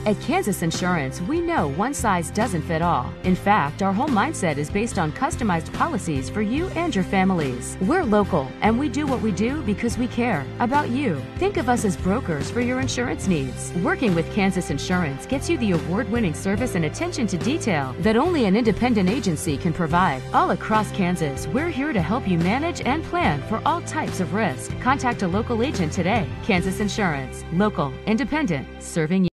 At Kansas Insurance, we know one size doesn't fit all. In fact, our whole mindset is based on customized policies for you and your families. We're local, and we do what we do because we care about you. Think of us as brokers for your insurance needs. Working with Kansas Insurance gets you the award-winning service and attention to detail that only an independent agency can provide. All across Kansas, we're here to help you manage and plan for all types of risk. Contact a local agent today. Kansas Insurance. Local, independent, serving you.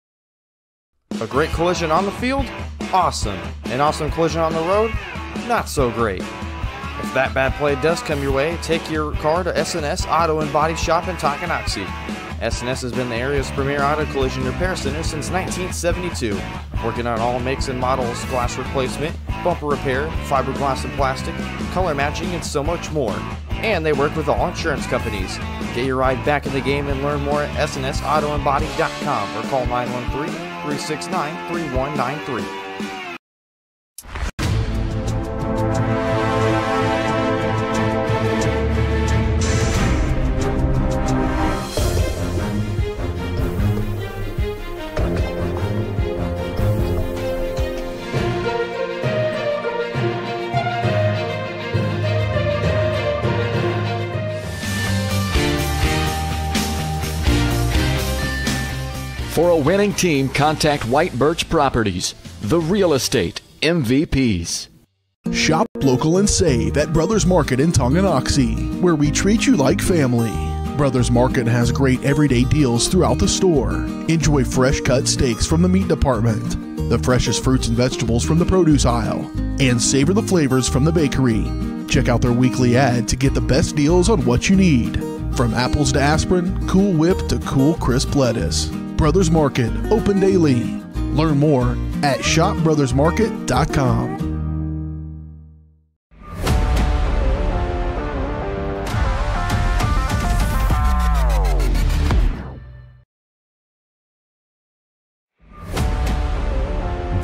A great collision on the field? Awesome. An awesome collision on the road? Not so great. If that bad play does come your way, take your car to S&S Auto and Body Shop in Tonganoxie. S&S has been the area's premier auto collision repair center since 1972, working on all makes and models, glass replacement, bumper repair, fiberglass and plastic, color matching, and so much more. And they work with all insurance companies. Get your ride back in the game and learn more at snsautoandbody.com or call 913-369-3193. For a winning team, contact White Birch Properties, the real estate MVPs. Shop local and save at Brothers Market in Tonganoxie, where we treat you like family. Brothers Market has great everyday deals throughout the store. Enjoy fresh cut steaks from the meat department, the freshest fruits and vegetables from the produce aisle, and savor the flavors from the bakery. Check out their weekly ad to get the best deals on what you need. From apples to aspirin, Cool Whip to cool crisp lettuce. Brothers Market, open daily. Learn more at shopbrothersmarket.com.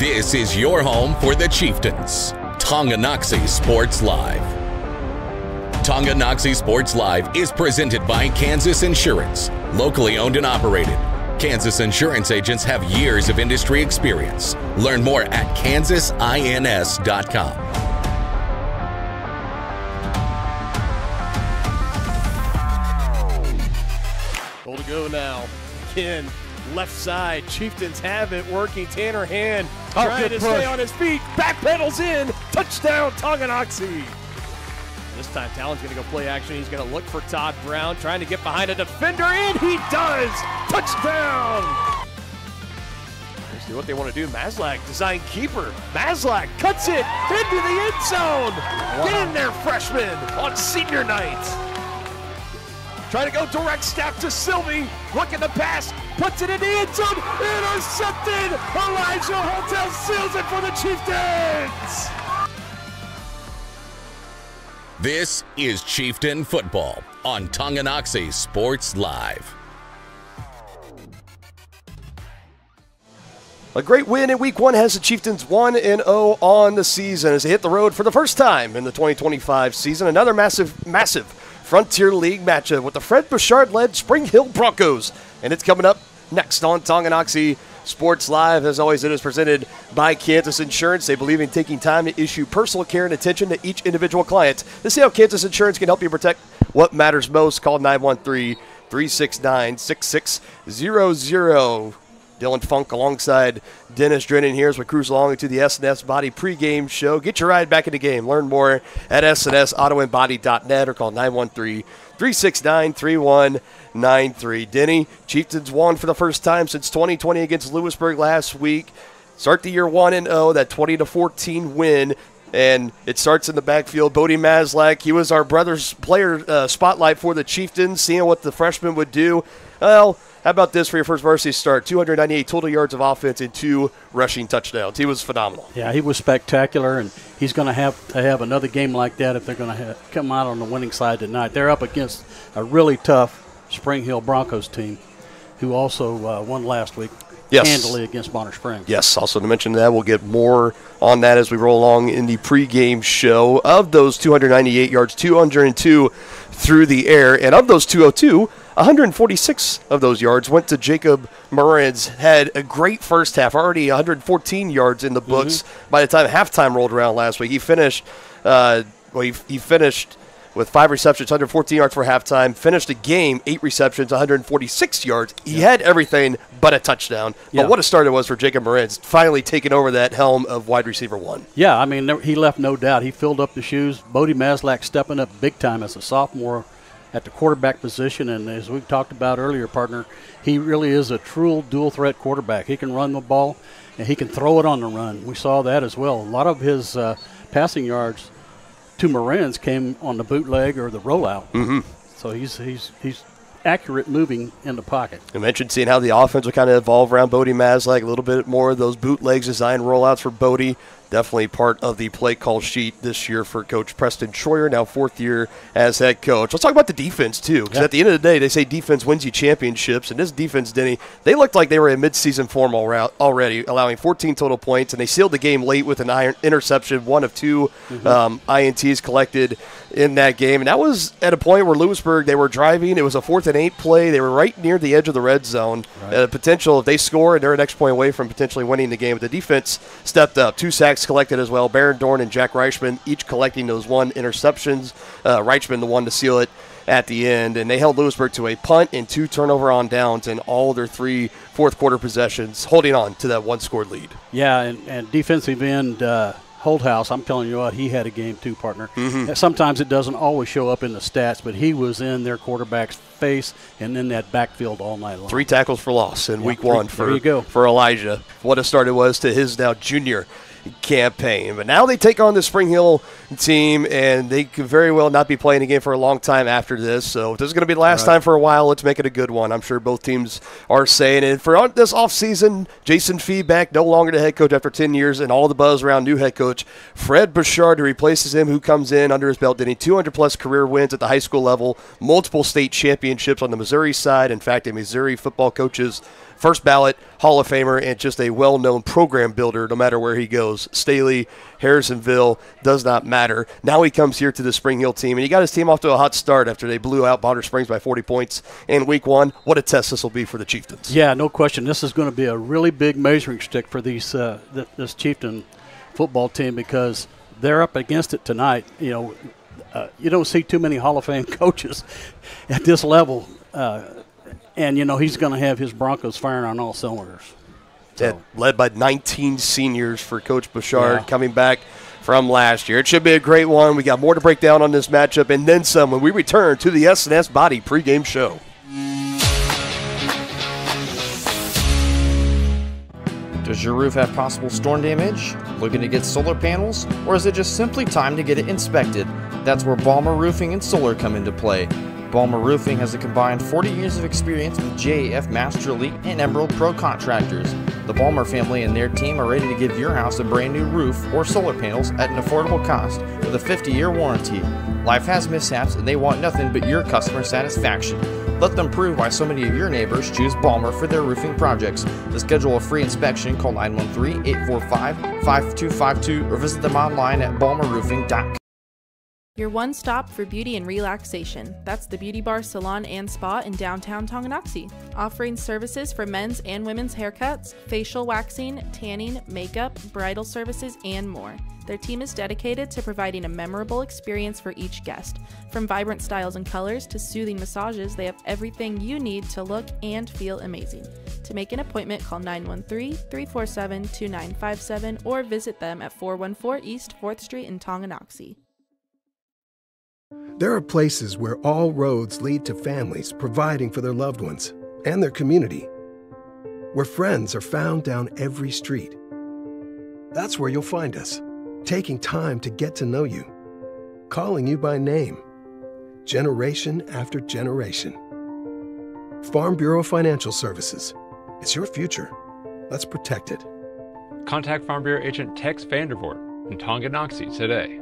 This is your home for the Chieftains. Tonganoxie Sports Live. Tonganoxie Sports Live is presented by Kansas Insurance, locally owned and operated. Kansas Insurance agents have years of industry experience. Learn more at kansasins.com. Goal to go now. Again, left side. Chieftains have it working. Tanner Hand trying to stay on his feet. Back pedals in. Touchdown, Tonganoxie. This time, Talon's going to go play action. He's going to look for Todd Brown, trying to get behind a defender, and he does! Touchdown! Let's see what they want to do. Maslak, design keeper. Maslak cuts it into the end zone. Wow. Get in there, freshman, on senior night. Trying to go direct snap to Sylvie. Looking to pass, puts it in the end zone. Intercepted! Elijah Hotel seals it for the Chieftains! This is Chieftain Football on Tonganoxie Sports Live. A great win in Week 1 has the Chieftains 1-0 on the season as they hit the road for the first time in the 2025 season. Another massive Frontier League matchup with the Fred Bouchard-led Spring Hill Broncos. And it's coming up next on Tonganoxie Sports Live. As always, it is presented by Kansas Insurance. They believe in taking time to issue personal care and attention to each individual client. To see how Kansas Insurance can help you protect what matters most, call 913-369-6600. Dylan Funk alongside Dennis Drennan here as we cruise along into the S&S Body pregame show. Get your ride back in the game. Learn more at snsautoandbody.net or call 913-369-3193. Denny, Chieftains won for the first time since 2020 against Lewisburg last week. Start the year 1-0, that 20-14 win. And it starts in the backfield. Bodie Maslak, he was our brother's player spotlight for the Chieftains, seeing what the freshman would do. Well, how about this for your first varsity start? 298 total yards of offense and 2 rushing touchdowns. He was phenomenal. Yeah, he was spectacular, and he's going to have another game like that if they're going to come out on the winning side tonight. They're up against a really tough Spring Hill Broncos team who also won last week. handily against Bonner Springs. Yes, also to mention that, we'll get more on that as we roll along in the pregame show. Of those 298 yards, 202 through the air, and of those 202, 146 of those yards went to Jacob Moran's head. A great first half, already 114 yards in the books by the time halftime rolled around last week. He finished, he finished with 5 receptions, 114 yards for halftime, finished the game, 8 receptions, 146 yards. He had everything but a touchdown. But what a start it was for Jacob Moran's, finally taking over that helm of wide receiver 1. Yeah, I mean, he left no doubt. He filled up the shoes. Bodie Maslak stepping up big time as a sophomore at the quarterback position. And as we talked about earlier, partner, he really is a true dual-threat quarterback. He can run the ball, and he can throw it on the run. We saw that as well. A lot of his passing yards to Moran's came on the bootleg or the rollout. So he's accurate moving in the pocket. You mentioned seeing how the offense will kind of evolve around Bodie Maslak, a little bit more of those bootlegs, design rollouts for Bodie. Definitely part of the play call sheet this year for Coach Preston Schroyer, now 4th year as head coach. Let's talk about the defense, too, because at the end of the day, they say defense wins you championships, and this defense, Denny, they looked like they were in midseason form already, allowing 14 total points, and they sealed the game late with an interception, 1 of 2 INTs collected in that game. And that was at a point where Lewisburg, they were driving. It was a 4th and 8 play. They were right near the edge of the red zone. Potential, if they score, and they're an extra point away from potentially winning the game. But the defense stepped up. 2 sacks collected as well. Baron Dorn and Jack Reichman each collecting those 1 interceptions. Reichman the one to seal it at the end. And they held Lewisburg to a punt and 2 turnover on downs in all their 3 fourth-quarter possessions, holding on to that 1-score lead. Yeah, and defensive end Holthouse, I'm telling you what, he had a game too, partner. Sometimes it doesn't always show up in the stats, but he was in their quarterback's face and in that backfield all night long. 3 tackles for loss in week 1 for Elijah. What a start it was to his now junior campaign. But now they take on the Spring Hill team, and they could very well not be playing again for a long time after this. So if this is going to be the last time for a while, let's make it a good one. I'm sure both teams are saying. And for this offseason, Jason Fee back, no longer the head coach after 10 years, and all the buzz around new head coach Fred Bouchard, who replaces him, who comes in under his belt, getting 200-plus career wins at the high school level, multiple state championships on the Missouri side. In fact, a Missouri football coach's first ballot Hall of Famer, and just a well-known program builder no matter where he goes. Staley, Harrisonville, does not matter. Now he comes here to the Spring Hill team, and he got his team off to a hot start after they blew out Bonner Springs by 40 points in week 1. What a test this will be for the Chieftains. Yeah, no question. This is going to be a really big measuring stick for these this Chieftain football team, because they're up against it tonight. You don't see too many Hall of Fame coaches at this level. And, he's going to have his Broncos firing on all cylinders. So. Led by 19 seniors for Coach Bouchard coming back from last year. It should be a great one. We got more to break down on this matchup and then some when we return to the S&S Body pregame show. Does your roof have possible storm damage? Looking to get solar panels? Or is it just simply time to get it inspected? That's where Balmer Roofing and Solar come into play. Balmer Roofing has a combined 40 years of experience with JAF Master Elite and Emerald Pro contractors. The Balmer family and their team are ready to give your house a brand new roof or solar panels at an affordable cost with a 50-year warranty. Life has mishaps and they want nothing but your customer satisfaction. Let them prove why so many of your neighbors choose Balmer for their roofing projects. To schedule a free inspection, call 913-845-5252 or visit them online at balmerroofing.com. Your one stop for beauty and relaxation. That's the Beauty Bar, Salon, and Spa in downtown Tonganoxie, offering services for men's and women's haircuts, facial waxing, tanning, makeup, bridal services, and more. Their team is dedicated to providing a memorable experience for each guest. From vibrant styles and colors to soothing massages, they have everything you need to look and feel amazing. To make an appointment, call 913-347-2957 or visit them at 414 East 4th Street in Tonganoxie. There are places where all roads lead to families providing for their loved ones and their community, where friends are found down every street. That's where you'll find us, taking time to get to know you, calling you by name, generation after generation. Farm Bureau Financial Services. It's your future. Let's protect it. Contact Farm Bureau agent Tex Vandervoort in Tonganoxie today.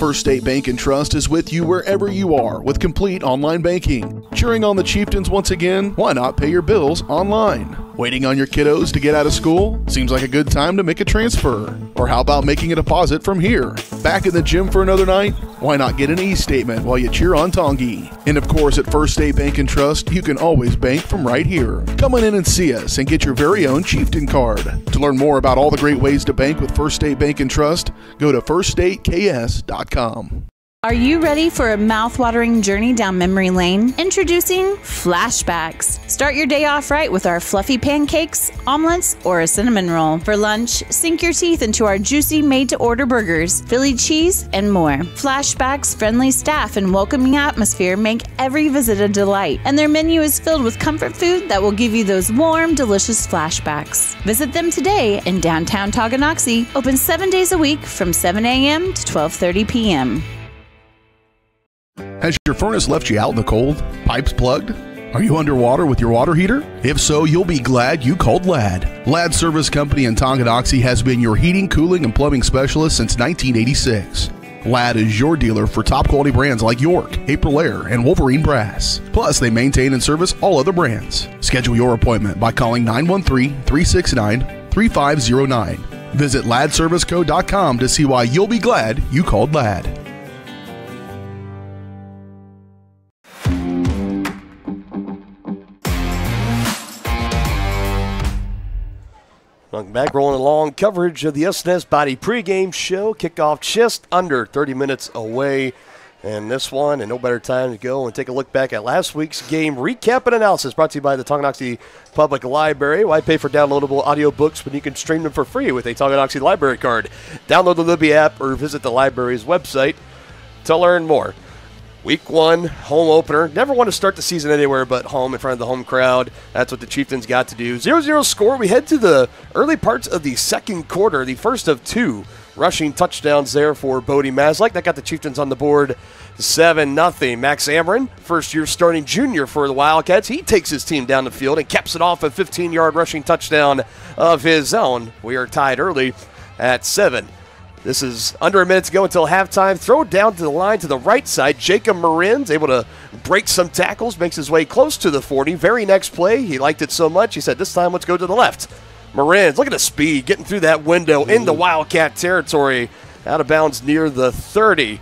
First State Bank & Trust is with you wherever you are with complete online banking. Cheering on the Chieftains once again? Why not pay your bills online? Waiting on your kiddos to get out of school? Seems like a good time to make a transfer. Or how about making a deposit from here? Back in the gym for another night? Why not get an e-statement while you cheer on Tongi? And of course, at First State Bank & Trust, you can always bank from right here. Come on in and see us and get your very own Chieftain card. To learn more about all the great ways to bank with First State Bank & Trust, go to firststateks.com. Are you ready for a mouth-watering journey down memory lane? Introducing Flashbacks. Start your day off right with our fluffy pancakes, omelets, or a cinnamon roll. For lunch, sink your teeth into our juicy made-to-order burgers, Philly cheese, and more. Flashbacks' friendly staff and welcoming atmosphere make every visit a delight, and their menu is filled with comfort food that will give you those warm, delicious flashbacks. Visit them today in downtown Tonganoxie, open 7 days a week from 7 a.m. to 12:30 p.m. Has your furnace left you out in the cold? Pipes plugged? Are you underwater with your water heater? If so, you'll be glad you called Ladd. Ladd Service Company in Tonganoxie has been your heating, cooling, and plumbing specialist since 1986. Ladd is your dealer for top quality brands like York, Aprilaire, and Wolverine Brass. Plus, they maintain and service all other brands. Schedule your appointment by calling 913-369-3509. Visit LaddServiceCo.com to see why you'll be glad you called Ladd. Welcome back, rolling along coverage of the SNS Body pregame show. Kickoff just under 30 minutes away. And this one, and no better time to go and take a look back at last week's game recap and analysis brought to you by the Tonganoxie Public Library. Why pay for downloadable audiobooks when you can stream them for free with a Tonganoxie Library card? Download the Libby app or visit the library's website to learn more. Week 1, home opener. Never want to start the season anywhere but home in front of the home crowd. That's what the Chieftains got to do. 0-0 score. We head to the early parts of the second quarter, the first of 2 rushing touchdowns there for Bodie Maslak. That got the Chieftains on the board 7-0. Max Amron, first-year starting junior for the Wildcats. He takes his team down the field and caps it off a 15-yard rushing touchdown of his own. We are tied early at 7. This is under a minute to go until halftime. Throw down to the line to the right side. Jacob Marin's able to break some tackles, makes his way close to the 40. Very next play, he liked it so much, he said, this time let's go to the left. Marin's, look at the speed, getting through that window into Wildcat territory. Out of bounds near the 30.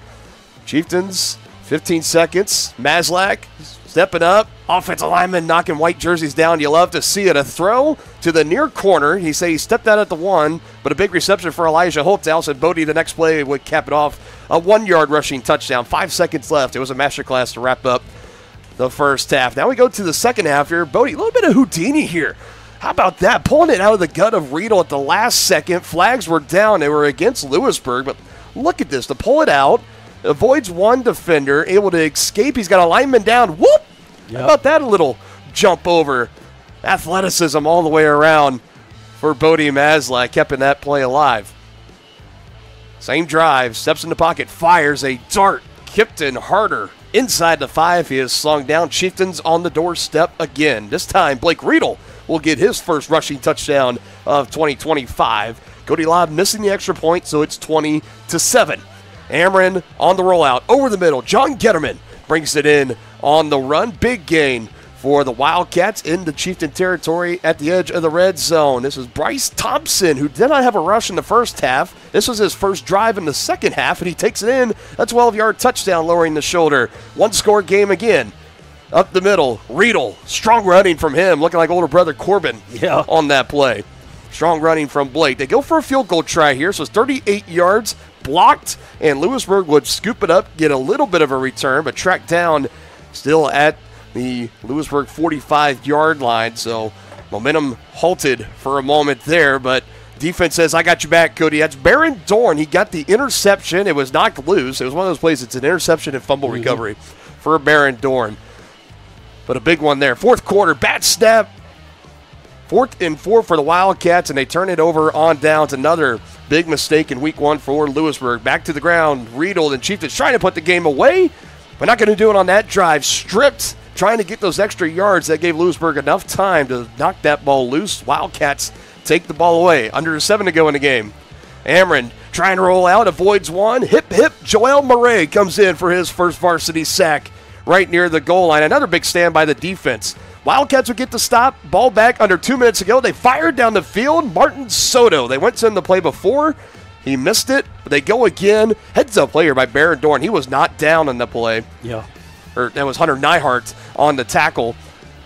Chieftains, 15 seconds. Maslak stepping up. Offensive lineman knocking white jerseys down. You love to see it. A throw to the near corner. He said he stepped out at the 1, but a big reception for Elijah Holthouse, and Bodie the next play would cap it off. A 1-yard rushing touchdown. 5 seconds left. It was a masterclass to wrap up the first half. Now we go to the second half here. Bodie, a little bit of Houdini here. How about that? Pulling it out of the gut of Riedel at the last second. Flags were down. They were against Lewisburg, but look at this. To pull it out, avoids one defender, able to escape. He's got a lineman down. Whoop! Yep. How about that little jump over? Athleticism all the way around for Bodie Maslak, keeping that play alive. Same drive, steps in the pocket, fires a dart. Kipton harder inside the 5. He is slung down. Chieftains on the doorstep again. This time, Blake Riedel will get his first rushing touchdown of 2025. Cody Lobb missing the extra point, so it's 20-7. Amron on the rollout, over the middle. John Getterman brings it in on the run. Big gain for the Wildcats in the Chieftain territory at the edge of the red zone. This is Bryce Thompson, who did not have a rush in the first half. This was his first drive in the second half, and he takes it in. A 12-yard touchdown, lowering the shoulder. One-score game again. Up the middle, Riedel. Strong running from him, looking like older brother Corbin on that play. Strong running from Blake. They go for a field goal try here, so it's 38 yards blocked, and Lewisburg would scoop it up, get a little bit of a return, but tracked down still at the Lewisburg 45-yard line. So momentum halted for a moment there, but defense says, I got you back, Cody. That's Baron Dorn. He got the interception. It was knocked loose. It was one of those plays. It's an interception and fumble recovery for Baron Dorn. But a big one there. Fourth quarter, bad snap. 4th and 4 for the Wildcats, and they turn it over on downs. Another big mistake in week 1 for Lewisburg. Back to the ground. Riedel and Chieftains trying to put the game away, but not going to do it on that drive. Stripped, trying to get those extra yards. That gave Lewisburg enough time to knock that ball loose. Wildcats take the ball away. Under 7 to go in the game. Amron trying to roll out, avoids one. Hip, Joel Murray comes in for his first varsity sack right near the goal line. Another big stand by the defense. Wildcats would get the stop. Ball back under 2 minutes ago. They fired down the field. Martin Soto. They went to him the play before. He missed it, but they go again. Heads-up play here by Baron Dorn. He was not down on the play. Yeah. Or that was Hunter Neihart on the tackle.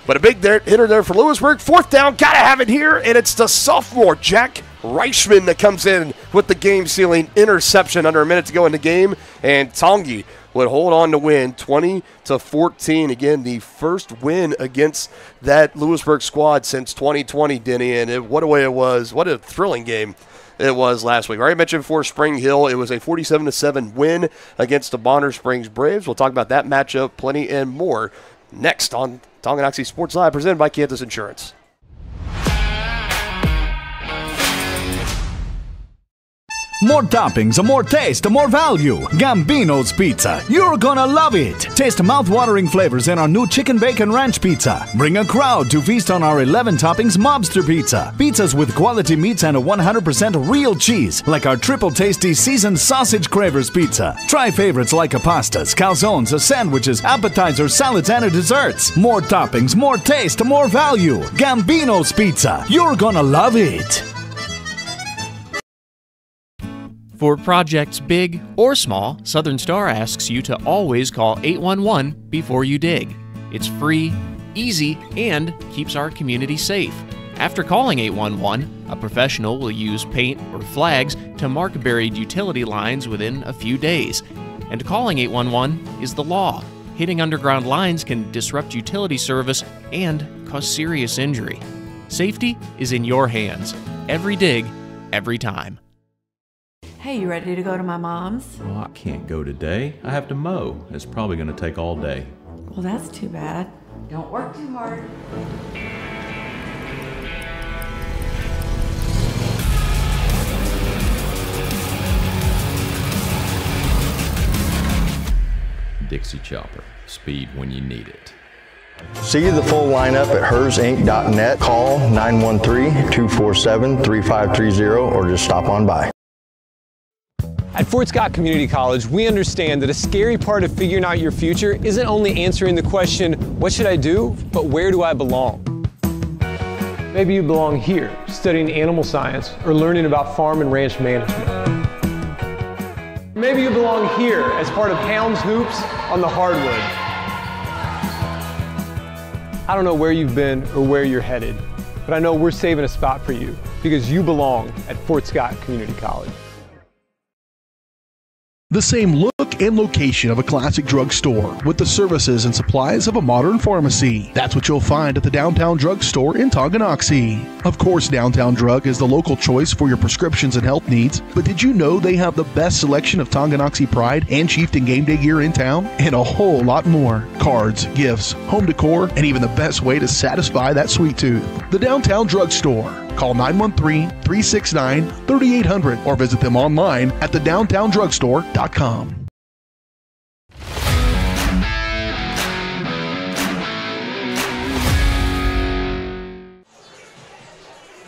But a big hitter there for Lewisburg. Fourth down, gotta have it here, and it's the sophomore, Jack Reichman, that comes in with the game-sealing interception under a minute to go in the game. And Tongi would hold on to win 20-14. Again, the first win against that Lewisburg squad since 2020, Denny. And what a way it was. What a thrilling game it was last week. I already mentioned before Spring Hill. It was a 47-7 win against the Bonner Springs Braves. We'll talk about that matchup, plenty and more, next on Tonganoxie Sports Live, presented by Kansas Insurance. More toppings, more taste, more value. Gambino's Pizza. You're gonna love it. Taste mouth-watering flavors in our new Chicken Bacon Ranch Pizza. Bring a crowd to feast on our 11 toppings Mobster Pizza. Pizzas with quality meats and a 100% real cheese, like our triple tasty seasoned sausage cravers pizza. Try favorites like pastas, calzones, sandwiches, appetizers, salads, and desserts. More toppings, more taste, more value. Gambino's Pizza. You're gonna love it. For projects big or small, Southern Star asks you to always call 811 before you dig. It's free, easy, and keeps our community safe. After calling 811, a professional will use paint or flags to mark buried utility lines within a few days. And calling 811 is the law. Hitting underground lines can disrupt utility service and cause serious injury. Safety is in your hands. Every dig, every time. Hey, you ready to go to my mom's? Well, I can't go today. I have to mow. It's probably going to take all day. Well, that's too bad. Don't work too hard. Dixie Chopper. Speed when you need it. See the full lineup at hersinc.net. Call 913-247-3530 or just stop on by. At Fort Scott Community College, we understand that a scary part of figuring out your future isn't only answering the question, what should I do, but where do I belong? Maybe you belong here, studying animal science or learning about farm and ranch management. Maybe you belong here as part of Helms Hoops on the hardwood. I don't know where you've been or where you're headed, but I know we're saving a spot for you because you belong at Fort Scott Community College. The same look and location of a classic drugstore with the services and supplies of a modern pharmacy. That's what you'll find at the Downtown Drug Store in Tonganoxie. Of course, Downtown Drug is the local choice for your prescriptions and health needs, but did you know they have the best selection of Tonganoxie Pride and Chieftain game day gear in town? And a whole lot more. Cards, gifts, home decor, and even the best way to satisfy that sweet tooth. The Downtown Drug Store. Call 913-369-3800 or visit them online at thedowntowndrugstore.com.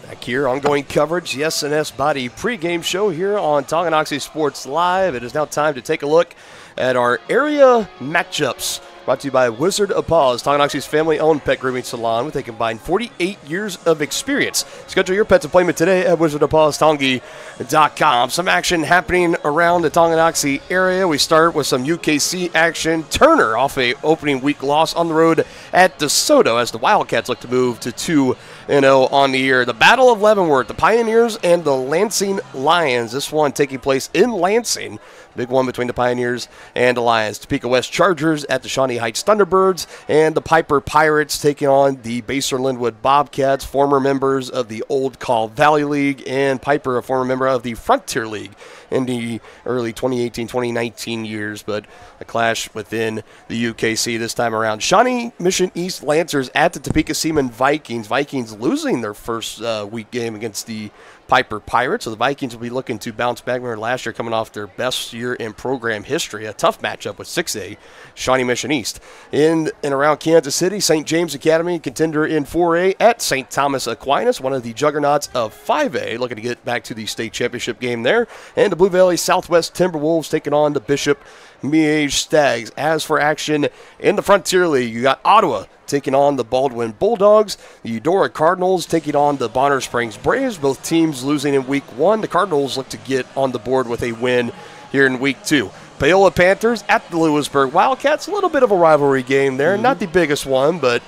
Back here, ongoing coverage, the S&S Body pregame show here on Tonganoxie Sports Live. It is now time to take a look at our area matchups. Brought to you by Wizard of Paws, Tonganoxie's family-owned pet grooming salon with a combined 48 years of experience. Schedule your pet's appointment today at wizardofpawstongi.com. Some action happening around the Tonganoxie area. We start with some UKC action. Turner off a opening week loss on the road at DeSoto as the Wildcats look to move to 2-0 on the year. The Battle of Leavenworth, the Pioneers and the Lansing Lions. This one taking place in Lansing. Big one between the Pioneers and the Lions. Topeka West Chargers at the Shawnee Heights Thunderbirds, and the Piper Pirates taking on the Basehor Linwood Bobcats, former members of the Old Call Valley League, and Piper, a former member of the Frontier League in the early 2018-2019 years, but a clash within the UKC this time around. Shawnee Mission East Lancers at the Topeka Seaman Vikings. Vikings losing their first week game against the Piper Pirates. So the Vikings will be looking to bounce back. Remember last year coming off their best year in program history. A tough matchup with 6A, Shawnee Mission East. In and around Kansas City, St. James Academy, contender in 4A at St. Thomas Aquinas, one of the juggernauts of 5A, looking to get back to the state championship game there. And the Blue Valley Southwest Timberwolves taking on the Bishop Miege Stags. As for action in the Frontier League, you got Ottawa taking on the Baldwin Bulldogs. The Eudora Cardinals taking on the Bonner Springs Braves. Both teams losing in week 1. The Cardinals look to get on the board with a win here in week 2. Paola Panthers at the Lewisburg Wildcats. A little bit of a rivalry game there. Not the biggest one, but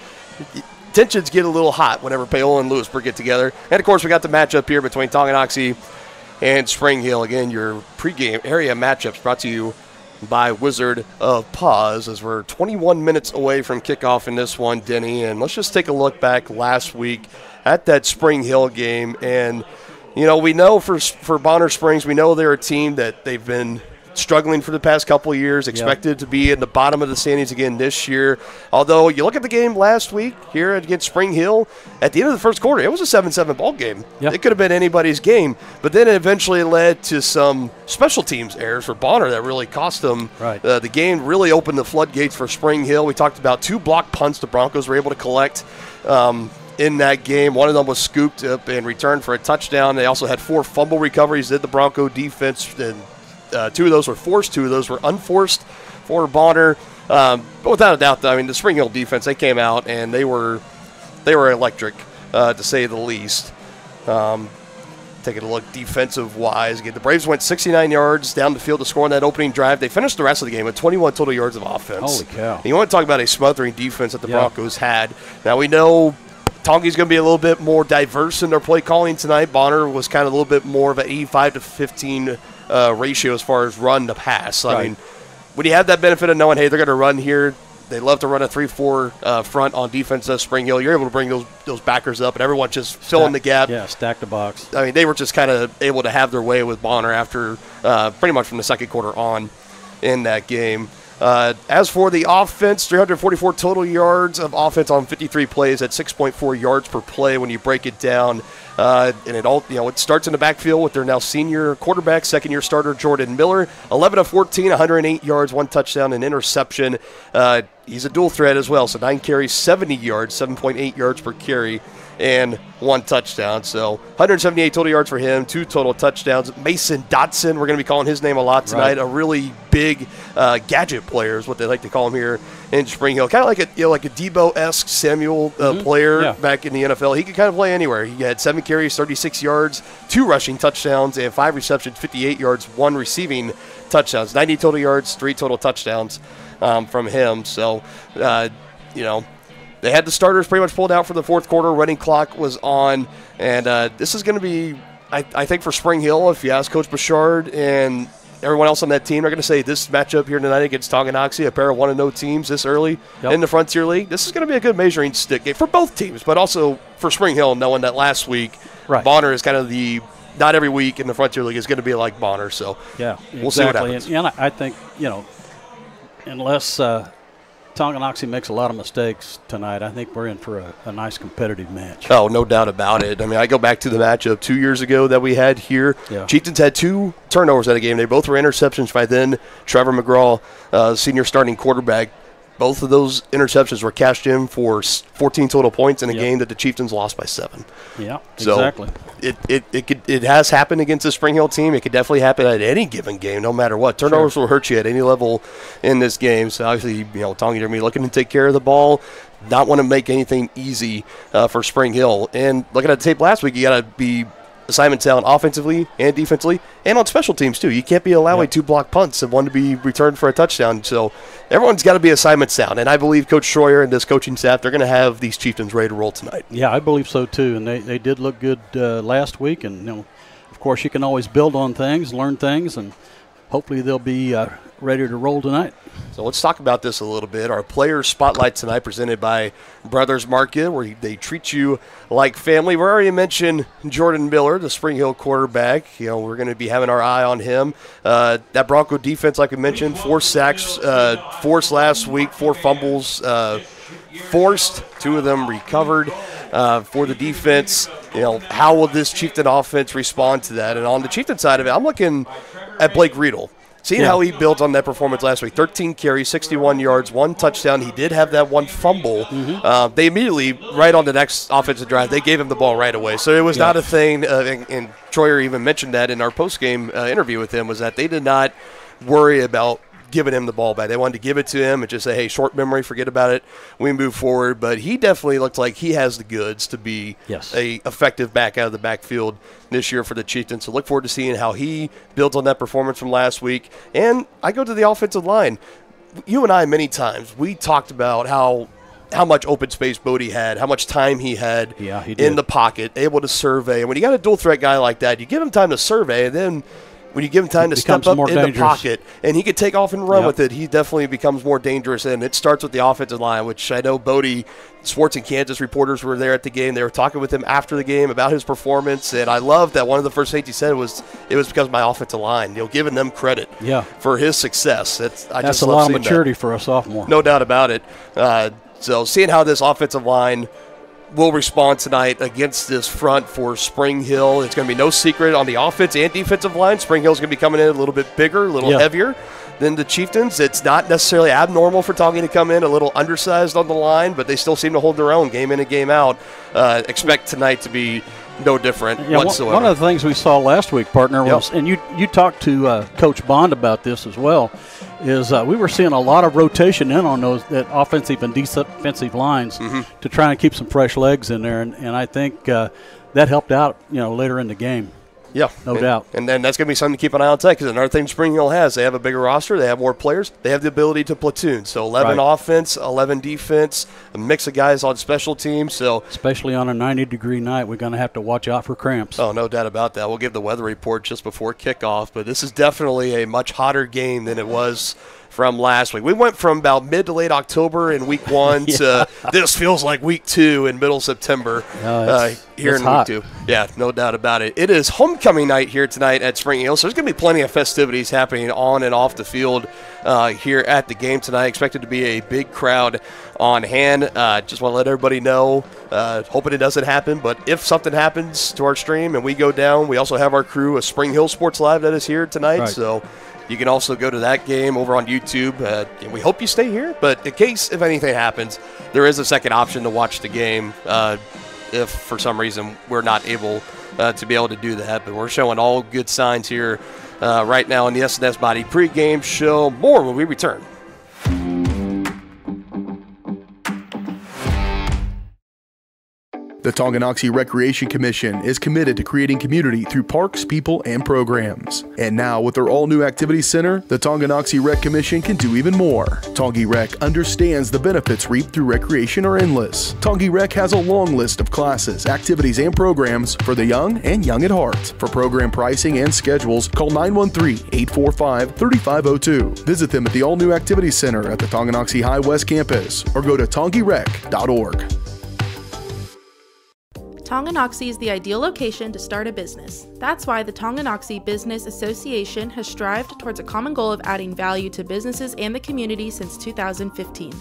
tensions get a little hot whenever Paola and Lewisburg get together. And, of course, we got the matchup here between Tonganoxie and Spring Hill. Again, your pregame area matchups brought to you by Wizard of Paws, as we're 21 minutes away from kickoff in this one, Denny. And let's just take a look back last week at that Spring Hill game. And, you know, we know for Bonner Springs, we know they're a team that they've been struggling for the past couple of years, expected to be in the bottom of the standings again this year. Although you look at the game last week here against Spring Hill, at the end of the first quarter, it was a 7-7 ball game. It could have been anybody's game, but then it eventually led to some special teams errors for Bonner that really cost them the game. Really opened the floodgates for Spring Hill. We talked about 2 block punts the Broncos were able to collect in that game. One of them was scooped up and returned for a touchdown. They also had 4 fumble recoveries, did the Bronco defense, and 2 of those were forced, 2 of those were unforced for Bonner. But without a doubt, I mean, the Spring Hill defense, they came out and they were electric, to say the least. Taking a look defensive-wise, again, the Braves went 69 yards down the field to score on that opening drive. They finished the rest of the game with 21 total yards of offense. Holy cow. And you want to talk about a smothering defense that the Broncos had. Now, we know Tongi's going to be a little bit more diverse in their play calling tonight. Bonner was kind of a little bit more of an 85 to 15 ratio as far as run to pass. So, I mean, when you have that benefit of knowing, hey, they're going to run here, they love to run a 3-4 front on defense at Spring Hill. You're able to bring those backers up, and everyone just filling the gap. Yeah, stack the box. I mean, they were just kind of able to have their way with Bonner after pretty much from the second quarter on in that game. As for the offense, 344 total yards of offense on 53 plays at 6.4 yards per play when you break it down. And it all, it starts in the backfield with their now senior quarterback, second-year starter Jordan Miller, 11 of 14, 108 yards, 1 touchdown, and interception. He's a dual threat as well, so 9 carries, 70 yards, 7.8 yards per carry, and 1 touchdown. So 178 total yards for him, 2 total touchdowns. Mason Dotson, we're going to be calling his name a lot tonight. A really big gadget player is what they like to call him here in Spring Hill. Kind of like a Debo-esque Samuel player back in the NFL. He could kind of play anywhere. He had 7 carries, 36 yards, 2 rushing touchdowns, and 5 receptions, 58 yards, 1 receiving touchdowns. 90 total yards, 3 total touchdowns from him. So, they had the starters pretty much pulled out for the fourth quarter. Running clock was on. And this is going to be, I think, for Spring Hill, if you ask Coach Bouchard and everyone else on that team, they're going to say this matchup here tonight against Tonganoxie, a pair of 1-0 teams this early in the Frontier League, this is going to be a good measuring stick game for both teams, but also for Spring Hill, knowing that last week Bonner is kind of not every week in the Frontier League is going to be like Bonner. So we'll see what happens. And I think, unless Tonganoxie makes a lot of mistakes tonight, I think we're in for a nice competitive match. Oh, no doubt about it. I mean, I go back to the matchup 2 years ago that we had here. Chieftains had 2 turnovers in a game. They both were interceptions by then Trevor McGraw, senior starting quarterback. Both of those interceptions were cashed in for 14 total points in a game that the Chieftains lost by 7. Yeah, so exactly. It has happened against the Spring Hill team. It could definitely happen at any given game, no matter what. Turnovers will hurt you at any level in this game. So obviously, Tongi going to be looking to take care of the ball, not want to make anything easy for Spring Hill. And looking at the tape last week, you got to be assignment sound offensively and defensively and on special teams too. You can't be allowing 2 block punts and 1 to be returned for a touchdown. So everyone's got to be assignment sound. And I believe Coach Schroyer and this coaching staff, they're going to have these Chieftains ready to roll tonight. Yeah, I believe so too. And they did look good last week. And of course, you can always build on things, learn things, and hopefully they'll be ready to roll tonight. So let's talk about this a little bit. Our player spotlight tonight presented by Brothers Market, where they treat you like family. We already mentioned Jordan Miller, the Spring Hill quarterback. We're going to be having our eye on him. That Bronco defense, like we mentioned, 4 sacks forced last week, 4 fumbles forced, 2 of them recovered. For the defense, how will this Chieftain offense respond to that? And on the Chieftain side of it, I'm looking at Blake Riedel. Seeing how he built on that performance last week, 13 carries, 61 yards, 1 touchdown. He did have that 1 fumble. They immediately, right on the next offensive drive, they gave him the ball right away. So it was not a thing, and Troyer even mentioned that in our postgame interview with him, was that they did not worry about giving him the ball back. They wanted to give it to him and just say, hey, short memory, forget about it. We move forward. But he definitely looked like he has the goods to be a effective back out of the backfield this year for the Chieftains. So look forward to seeing how he builds on that performance from last week. And I go to the offensive line. You and I, many times, we talked about how much open space Bodie had, how much time he had in the pocket, able to survey. And when you got a dual threat guy like that, you give him time to survey, and then when you give him time to step up in the pocket and he could take off and run with it, he definitely becomes more dangerous. And it starts with the offensive line, which I know Bodie, Sports and Kansas reporters were there at the game. They were talking with him after the game about his performance. And I love that one of the first things he said was, it was because of my offensive line. Giving them credit for his success. That's a lot of maturity for a sophomore. No doubt about it. So seeing how this offensive line will respond tonight against this front for Spring Hill. It's going to be no secret on the offense and defensive line. Spring Hill's going to be coming in a little bit bigger, a little heavier than the Chieftains. It's not necessarily abnormal for Tongi to come in a little undersized on the line, but they still seem to hold their own game in and game out. Expect tonight to be no different whatsoever. One of the things we saw last week, partner, was, and you talked to Coach Bond about this as well, is we were seeing a lot of rotation in on that offensive and defensive lines to try and keep some fresh legs in there, and I think that helped out later in the game. Yeah, no doubt. And then that's going to be something to keep an eye on tonight, because another thing Spring Hill has, they have a bigger roster, they have more players, they have the ability to platoon. So 11 offense, 11 defense, a mix of guys on special teams. So especially on a 90-degree night, we're going to have to watch out for cramps. Oh, no doubt about that. We'll give the weather report just before kickoff, but this is definitely a much hotter game than it was from last week. We went from about mid to late October in week 1 to this feels like week 2 in middle September here in week 2. Yeah, no doubt about it. It is homecoming night here tonight at Spring Hill, so there's going to be plenty of festivities happening on and off the field here at the game tonight. Expected to be a big crowd on hand. Just want to let everybody know, hoping it doesn't happen, but if something happens to our stream and we go down, we also have our crew of Spring Hill Sports Live that is here tonight, so you can also go to that game over on YouTube. And we hope you stay here, but in case if anything happens, there is a second option to watch the game if for some reason we're not able to be able to do that. But we're showing all good signs here right now in the SNS Body pregame show. More when we return. The Tonganoxie Recreation Commission is committed to creating community through parks, people, and programs. And now, with their all-new activity center, the Tonganoxie Rec Commission can do even more. Tongi Rec understands the benefits reaped through recreation are endless. Tongi Rec has a long list of classes, activities, and programs for the young and young at heart. For program pricing and schedules, call 913-845-3502. Visit them at the all-new activity center at the Tonganoxie High West campus or go to tongirec.org. Tonganoxie is the ideal location to start a business. That's why the Tonganoxie Business Association has strived towards a common goal of adding value to businesses and the community since 2015.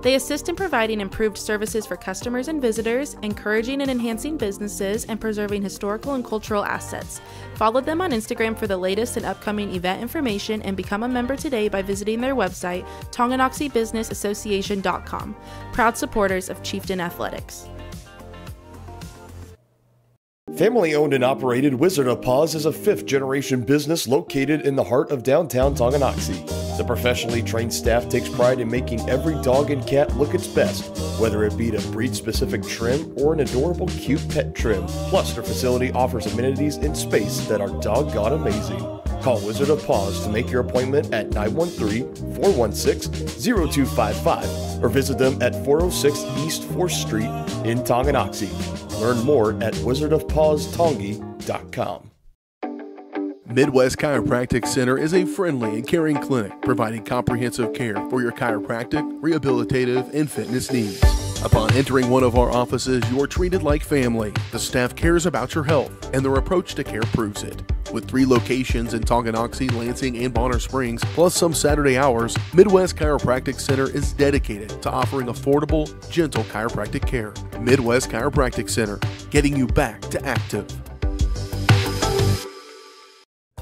They assist in providing improved services for customers and visitors, encouraging and enhancing businesses, and preserving historical and cultural assets. Follow them on Instagram for the latest and upcoming event information, and become a member today by visiting their website, tonganoxiebusinessassociation.com. Proud supporters of Chieftain Athletics. Family-owned and operated Wizard of Paws is a fifth-generation business located in the heart of downtown Tonganoxie. The professionally trained staff takes pride in making every dog and cat look its best, whether it be to breed-specific trim or an adorable cute pet trim. Plus, their facility offers amenities in space that are doggone amazing. Call Wizard of Paws to make your appointment at 913-416-0255 or visit them at 406 East 4th Street in Tonganoxie. Learn more at wizardofpawstongi.com. Midwest Chiropractic Center is a friendly and caring clinic providing comprehensive care for your chiropractic, rehabilitative, and fitness needs. Upon entering one of our offices, you are treated like family. The staff cares about your health, and their approach to care proves it. With 3 locations in Tonganoxie, Lansing, and Bonner Springs, plus some Saturday hours, Midwest Chiropractic Center is dedicated to offering affordable, gentle chiropractic care. Midwest Chiropractic Center, getting you back to active.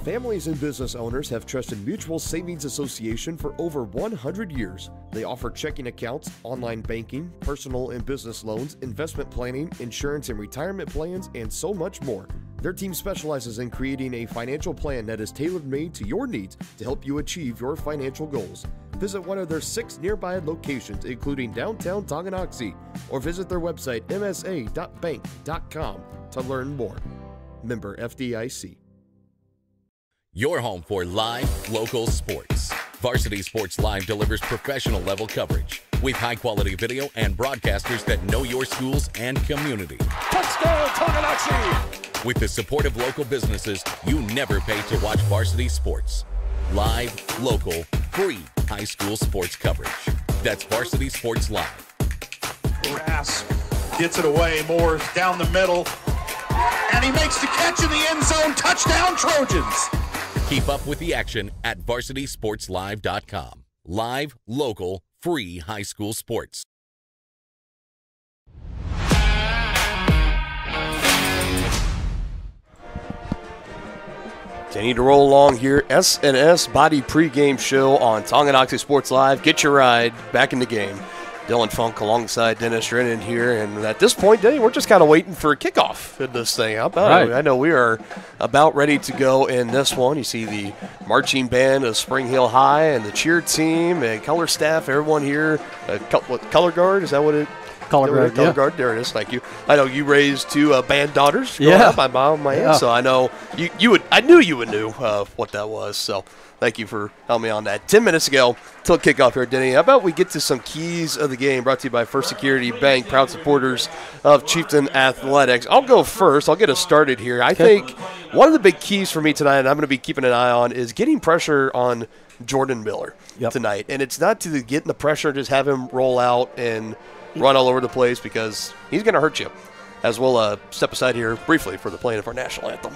Families and business owners have trusted Mutual Savings Association for over 100 years. They offer checking accounts, online banking, personal and business loans, investment planning, insurance and retirement plans, and so much more. Their team specializes in creating a financial plan that is tailor-made to your needs to help you achieve your financial goals. Visit one of their 6 nearby locations, including downtown Tonganoxie, or visit their website msa.bank.com to learn more. Member FDIC. Your home for live, local sports. Varsity Sports Live delivers professional level coverage with high quality video and broadcasters that know your schools and community. Touchdown, Tonganoxie! With the support of local businesses, you never pay to watch varsity sports. Live, local, free high school sports coverage. That's Varsity Sports Live. Rass gets it away. Moore's down the middle. And he makes the catch in the end zone. Touchdown, Trojans! Keep up with the action at varsitysportslive.com. Live, local, free high school sports. Continue to roll along here. S&S Body pregame show on Tonganoxie Sports Live. Get your ride back in the game. Dylan Funk alongside Dennis Drennan here. And at this point, Denny, we're just kind of waiting for a kickoff in this thing. How about it? I know we are about ready to go in this one. You see the marching band of Spring Hill High and the cheer team and color staff, everyone here. What, color guard? Is that what it is? Color guard, there it is. Thank you. I know you raised 2 band daughters growing up, my mom and my aunt, so I know you would. I knew you would know what that was. So thank you for helping me on that. 10 minutes ago till kickoff here, Denny. How about we get to some keys of the game? Brought to you by First Security Bank, proud supporters of Chieftain Athletics. I'll go first. I'll get us started here. I think one of the big keys for me tonight, and I'm going to be keeping an eye on, is getting pressure on Jordan Miller tonight. And it's not to get in the pressure, just have him roll out and run all over the place, because he's going to hurt you. As we'll step aside here briefly for the playing of our national anthem.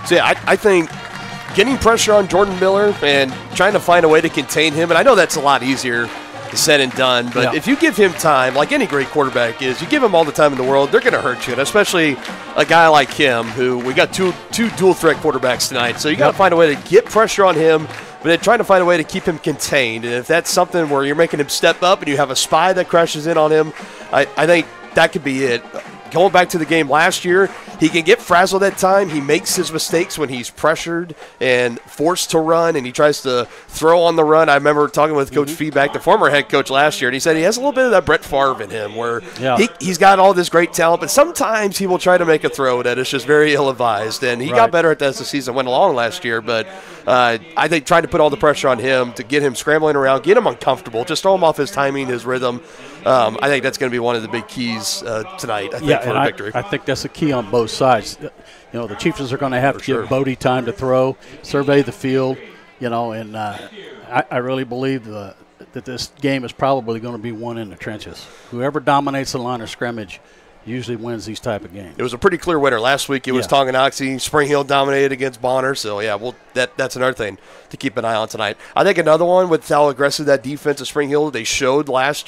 So, yeah, I think getting pressure on Jordan Miller and trying to find a way to contain him, and I know that's a lot easier said and done, but if you give him time, like any great quarterback is, you give him all the time in the world, they're going to hurt you, and especially a guy like him, who we got two dual-threat quarterbacks tonight. So you got to find a way to get pressure on him, but then trying to find a way to keep him contained. And if that's something where you're making him step up and you have a spy that crashes in on him, I think that could be it. Going back to the game last year, he can get frazzled at time. He makes his mistakes when he's pressured and forced to run, and he tries to throw on the run. I remember talking with Coach Feedback, the former head coach last year, and he said he has a little bit of that Brett Favre in him, where he's got all this great talent, but sometimes he will try to make a throw that is just very ill-advised, and he got better at that as the season went along last year. But I think trying to put all the pressure on him to get him scrambling around, get him uncomfortable, just throw him off his timing, his rhythm. I think that's going to be one of the big keys tonight, I think, for a victory. I think that's a key on both sides. You know, the Chieftains are going to have to give Bodie time to throw, survey the field, and I really believe that this game is probably going to be won in the trenches. Whoever dominates the line of scrimmage usually wins these type of games. It was a pretty clear winner. Last week it was Tonganoxie. Spring Hill dominated against Bonner. So, yeah, that's another thing to keep an eye on tonight. I think another one with how aggressive that defense of Spring Hill they showed last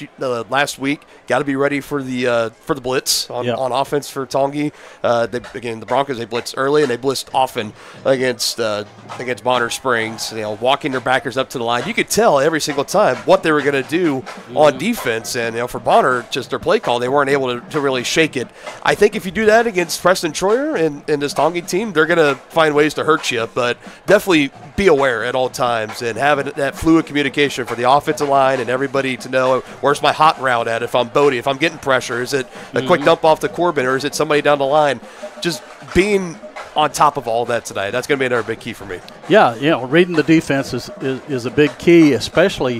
week. Got to be ready for the blitz on offense for Tongi. The Broncos, they blitzed early and they blitzed often against Bonner Springs. Walking their backers up to the line. You could tell every single time what they were going to do on defense. And for Bonner, just their play call, they weren't able to really shake it. I think if you do that against Preston Troyer and this Tongi team, they're going to find ways to hurt you. But definitely be aware at all times and having that fluid communication for the offensive line and everybody to know where's my hot route at if I'm Bodie, if I'm getting pressure. Is it a quick dump off to Corbin or is it somebody down the line? Just being on top of all that tonight. That's going to be another big key for me. Yeah, reading the defense is a big key, especially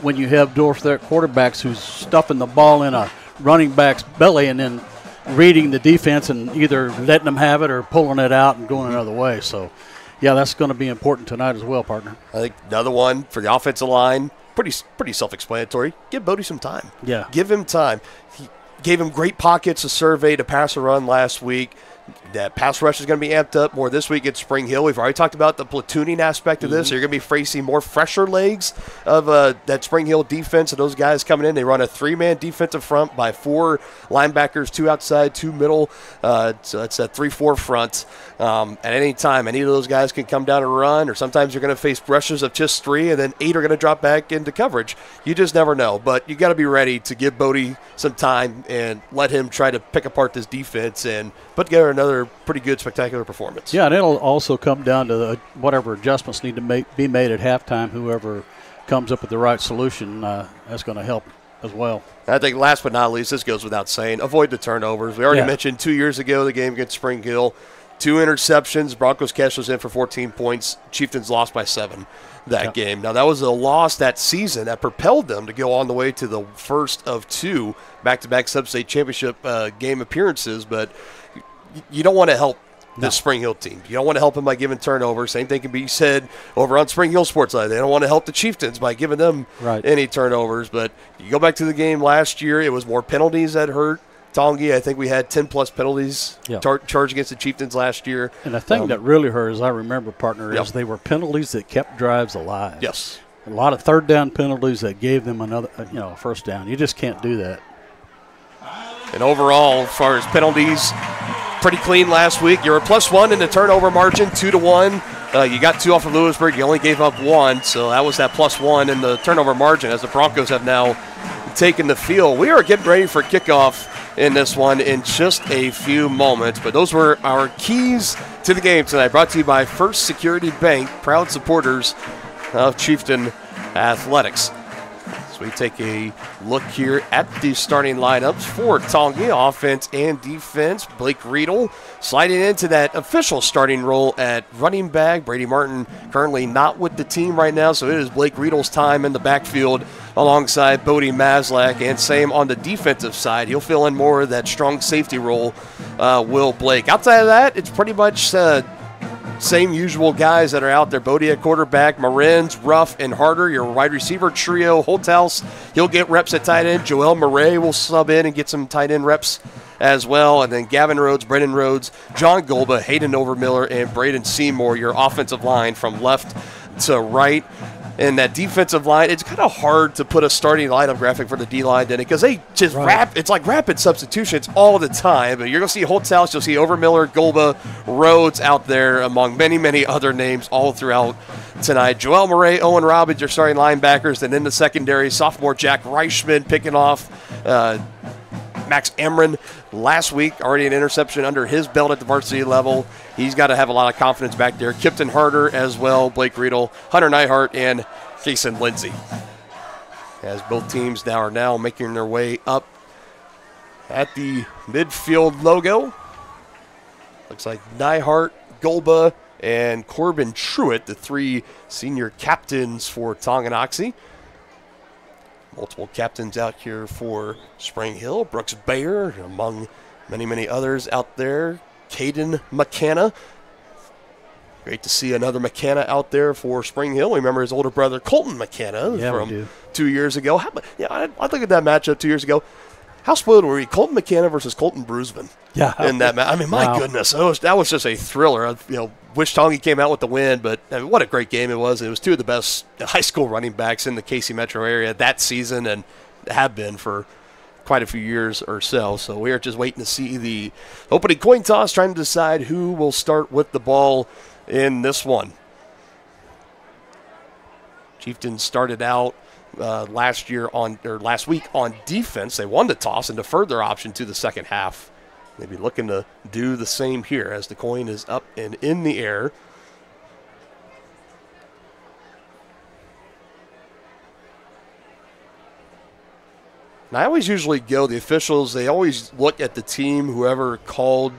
when you have dual threat quarterbacks who's stuffing the ball in a running back's belly and then reading the defense and either letting them have it or pulling it out and going another way. So, yeah, that's going to be important tonight as well, partner. I think another one for the offensive line, pretty self-explanatory. Give Bodie some time. Yeah. Give him time. He gave him great pockets to survey to pass a run last week. That pass rush is going to be amped up more this week at Spring Hill. We've already talked about the platooning aspect of this. So you're going to be facing more fresher legs of that Spring Hill defense and those guys coming in. They run a 3-man defensive front by 4 linebackers, 2 outside, 2 middle. So it's a 3-4 front. At any time, any of those guys can come down and run, or sometimes you're going to face rushes of just 3, and then 8 are going to drop back into coverage. You just never know. But you got to be ready to give Bodie some time and let him try to pick apart this defense and put together another pretty good, spectacular performance. Yeah, and it'll also come down to whatever adjustments need to be made at halftime. Whoever comes up with the right solution, that's going to help as well. I think last but not least, this goes without saying, avoid the turnovers. We already mentioned 2 years ago the game against Spring Hill. 2 interceptions. Broncos cashed those in for 14 points. Chieftains lost by 7 that game. Now, that was a loss that season that propelled them to go on the way to the first of 2 back-to-back sub-state championship game appearances, but you don't want to help this Spring Hill team. You don't want to help them by giving turnovers. Same thing can be said over on Spring Hill Sports Live. They don't want to help the Chieftains by giving them any turnovers. But you go back to the game last year, it was more penalties that hurt Tongi. I think we had 10-plus penalties charged against the Chieftains last year. And the thing that really hurt, as I remember, partner, is they were penalties that kept drives alive. Yes. A lot of third down penalties that gave them another, first down. You just can't do that. And overall, as far as penalties, pretty clean last week. You were +1 in the turnover margin, 2-1. You got 2 off of Lewisburg. You only gave up 1, so that was that +1 in the turnover margin as the Broncos have now taken the field. We are getting ready for kickoff in this one in just a few moments, but those were our keys to the game tonight, brought to you by First Security Bank, proud supporters of Chieftain Athletics. So we take a look here at the starting lineups for Tongi, offense and defense. Blake Riedel sliding into that official starting role at running back. Brady Martin currently not with the team right now, so it is Blake Riedel's time in the backfield alongside Bodie Maslak, and same on the defensive side. He'll fill in more of that strong safety role, Will Blake. Outside of that, it's pretty much same usual guys that are out there. Bodie at quarterback, Marins, Ruff, and Harder, your wide receiver trio. Holthouse, he'll get reps at tight end. Joel Murray will sub in and get some tight end reps as well. And then Gavin Rhodes, Brendan Rhodes, John Golba, Hayden Overmiller, and Braden Seymour, your offensive line from left to right. And that defensive line, it's kind of hard to put a starting lineup graphic for the D-line in it because they just it's like rapid substitutions all the time. But you're going to see Holthouse, you'll see Overmiller, Golba, Rhodes out there among many, many other names all throughout tonight. Joel Murray, Owen Robbins, your starting linebackers. And in the secondary, sophomore Jack Reichman picking off Max Emron. Last week, already an interception under his belt at the varsity level. He's got to have a lot of confidence back there. Kipton Harder as well, Blake Riedel, Hunter Neihart, and Jason Lindsay. As both teams now are making their way up at the midfield logo. Looks like Neihart, Golba, and Corbin Truitt, the 3 senior captains for Tonganoxie. Multiple captains out here for Spring Hill. Brooks Bayer, among many, many others out there. Caden McKenna. Great to see another McKenna out there for Spring Hill. We remember his older brother, Colton McKenna, from 2 years ago. I look at that matchup 2 years ago. how spoiled were we? Colton McKenna versus Colton Bruisman. Yeah. In that match. I mean, my goodness. That was just a thriller. Wish Tongi came out with the win, but I mean, what a great game it was. It was two of the best high school running backs in the KC metro area that season and have been for quite a few years or so. So we are just waiting to see the opening coin toss, trying to decide who will start with the ball in this one. Chieftains started out last week on defense. They won the toss and deferred their option to the second half. They'll be looking to do the same here as the coin is up and in the air. And I always usually go, the officials, they always look at the team, whoever called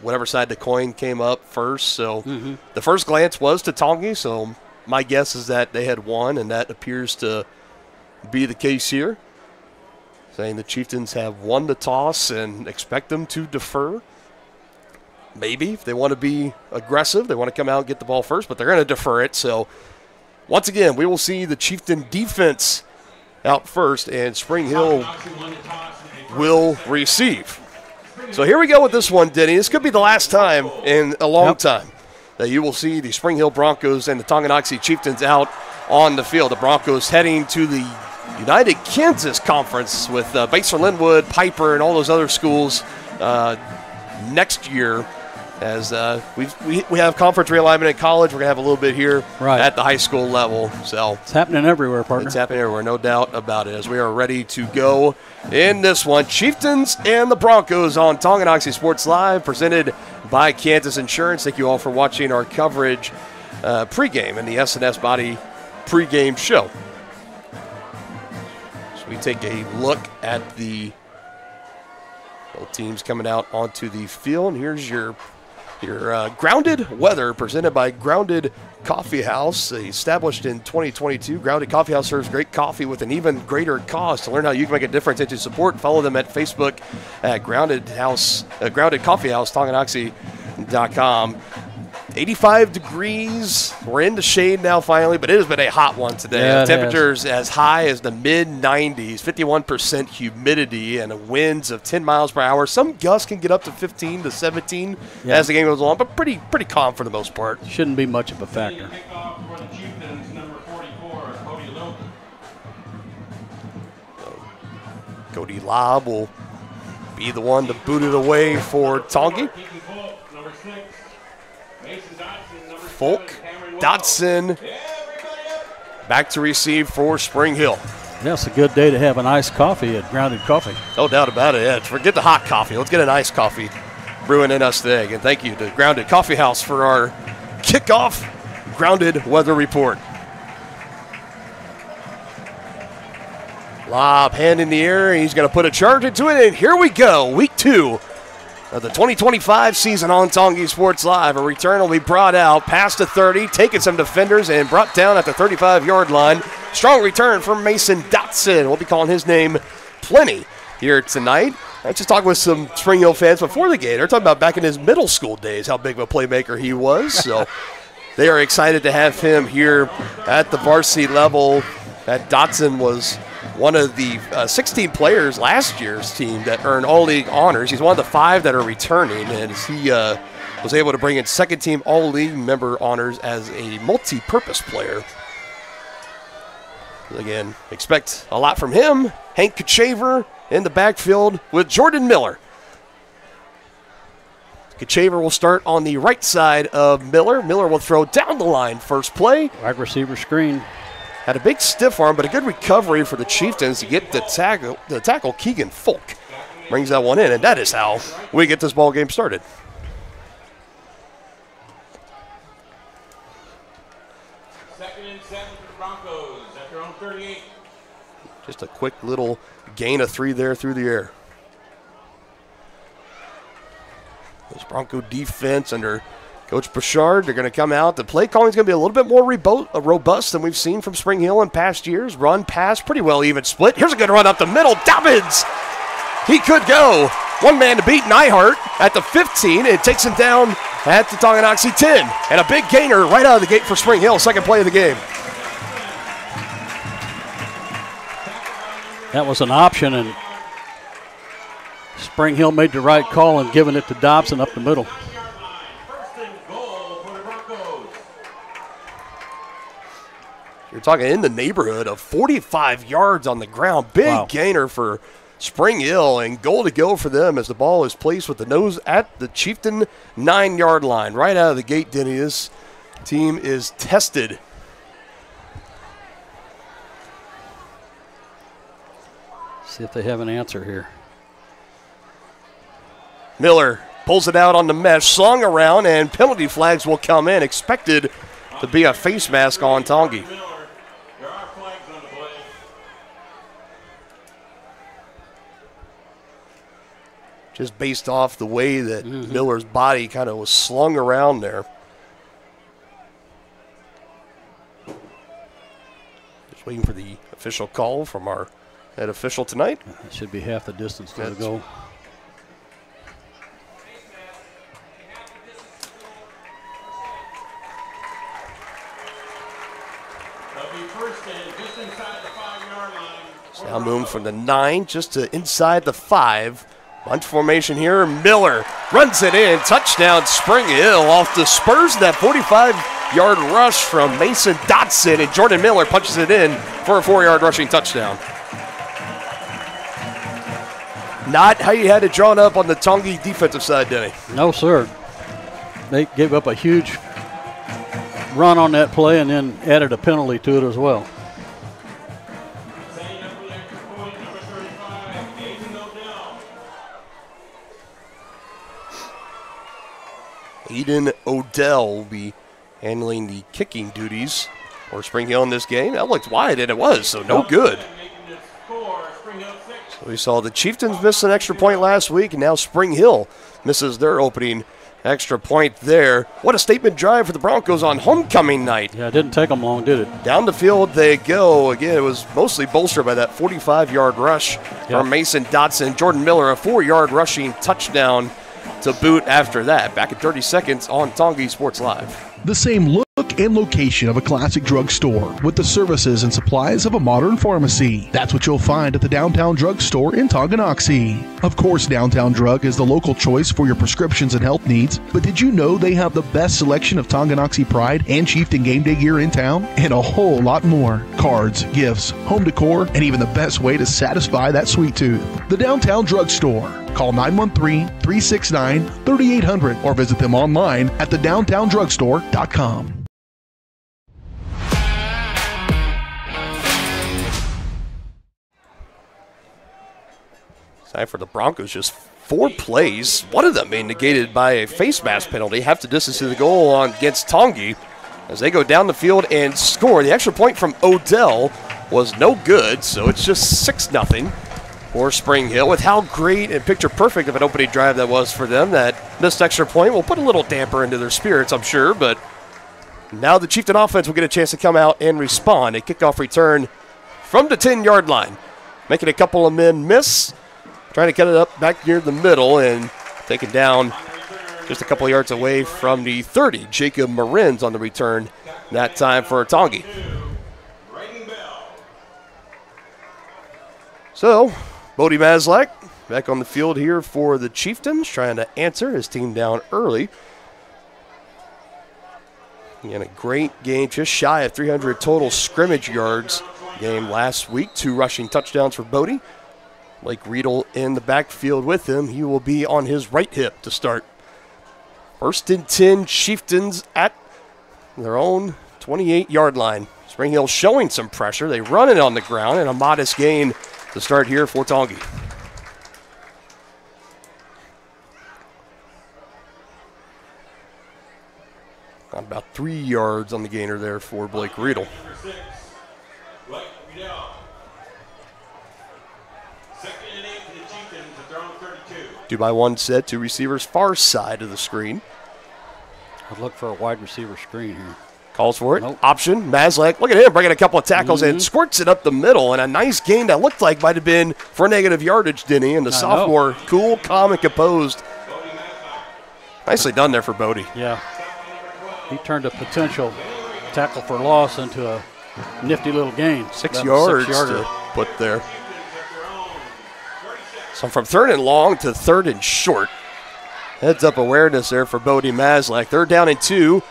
whatever side the coin came up first. So the first glance was to Tongi, so my guess is that they had won, and that appears to be the case here. Saying the Chieftains have won the toss and expect them to defer. Maybe if they want to be aggressive, they want to come out and get the ball first, but they're going to defer it. So once again, we will see the Chieftain defense out first, and Spring Hill will receive. So here we go with this one, Denny. This could be the last time in a long time that you will see the Spring Hill Broncos and the Tonganoxie Chieftains out on the field. The Broncos heading to the United Kansas Conference with Basler Linwood, Piper, and all those other schools next year. As we have conference realignment in college, we're going to have a little bit here at the high school level. So it's happening everywhere, partner. It's happening everywhere, no doubt about it, as we are ready to go in this one. Chieftains and the Broncos on Tonganoxie Sports Live, presented by Kansas Insurance. Thank you all for watching our coverage pregame in the S&S Body pregame show. So we take a look at the both teams coming out onto the field. And here's your Grounded weather presented by Grounded Coffee House. Established in 2022, Grounded Coffee House serves great coffee with an even greater cause. To learn how you can make a difference and to support, follow them at Facebook at Grounded Coffee House, Tonganoxie.com. 85 degrees. We're in the shade now finally, but it has been a hot one today. Yeah, temperatures as high as the mid-90s, 51% humidity, and winds of 10 miles per hour. Some gusts can get up to 15 to 17 as the game goes along, but pretty calm for the most part. Shouldn't be much of a factor. Cody Lobb will be the one to boot it away for Tongi. Folk, Dotson, back to receive for Spring Hill. Yeah, it's a good day to have an iced coffee at Grounded Coffee. No doubt about it. Yeah, forget the hot coffee. Let's get an iced coffee brewing in us today. And thank you to Grounded Coffee House for our kickoff Grounded Weather Report. Lob, hand in the air. He's going to put a charge into it, and here we go. Week 2 of the 2025 season on Tongi Sports Live. A return will be brought out past the 30, taking some defenders and brought down at the 35-yard line. Strong return from Mason Dotson. We'll be calling his name plenty here tonight. I just talked with some Spring Hill fans before the game. They're talking about back in his middle school days, how big of a playmaker he was. So they are excited to have him here at the varsity level. That Dotson was one of the 16 players last year's team that earned All-League honors. He's one of the 5 that are returning, and he was able to bring in second-team All-League member honors as a multi-purpose player. Again, expect a lot from him. Hank Kachaver in the backfield with Jordan Miller. Kachaver will start on the right side of Miller. Miller will throw down the line first play. Wide receiver screen. Had a big stiff arm, but a good recovery for the Chieftains to get the tackle Keegan Folk. Brings that one in, and that is how we get this ball game started. Second and 7 for the Broncos at their own 38. Just a quick little gain of 3 there through the air. This Bronco defense under Coach Bouchard, they're going to come out. The play calling is going to be a little bit more robust than we've seen from Spring Hill in past years. Run, pass, pretty well even split. Here's a good run up the middle. Dobbins, he could go. One man to beat Nyhart at the 15. It takes him down at the Tonganoxie 10. And a big gainer right out of the gate for Spring Hill. Second play of the game. That was an option, and Spring Hill made the right call and giving it to Dobson up the middle. You're talking in the neighborhood of 45 yards on the ground. Big gainer for Spring Hill, and goal to go for them as the ball is placed with the nose at the Chieftain 9-yard line. Right out of the gate, Denny, this team is tested. See if they have an answer here. Miller pulls it out on the mesh, slung around, and penalty flags will come in. Expected to be a face mask on Tongi. Just based off the way that Miller's body kind of was slung around there. Just waiting for the official call from our head official tonight. That should be half the distance to the goal. Now moving from the 9 just to inside the 5. Bunch formation here. Miller runs it in. Touchdown, Spring Hill off the spurs of that 45-yard rush from Mason Dotson, and Jordan Miller punches it in for a 4-yard rushing touchdown. Not how you had it drawn up on the Tongi defensive side, Denny. No, sir. They gave up a huge run on that play and then added a penalty to it as well. Aiden Odell will be handling the kicking duties for Spring Hill in this game. That looked wide, and it was, so no good. So we saw the Chieftains miss an extra point last week, and now Spring Hill misses their opening extra point there. What a statement drive for the Broncos on homecoming night. Yeah, it didn't take them long, did it? Down the field they go. Again, it was mostly bolstered by that 45-yard rush from Mason Dotson. Jordan Miller, a 4-yard rushing touchdown to boot after that. Back in 30 seconds on Tongi Sports Live. The same look and location of a classic drugstore with the services and supplies of a modern pharmacy. That's what you'll find at the Downtown Drug Store in Tonganoxie. Of course, Downtown Drug is the local choice for your prescriptions and health needs, but did you know they have the best selection of Tonganoxie Pride and Chieftain game day gear in town? And a whole lot more. Cards, gifts, home decor, and even the best way to satisfy that sweet tooth. The Downtown Drug Store. Call 913-369-3800 or visit them online at thedowntowndrugstore.com. Time for the Broncos, just 4 plays. One of them being negated by a face mask penalty. Half the distance to the goal on against Tongi as they go down the field and score. The extra point from Odell was no good, so it's just 6-0 for Spring Hill. With how great and picture perfect of an opening drive that was for them, that missed extra point will put a little damper into their spirits, I'm sure, but now the Chieftain offense will get a chance to come out and respond. A kickoff return from the 10-yard line, making a couple of men miss. Trying to cut it up back near the middle and taken down just a couple yards away from the 30. Jacob Marin's on the return that time for Tongi. So, Bodie Maslak back on the field here for the Chieftains, trying to answer his team down early. He had a great game, just shy of 300 total scrimmage yards game last week. 2 rushing touchdowns for Bodie. Blake Riedel in the backfield with him. He will be on his right hip to start. 1st and 10, Chieftains at their own 28-yard line. Spring Hill showing some pressure. They run it on the ground, and a modest gain to start here for Tongi. Got about 3 yards on the gainer there for Blake Riedel. Two by one set, 2 receivers far side of the screen. I'd look for a wide receiver screen here. Calls for it. Nope. Option. Maslak, look at him bringing a couple of tackles and squirts it up the middle. And a nice gain that looked like might have been for negative yardage, Denny. And the sophomore, cool, calm, and composed. Nicely done there for Bodie. Yeah. He turned a potential tackle for loss into a nifty little gain. 6 yards to put there. So from 3rd and long to 3rd and short. Heads up awareness there for Bodie Maslak. 3rd down and 2.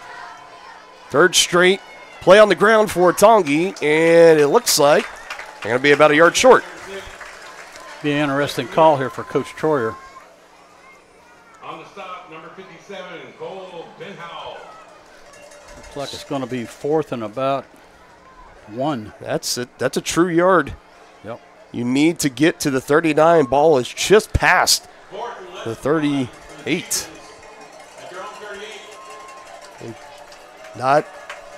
3rd straight play on the ground for Tongi, and it looks like they're going to be about a yard short. Be an interesting call here for Coach Troyer. On the stop, number 57, Cole Benhow. Looks like it's going to be 4th and about 1. That's it. That's a true yard. Yep. You need to get to the 39. Ball is just past the 38. Not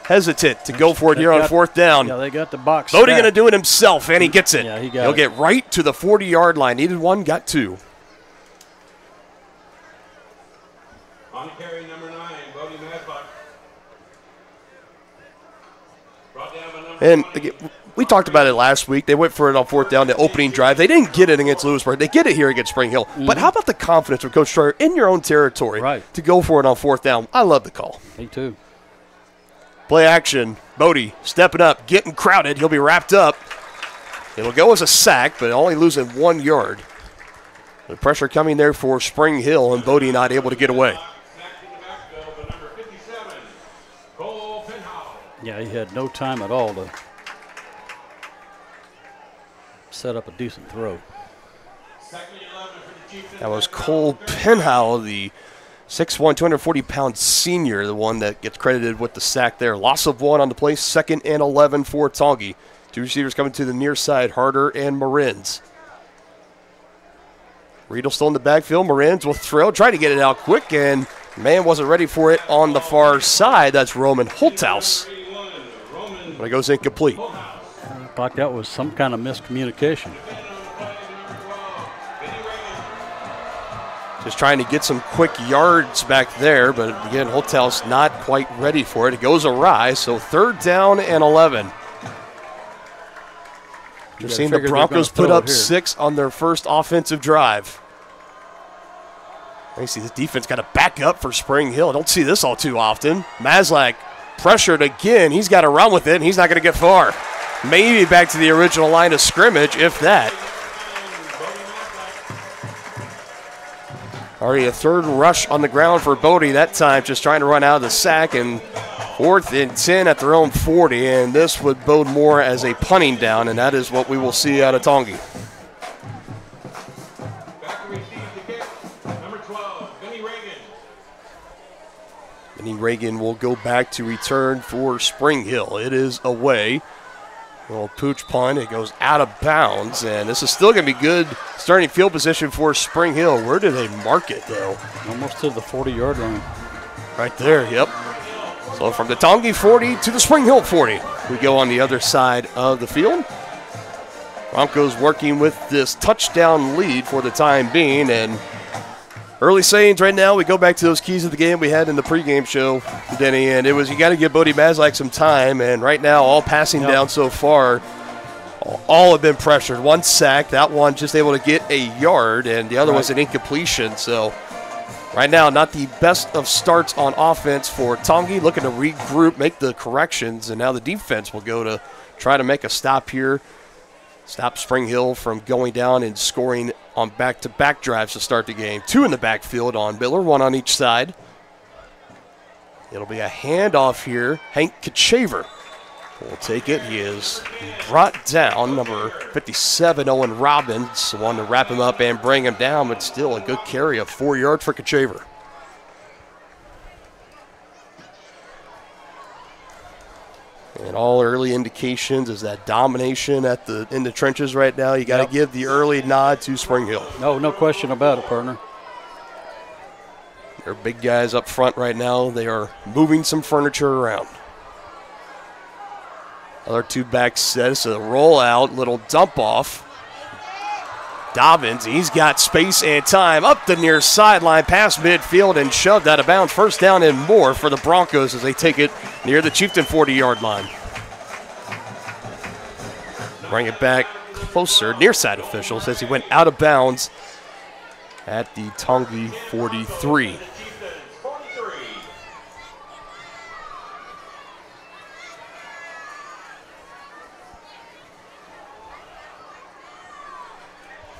hesitant to go for it here on 4th down. Yeah, they got the box. Bodie going to do it himself, and he gets it. Yeah, he got He'll it. get right to the 40-yard line. Needed 1, got 2. On carry, number 9, Bodie Maslak. Brought down by number And 20. again, we talked about it last week. They went for it on 4th down, the opening drive. They didn't get it against Lewisburg. They get it here against Spring Hill. But how about the confidence of Coach Troyer in your own territory to go for it on 4th down? I love the call. Me too. Play action. Bodie stepping up, getting crowded. He'll be wrapped up. It'll go as a sack, but only losing 1 yard. The pressure coming there for Spring Hill, and Bodie not able to get away. Yeah, he had no time at all to set up a decent throw. That was Cole Penhow, the 6'1", 240-pound senior, the one that gets credited with the sack there. Loss of 1 on the play, 2nd and 11 for Tongi. 2 receivers coming to the near side, Harder and Marins. Riedel still in the backfield. Marins will throw, try to get it out quick, and man wasn't ready for it on the far side. That's Roman Holthaus. But it goes incomplete. Looked like that was some kind of miscommunication. Just trying to get some quick yards back there, but again, Holthaus not quite ready for it. It goes awry, so 3rd down and 11. You're seeing the Broncos put up 6 on their first offensive drive. You see the defense got to back up for Spring Hill. Don't see this all too often. Maslak pressured again. He's got to run with it, and he's not going to get far. Maybe back to the original line of scrimmage, if that. Already a 3rd rush on the ground for Bodie that time, just trying to run out of the sack, and 4th and 10 at their own 40, and this would bode more as a punting down, and that is what we will see out of Tongi. Back to receive the kick, number 12, Benny Reagan. Benny Reagan will go back to return for Spring Hill. It is away. A little pooch punt. It goes out of bounds, and this is still going to be good starting field position for Spring Hill. Where do they mark it, though? Almost to the 40-yard line. Right there, yep. So from the Tongi 40 to the Spring Hill 40, we go on the other side of the field. Broncos working with this touchdown lead for the time being, and early sayings right now, we go back to those keys of the game we had in the pregame show, Denny, and it was you got to give Bodie Maslak some time, and right now all passing down so far, all have been pressured. 1 sack, that one just able to get a yard, and the other was an incompletion. So right now, not the best of starts on offense for Tongi, looking to regroup, make the corrections, and now the defense will go to try to make a stop here. Stop Spring Hill from going down and scoring on back-to-back drives to start the game. 2 in the backfield on Miller, 1 on each side. It'll be a handoff here. Hank Kachaver will take it. He is brought down. Number 57, Owen Robbins, the one to wrap him up and bring him down, but still a good carry of 4 yards for Kachaver. And all early indications is that domination in the trenches right now. You got to give the early nod to Spring Hill. No question about it, partner. They're big guys up front right now. They are moving some furniture around. Other 2 back sets, a rollout, little dump off. Dobbins, he's got space and time up the near sideline, past midfield, and shoved out of bounds. 1st down and more for the Broncos as they take it near the Chieftain 40-yard line. Bring it back closer. Near side official says he went out of bounds at the Tongi 43.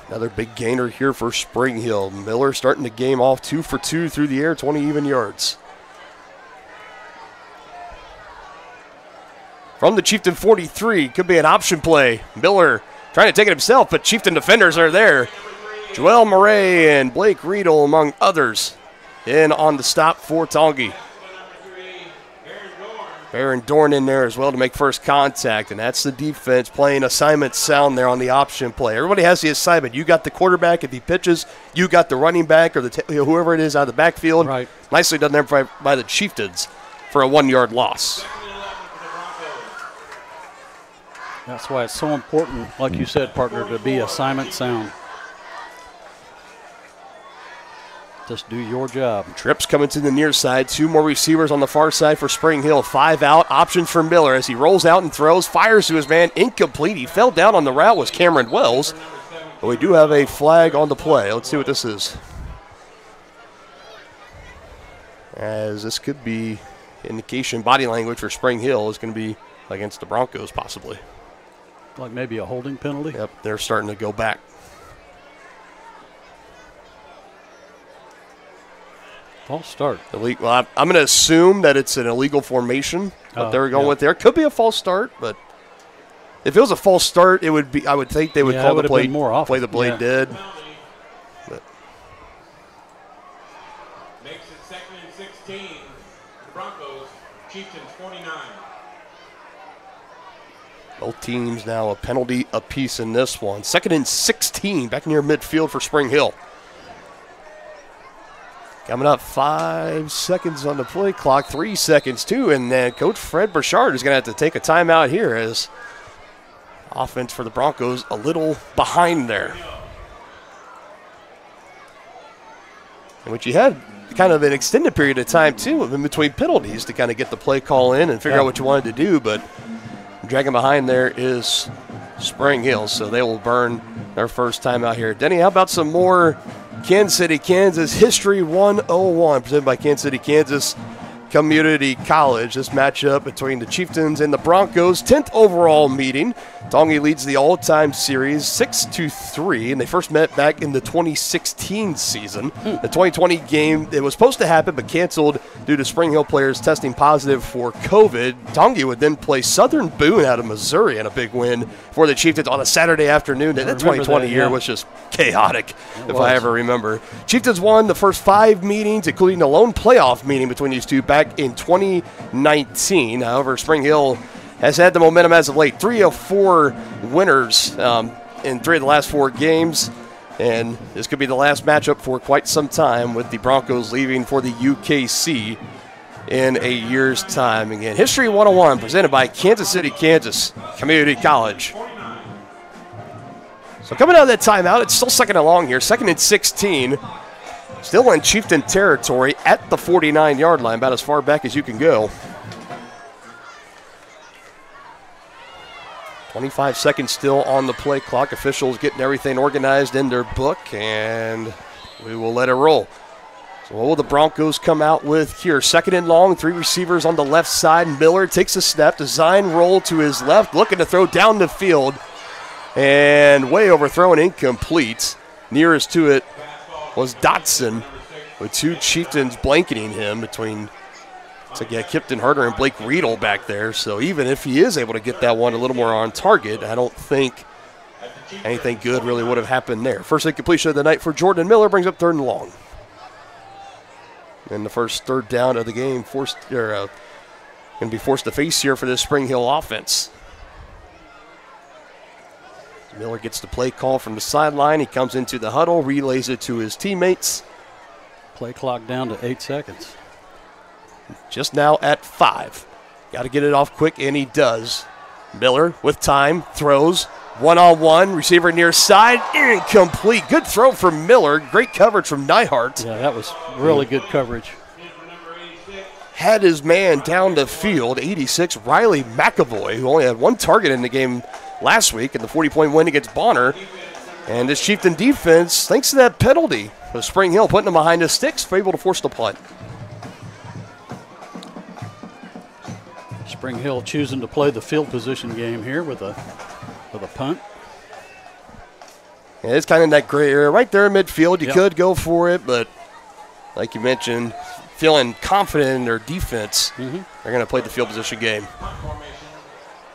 Another big gainer here for Spring Hill. Miller starting the game off 2 for 2 through the air, 20 even yards. From the Chieftain 43, could be an option play. Miller trying to take it himself, but Chieftain defenders are there. Joel Murray and Blake Riedel, among others, in on the stop for Tongi. Aaron Dorn in there as well to make first contact, and that's the defense playing assignment sound there on the option play. Everybody has the assignment. You got the quarterback if he pitches. You got the running back or whoever it is out of the backfield. Right. Nicely done there by the Chieftains for a 1-yard loss. That's why it's so important, like you said, partner, to be assignment sound. Just do your job. Trips coming to the near side. 2 more receivers on the far side for Spring Hill. 5 out. Option for Miller as he rolls out and throws. Fires to his man. Incomplete. He fell down on the route was Cameron Wells. But we do have a flag on the play. Let's see what this is. As this could be indication body language for Spring Hill is going to be against the Broncos possibly. Like maybe a holding penalty? Yep, they're starting to go back. False start. Well, I'm going to assume that it's an illegal formation that they're going with there. Could be a false start, but if it was a false start, it would be. I would think they would call the play the blade dead. But. Makes it 2nd and 16. The Broncos, Chieftains 49. Both teams now a penalty apiece in this one. 2nd and 16, back near midfield for Spring Hill. Coming up 5 seconds on the play clock, 3 seconds too, and then Coach Fred Burchard is going to have to take a timeout here as offense for the Broncos a little behind there. And what you had kind of an extended period of time too in between penalties to kind of get the play call in and figure out what you wanted to do, but dragging behind there is Spring Hill, so they will burn their first timeout here. Denny, how about some more Kansas City, Kansas History 101 presented by Kansas City, Kansas Community College. This matchup between the Chieftains and the Broncos, 10th overall meeting. Tongi leads the all-time series 6-3, and they first met back in the 2016 season. The 2020 game, it was supposed to happen but canceled due to Spring Hill players testing positive for COVID. Tongi would then play Southern Boone out of Missouri in a big win for the Chieftains on a Saturday afternoon. That 2020 year was just chaotic, if I ever remember. Chieftains won the first 5 meetings, including the lone playoff meeting between these two back in 2019. However, Spring Hill has had the momentum as of late. 3 of 4 winners in 3 of the last 4 games. And this could be the last matchup for quite some time, with the Broncos leaving for the UKC in a year's time. Again, History 101 presented by Kansas City, Kansas Community College. So coming out of that timeout, it's still second and long here. 2nd and 16. Still in Chieftain territory at the 49-yard line, about as far back as you can go. 25 seconds still on the play clock. Officials getting everything organized in their book, and we will let it roll. So what will the Broncos come out with here? 2nd and long, 3 receivers on the left side. Miller takes a snap, design roll to his left, looking to throw down the field, and way overthrown, incomplete. Nearest to it was Dotson, with 2 Chieftains blanketing him between Kipton Herter and Blake Riedel back there. So even if he is able to get that one a little more on target, I don't think anything good really would have happened there. First incompletion of the night for Jordan Miller brings up 3rd and long. And the first 3rd down of the game going to be forced to face here for this Spring Hill offense. Miller gets the play call from the sideline. He comes into the huddle, relays it to his teammates. Play clock down to 8 seconds. Just now at 5. Got to get it off quick, and he does. Miller with time, throws, one-on-one, receiver near side, incomplete. Good throw from Miller. Great coverage from Neihart. Yeah, that was really good coverage. Had his man down the field, 86, Riley McAvoy, who only had 1 target in the game last week in the 40-point win against Bonner. And this Chieftain defense, thanks to that penalty, with Spring Hill putting them behind the sticks, were able to force the punt. Spring Hill choosing to play the field position game here with a punt. And it's kind of that gray area right there in midfield. You could go for it, but like you mentioned, feeling confident in their defense, they're going to play the field position game.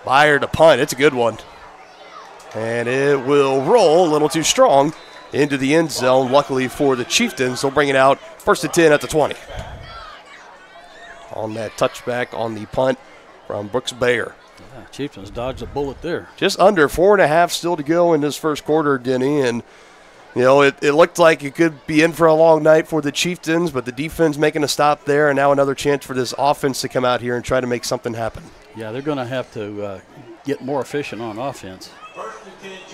Byer to punt. It's a good one. And it will roll a little too strong into the end zone. Luckily for the Chieftains, they'll bring it out 1st and 10 at the 20. On that touchback on the punt from Brooks Bayer. Yeah, Chieftains dodged a bullet there. Just under 4.5 still to go in this first quarter, Denny. And, you know, it looked like it could be in for a long night for the Chieftains, but the defense making a stop there, and now another chance for this offense to come out here and try to make something happen. Yeah, they're going to have to get more efficient on offense.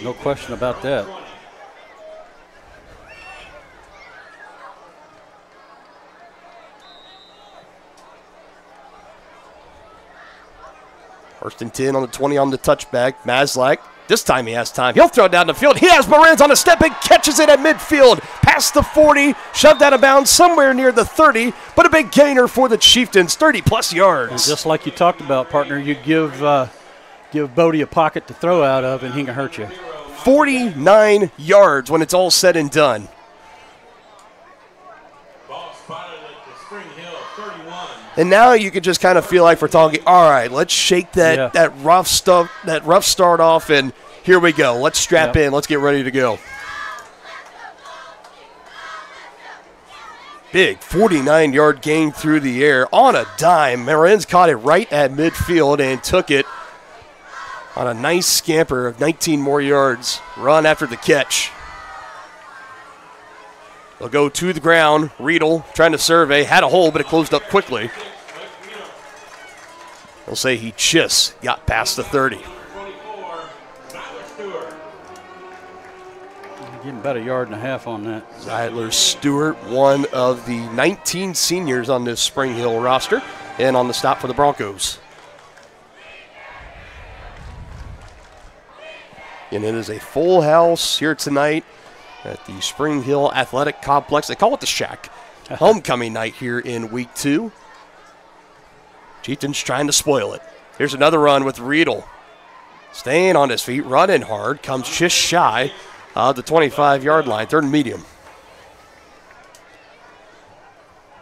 No question about that. First and 10 on the 20 on the touchback. Maslak, this time he has time. He'll throw it down the field. He has Moranz on a step and catches it at midfield. Past the 40, shoved out of bounds somewhere near the 30, but a big gainer for the Chieftains, 30-plus yards. And just like you talked about, partner, you give Bodie a pocket to throw out of, and he can hurt you. 49 yards when it's all said and done. And now you can just kind of feel like we're talking, all right, let's shake that rough start off, and here we go. Let's strap in. Let's get ready to go. Big 49-yard gain through the air on a dime. Moranz caught it right at midfield and took it on a nice scamper of 19 more yards. Run after the catch. They'll go to the ground. Riedel trying to survey. Had a hole, but it closed up quickly. They'll say he just got past the 30. Getting about 1.5 yards on that. Zeidler Stewart, one of the 19 seniors on this Spring Hill roster, and on the stop for the Broncos. And it is a full house here tonight at the Spring Hill Athletic Complex. They call it the Shack. Homecoming night here in week 2. Chieftains trying to spoil it. Here's another run with Riedel. Staying on his feet, running hard, comes just shy of the 25-yard line, 3rd and medium.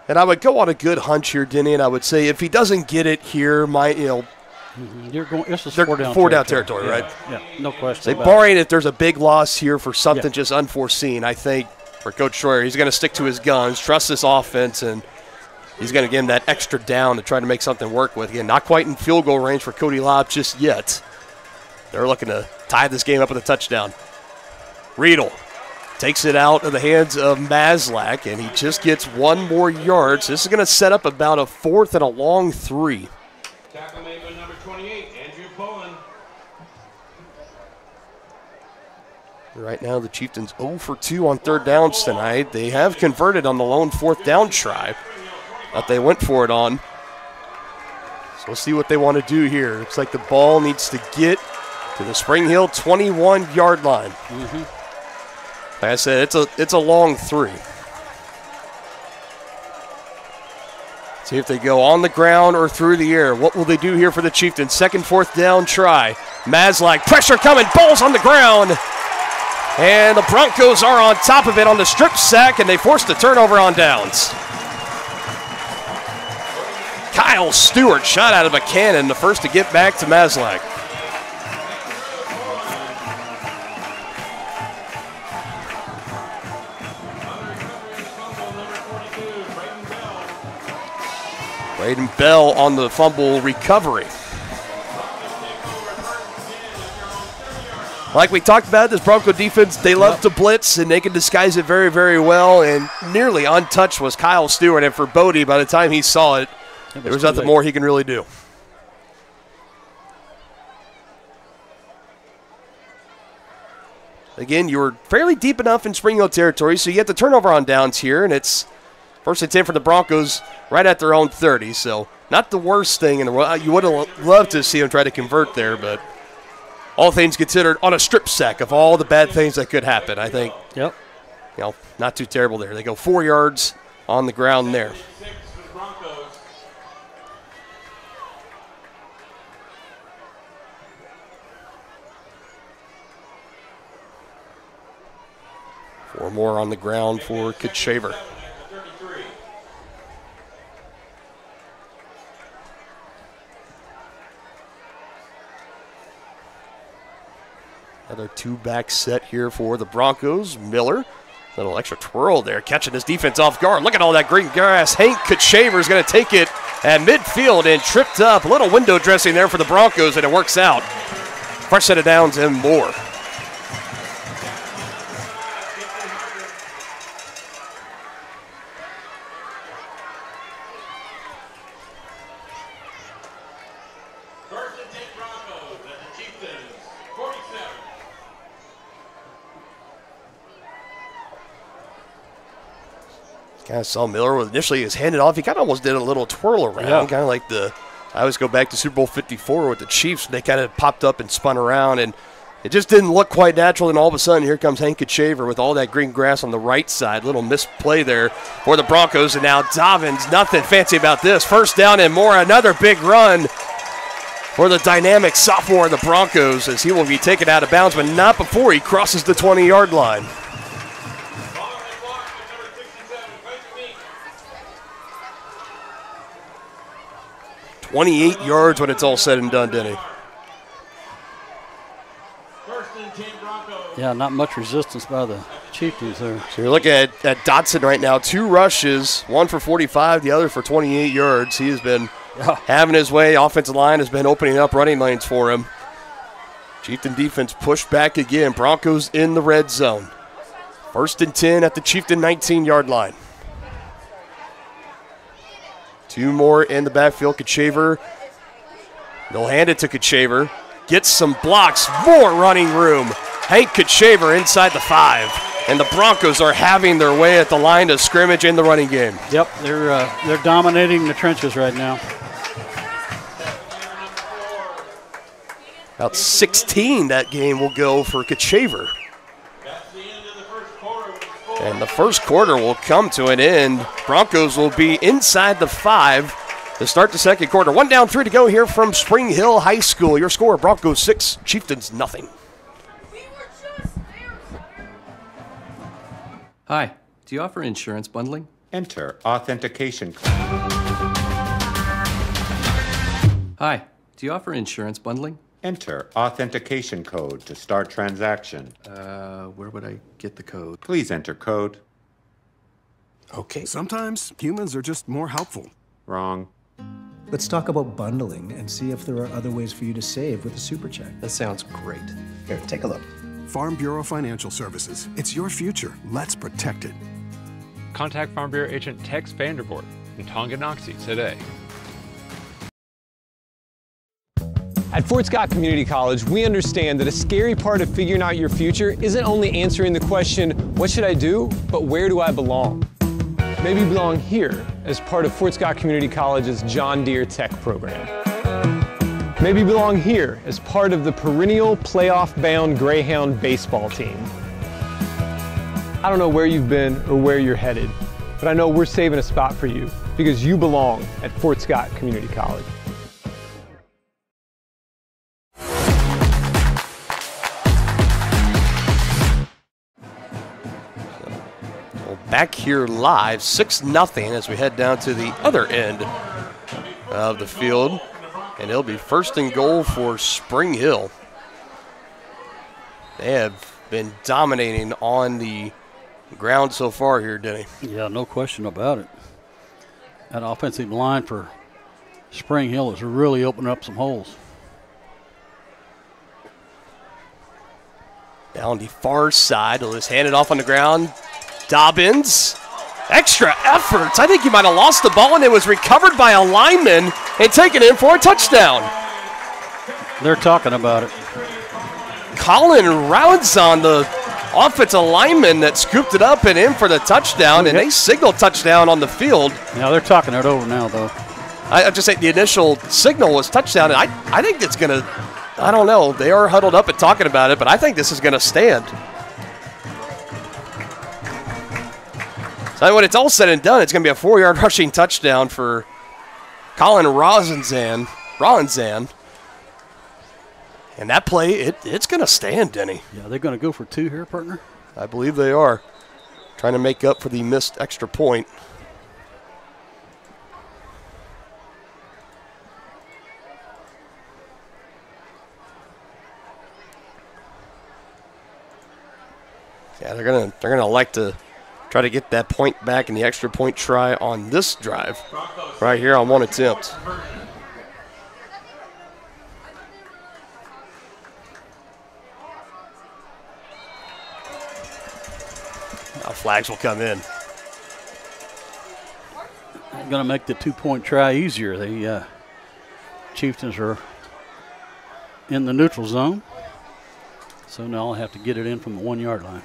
And I would go on a good hunch here, Denny, and I would say if he doesn't get it here, This is four down territory, right? Yeah, no question. So barring if there's a big loss here for something just unforeseen, I think for Coach Schroyer, he's going to stick to his guns, trust this offense, and he's going to give him that extra down to try to make something work with. Again, not quite in field goal range for Cody Lobb just yet. They're looking to tie this game up with a touchdown. Riedel takes it out of the hands of Maslak, and he just gets 1 more yard. So this is going to set up about a 4th and a long 3. Tackle made by number 28, Andrew Pullen. Right now, the Chieftains 0 for 2 on 3rd downs tonight. They have converted on the lone 4th down try that they went for it on. So we'll see what they want to do here. Looks like the ball needs to get to the Spring Hill 21-yard line. Like I said, it's a long 3. See if they go on the ground or through the air. What will they do here for the Chieftains? 2nd, 4th down try. Maslak, pressure coming, ball's on the ground. And the Broncos are on top of it on the strip sack, and they forced the turnover on downs. Kyle Stewart shot out of a cannon, the first to get back to Maslak. Braden Bell on the fumble recovery. Like we talked about, this Bronco defense, they love to blitz, and they can disguise it very, very well. And nearly untouched was Kyle Stewart. And for Bodie, by the time he saw it, there was nothing more he can really do. Again, you were fairly deep enough in Spring Hill territory, so you get the turnover on downs here, and it's 1st and 10 for the Broncos right at their own 30. So not the worst thing in the world. You would have loved to see them try to convert there, but all things considered, on a strip sack of all the bad things that could happen, I think. Yep. Not too terrible there. They go 4 yards on the ground there. 4 more on the ground for Kachaver. Another 2-back set here for the Broncos. Miller, little extra twirl there, catching his defense off guard. Look at all that green grass. Hank Kachaver is going to take it at midfield and tripped up. A little window dressing there for the Broncos, and it works out. Fresh set of downs and more. First and 10 Broncos at the Chieftains, 47. Kind of saw Miller was initially his handed off. He kind of almost did a little twirl around, kind of like I always go back to Super Bowl 54 with the Chiefs. They kind of popped up and spun around, and it just didn't look quite natural. And all of a sudden, here comes Hank Kachaver with all that green grass on the right side. Little misplay there for the Broncos, and now Dobbins, nothing fancy about this. First down and more, another big run for the dynamic sophomore of the Broncos as he will be taken out of bounds, but not before he crosses the 20-yard line. 28 yards when it's all said and done, Denny. Yeah, not much resistance by the Chieftains there. So you're looking at Dotson right now. 2 rushes, one for 45, the other for 28 yards. He has been having his way. Offensive line has been opening up running lanes for him. Chieftain defense pushed back again. Broncos in the red zone. 1st and 10 at the Chieftain 19-yard line. 2 more in the backfield. Kachaver, they'll hand it to Kachaver. Gets some blocks, more running room. Hank Kachaver inside the 5. And the Broncos are having their way at the line of scrimmage in the running game. Yep, they're dominating the trenches right now. About 16 that game will go for Kachaver. And the first quarter will come to an end. Broncos will be inside the 5 to start the second quarter. 1 down, 3 to go here from Spring Hill High School. Your score, Broncos 6, Chieftains nothing. Hi, do you offer insurance bundling? Enter authentication code. Hi, do you offer insurance bundling? Enter authentication code to start transaction. Where would I get the code? Please enter code. Okay. Sometimes humans are just more helpful. Wrong. Let's talk about bundling and see if there are other ways for you to save with a super check. That sounds great. Here, take a look. Farm Bureau Financial Services. It's your future. Let's protect it. Contact Farm Bureau agent Tex Vandervoort in Tonganoxie today. At Fort Scott Community College, we understand that a scary part of figuring out your future isn't only answering the question, what should I do, but where do I belong? Maybe you belong here as part of Fort Scott Community College's John Deere Tech program. Maybe you belong here as part of the perennial playoff-bound Greyhound baseball team. I don't know where you've been or where you're headed, but I know we're saving a spot for you because you belong at Fort Scott Community College. Back here live, 6-0 as we head down to the other end of the field. And it'll be 1st and goal for Spring Hill. They have been dominating on the ground so far here, Denny. Yeah, no question about it. That offensive line for Spring Hill is really opening up some holes. Down the far side, he'll just hand it off on the ground. Dobbins, extra efforts. I think he might have lost the ball, and it was recovered by a lineman and taken in for a touchdown. They're talking about it. Colin Rounds-on, the offensive lineman that scooped it up and in for the touchdown, and they signaled touchdown on the field. Yeah, they're talking it over now, though. I just say the initial signal was touchdown, and I think it's going to, I don't know, they are huddled up and talking about it, but I think this is going to stand. So when it's all said and done, it's going to be a 4-yard rushing touchdown for Colin Rosanzan. And that play, it's going to stand, Denny. Yeah, they're going to go for 2 here, partner? I believe they are. Trying to make up for the missed extra point. Yeah, they're gonna like to try to get that point back in the extra point try on this drive, right here on one attempt. Now flags will come in. Going to make the 2-point try easier. The Chieftains are in the neutral zone, so now I'll have to get it in from the 1-yard line.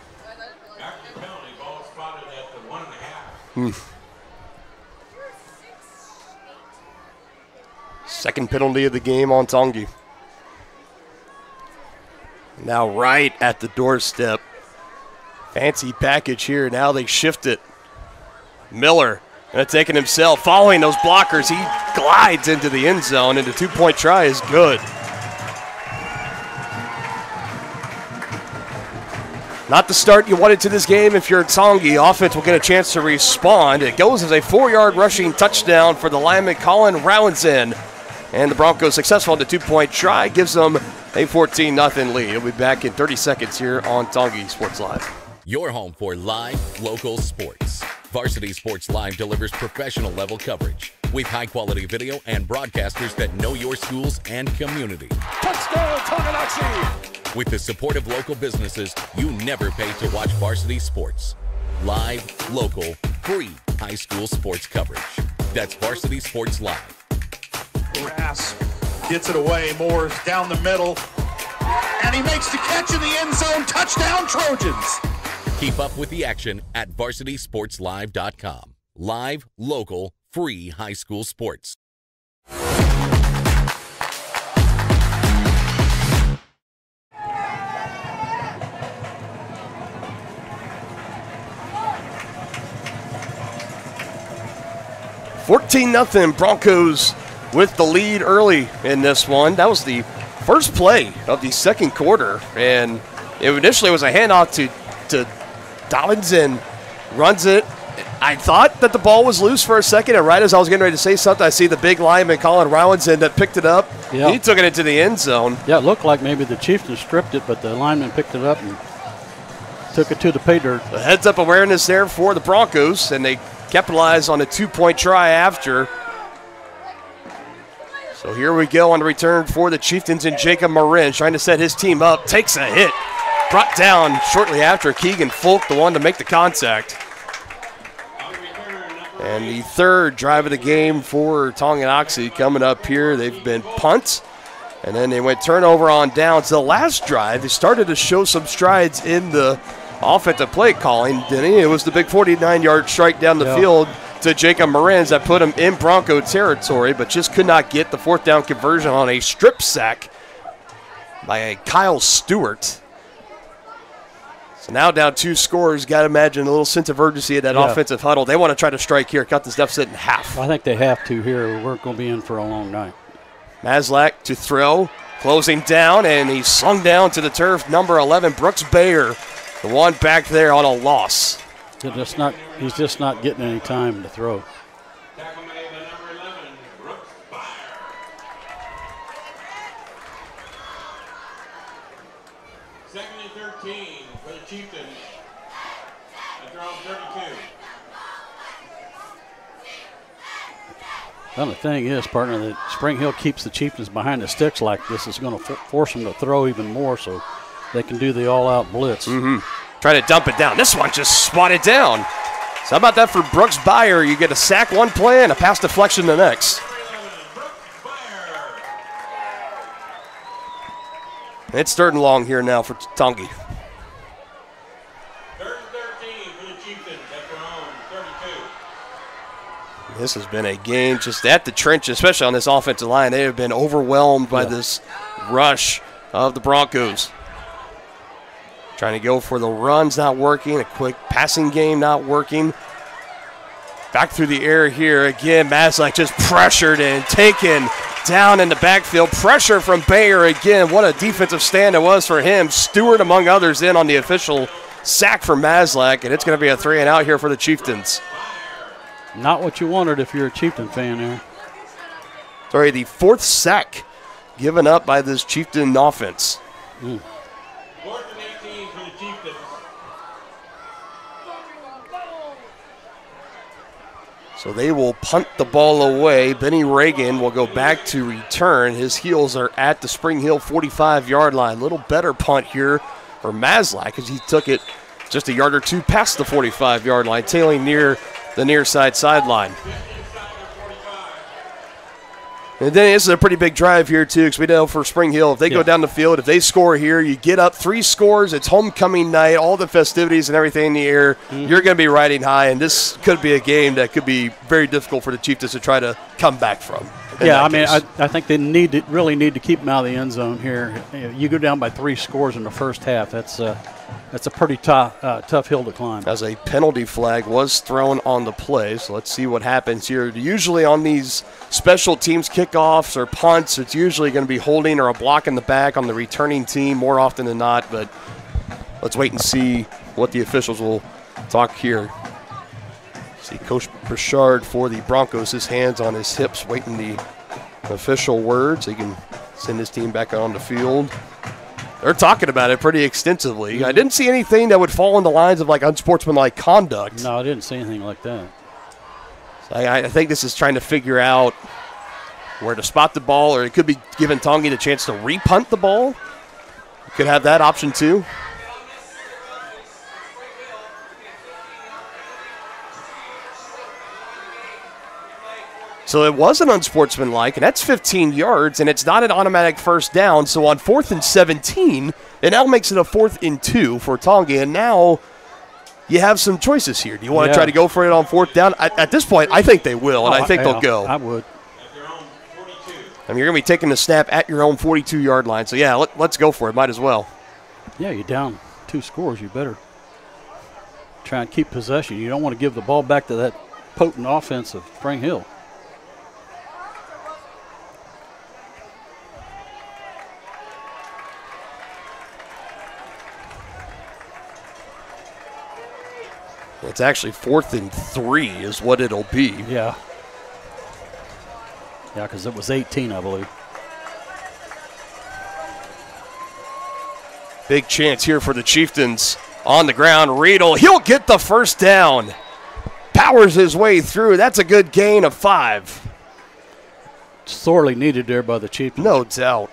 Second penalty of the game on Tongi. Now right at the doorstep. Fancy package here. Now they shift it. Miller going to take it himself. Following those blockers, he glides into the end zone, and the 2-point try is good. Not the start you wanted to this game if you're Tongi. Offense will get a chance to respond. It goes as a 4-yard rushing touchdown for the lineman Colin Rowanson. And the Broncos successful on the 2-point try, gives them a 14-0 lead. We'll be back in 30 seconds here on Tongi Sports Live. Your home for live, local sports. Varsity Sports Live delivers professional level coverage with high-quality video and broadcasters that know your schools and community. Touchdown, Tonganoxie! With the support of local businesses, you never pay to watch varsity sports. Live, local, free high school sports coverage. That's Varsity Sports Live. Grass gets it away. Moore's down the middle. And he makes the catch in the end zone. Touchdown, Trojans! Keep up with the action at varsitysportslive.com. Live, local, free high school sports. $14-0 Broncos with the lead early in this one. That was the first play of the second quarter, and it initially was a handoff to Dobbins, and runs it. I thought that the ball was loose for a second, and right as I was getting ready to say something, I see the big lineman Colin Rowanson that picked it up. Yeah. He took it into the end zone. Yeah, it looked like maybe the Chieftains stripped it, but the lineman picked it up and took it to the pay dirt. The heads-up awareness there for the Broncos, and they capitalize on a 2-point try after. So here we go on the return for the Chieftains, and Jacob Marin trying to set his team up, takes a hit. Brought down shortly after Keegan Folk, the one to make the contact. And the third drive of the game for Tonganoxie coming up here. They've been punts, and then they went turnover on downs. The last drive, they started to show some strides in the offensive play calling, didn't he? It was the big 49-yard strike down the field to Jacob Marins that put him in Bronco territory, but just could not get the 4th down conversion on a strip sack by a Kyle Stewart. So now down 2 scores. Got to imagine a little sense of urgency at that offensive huddle. They want to try to strike here, cut this deficit in half. I think they have to here. We're going to be in for a long night. Maslak to throw, closing down, and he's slung down to the turf. Number 11, Brooks Bayer, the one back there on a loss. He's just not getting any time to throw. Second and 13 for the Chieftains at their own 32. Well, the thing is, partner, that Spring Hill keeps the Chieftains behind the sticks like this is going to force them to throw even more so they can do the all-out blitz. Try to dump it down. This one just swatted down. So how about that for Brooks Bayer? You get a sack one play and a pass deflection the next. It's 3rd and long here now for Tongi. 3rd and 13 for the Chieftains at their own 32. This has been a game just at the trench, especially on this offensive line. They have been overwhelmed by this rush of the Broncos. Trying to go for the runs, not working. A quick passing game, not working. Back through the air here again. Maslak just pressured and taken down in the backfield. Pressure from Bayer again. What a defensive stand it was for him. Stewart, among others, in on the official sack for Maslak, and it's going to be a 3-and-out here for the Chieftains. Not what you wanted if you're a Chieftain fan there. Sorry, the 4th sack given up by this Chieftain offense. 4th and 18 for the Chieftains. So they will punt the ball away. Benny Reagan will go back to return. His heels are at the Spring Hill 45-yard line. Little better punt here for Maslak as he took it just a yard or two past the 45-yard line, tailing near the near side sideline. And then this is a pretty big drive here, too, because we know for Spring Hill, if they go down the field, if they score here, you get up 3 scores, it's homecoming night, all the festivities and everything in the air, you're going to be riding high, and this could be a game that could be very difficult for the Chieftains to try to come back from. Yeah, I mean, I think they really need to keep them out of the end zone here. You go down by 3 scores in the first half, that's a pretty tough hill to climb. As a penalty flag was thrown on the play, so let's see what happens here. Usually on these special teams kickoffs or punts, it's usually going to be holding or a block in the back on the returning team more often than not, but let's wait and see what the officials will talk here. See Coach Burchard for the Broncos, his hands on his hips, waiting the official word so he can send his team back out on the field. They're talking about it pretty extensively. I didn't see anything that would fall in the lines of like unsportsmanlike conduct. No, I didn't see anything like that. So I think this is trying to figure out where to spot the ball, or it could be giving Tongi the chance to re-punt the ball. Could have that option too. So it wasn't unsportsmanlike, and that's 15 yards, and it's not an automatic first down. So on 4th and 17, it now makes it a 4th and 2 for Tongi, and now you have some choices here. Do you want to try to go for it on 4th down? At this point, I think they will, and I think they'll go. I would. I mean, you're going to be taking the snap at your own 42-yard line. So, yeah, let's go for it. Might as well. Yeah, you're down 2 scores. You better try and keep possession. You don't want to give the ball back to that potent offense of Spring Hill. It's actually 4th and 3 is what it'll be. Yeah. Yeah, because it was 18, I believe. Big chance here for the Chieftains on the ground. Riedel, he'll get the first down. Powers his way through. That's a good gain of 5. Sorely needed there by the Chieftains. No doubt.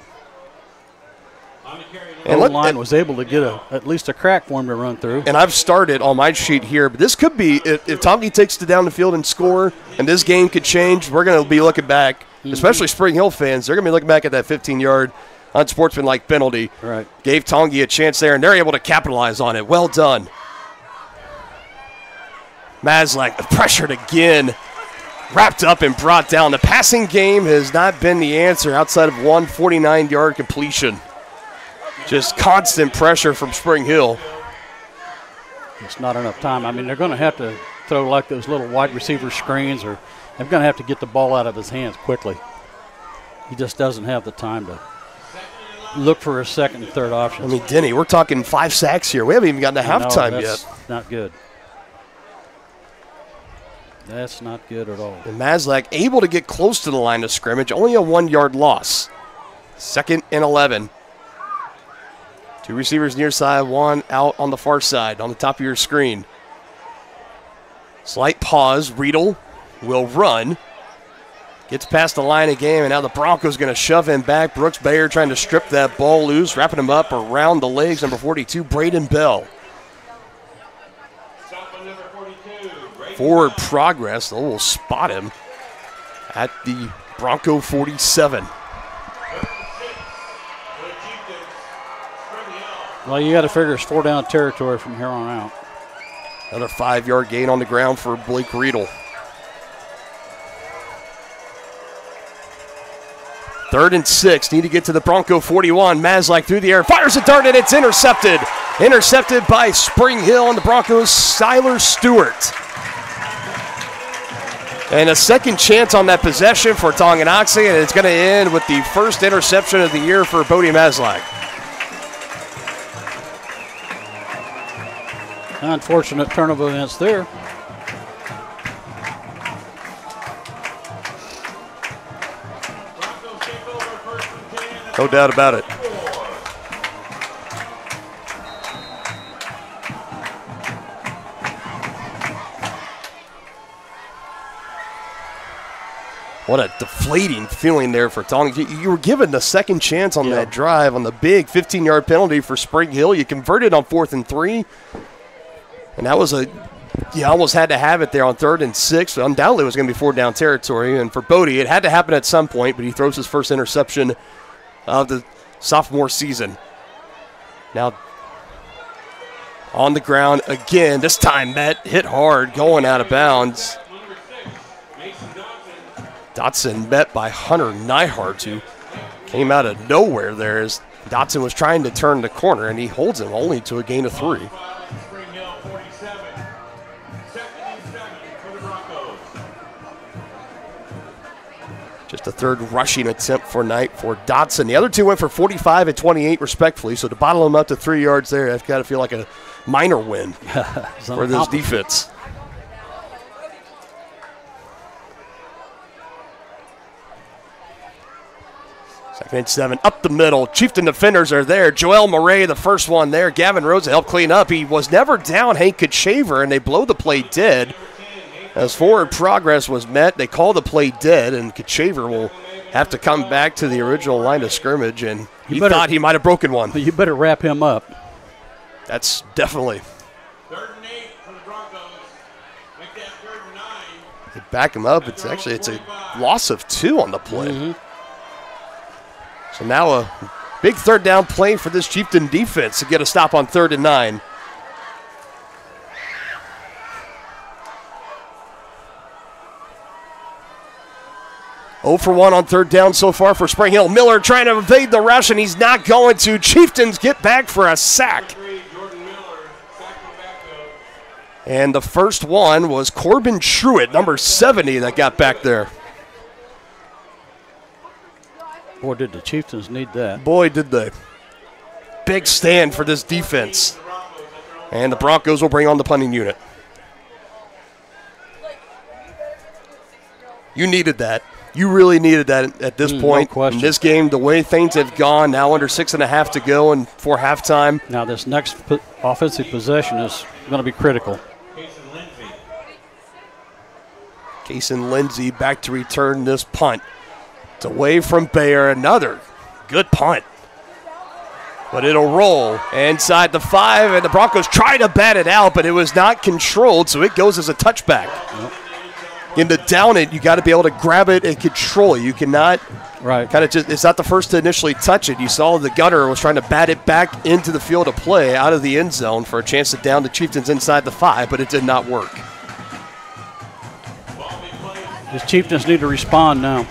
And the line was able to get at least a crack for him to run through. And I've started on my sheet here, but this could be, if Tongi takes it down the field and score, and this game could change, we're going to be looking back, especially Spring Hill fans, they're going to be looking back at that 15-yard unsportsmanlike penalty. Right. Gave Tongi a chance there, and they're able to capitalize on it. Well done. Maslak pressured again, wrapped up and brought down. The passing game has not been the answer outside of one 49-yard completion. Just constant pressure from Spring Hill. It's not enough time. I mean, they're going to have to throw like those little wide receiver screens, or they're going to have to get the ball out of his hands quickly. He just doesn't have the time to look for a second and third option. I mean, Denny, we're talking 5 sacks here. We haven't even gotten to halftime yet. Not good. That's not good at all. And Maslak able to get close to the line of scrimmage, only a 1-yard loss. 2nd and 11. 2 receivers near side, 1 out on the far side on the top of your screen. Slight pause. Riedel will run. Gets past the line of game, and now the Broncos going to shove him back. Brooks Bayer trying to strip that ball loose, wrapping him up around the legs. Number 42, Braden Bell. Forward progress. They will spot him at the Bronco 47. Well, you got to figure it's 4-down territory from here on out. Another 5-yard gain on the ground for Blake Riedel. 3rd and 6. Need to get to the Bronco 41. Maslak through the air. Fires a dart, and it's intercepted. Intercepted by Spring Hill and the Broncos' Siler Stewart. And a second chance on that possession for Tonganoxie, and it's going to end with the first interception of the year for Bodie Maslak. Unfortunate turn of events there. No doubt about it. What a deflating feeling there for Tong. You were given the second chance on that drive on the big 15-yard penalty for Spring Hill. You converted on 4th and 3. And that was you almost had to have it there on 3rd and 6. Undoubtedly it was going to be 4th down territory. And for Bodie, it had to happen at some point, but he throws his first interception of the sophomore season. Now on the ground again, this time Met hit hard going out of bounds. Dotson met by Hunter Nyhart, who came out of nowhere there as Dotson was trying to turn the corner, and he holds him only to a gain of 3. Just a third rushing attempt for night for Dotson. The other two went for 45 and 28 respectively, so to bottle them up to 3 yards there, that's got to feel like a minor win for this defense. Second and 7, up the middle. Chieftain defenders are there. Joel Murray, the first one there. Gavin Rhodes helped clean up. He was never down Hank Kachaver, and they blow the play dead. As forward progress was met, they call the play dead, and Kachaver will have to come back to the original line of scrimmage, and he thought he might have broken one. You better wrap him up. That's definitely. 3rd and 8 for the Broncos. Make that 3rd and 9. They back him up. It's a loss of 2 on the play. Mm-hmm. So now a big 3rd down play for this Chieftain defense to get a stop on 3rd and 9. Oh for 1 on 3rd down so far for Spring Hill. Miller trying to evade the rush, and he's not going to. Chieftains get back for a sack. And the first one was Corbin Truitt, number 70, that got back there. Boy, did the Chieftains need that. Boy, did they. Big stand for this defense. And the Broncos will bring on the punting unit. You needed that. You really needed that at this point. No question. In this game, the way things have gone, now under 6.5 to go and for halftime. Now this next offensive possession is going to be critical. Kason Lindsey back to return this punt. It's away from Bayer. Another good punt. But it'll roll inside the 5, and the Broncos try to bat it out, but it was not controlled, so it goes as a touchback. Yep. In the down it, you got to be able to grab it and control it. You cannot kind of just, it's not the first to initially touch it. You saw the gunner was trying to bat it back into the field of play out of the end zone for a chance to down the Chieftains inside the 5, but it did not work. These Chieftains need to respond now.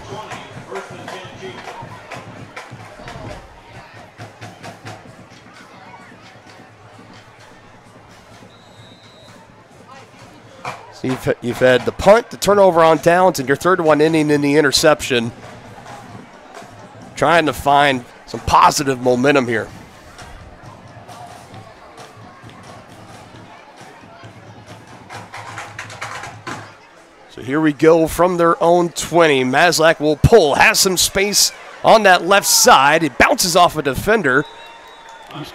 You've had the punt, the turnover on downs, and your third one ending in the interception. Trying to find some positive momentum here. So here we go from their own 20. Maslak will pull, has some space on that left side. It bounces off a defender.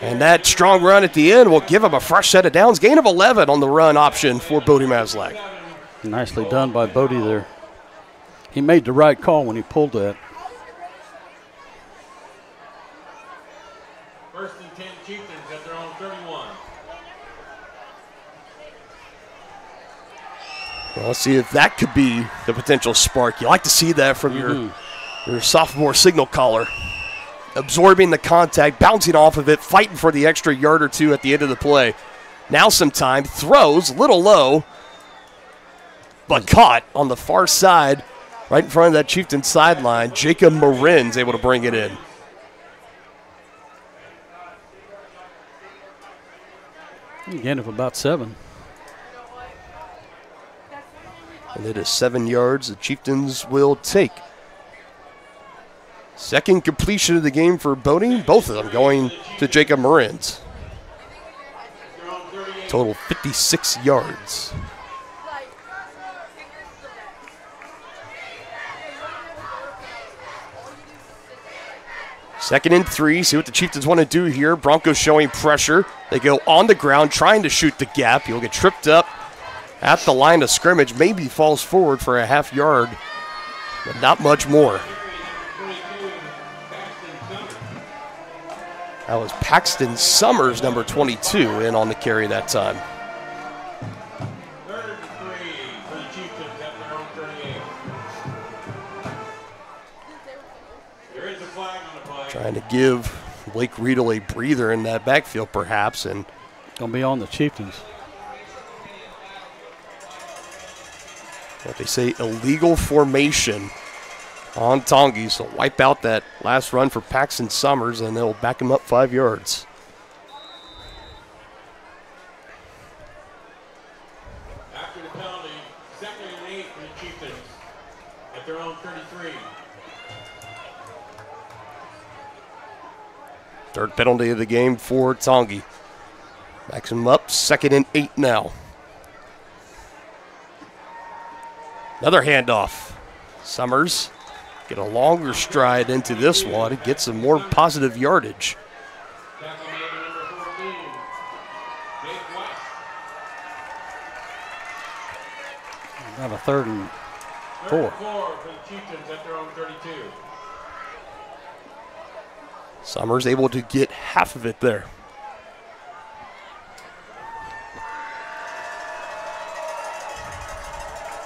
And that strong run at the end will give him a fresh set of downs. Gain of 11 on the run option for Bodie Maslak. Nicely done by Bodie there. He made the right call when he pulled that. 1st and 10 Chieftains at their own 31. Well, let's see if that could be the potential spark. You like to see that from your sophomore signal caller. Absorbing the contact, bouncing off of it, fighting for the extra yard or two at the end of the play. Now some time, throws, a little low, but caught on the far side, right in front of that Chieftain sideline. Jacob Marin's able to bring it in. Gain of about 7. And it is 7 yards the Chieftains will take. Second completion of the game for Bodie. Both of them going to Jacob Marins. Total 56 yards. Second and 3. See what the Chieftains want to do here. Broncos showing pressure. They go on the ground trying to shoot the gap. He'll get tripped up at the line of scrimmage. Maybe falls forward for a half yard, but not much more. That was Paxton Summers, number 22, in on the carry that time. Trying to give Blake Riedel a breather in that backfield, perhaps, and gonna be on the Chieftains. What they say, illegal formation on Tongi, so wipe out that last run for Paxton Summers, and they'll back him up 5 yards. After the penalty, 2nd and 8 for the Chieftains at their own 33. Third penalty of the game for Tongi. Backs him up, 2nd and 8 now. Another handoff. Summers get a longer stride into this one. It gets some more positive yardage. About a 3rd and 4. For the Chieftains at their own 32. Summers able to get half of it there.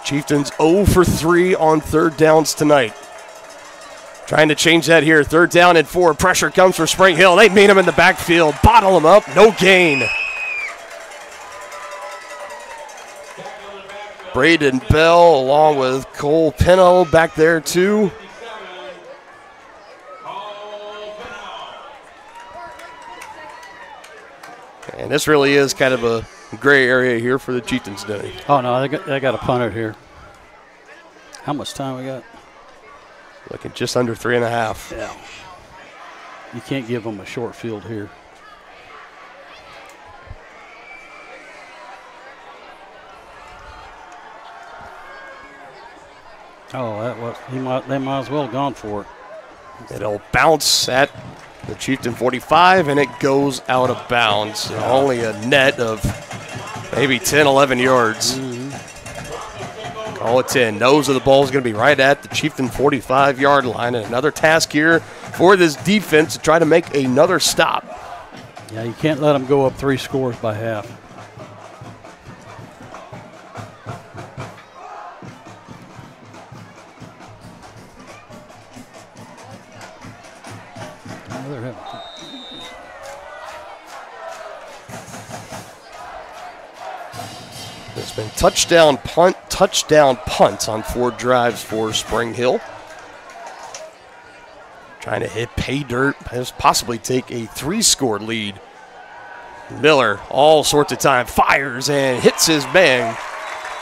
Chieftains 0 for 3 on 3rd downs tonight. Trying to change that here. 3rd down and 4. Pressure comes for Spring Hill. They meet him in the backfield. Bottle him up. No gain. Braden Bell along with Cole Pennell back there too. And this really is kind of a gray area here for the Chieftains today. Oh, no, they got to punt it here. How much time we got? Looking just under 3.5. Yeah. You can't give them a short field here. Oh, they might as well have gone for it. It'll bounce at the Chieftain 45, and it goes out of bounds. Only a net of maybe 10, 11 yards. Call it 10. Nose of the ball is going to be right at the Chieftain 45-yard line. And another task here for this defense to try to make another stop. Yeah, you can't let them go up 3 scores by half. It's been touchdown, punt on 4 drives for Spring Hill. Trying to hit pay dirt, possibly take a 3-score lead. Miller, all sorts of time, fires and hits his man.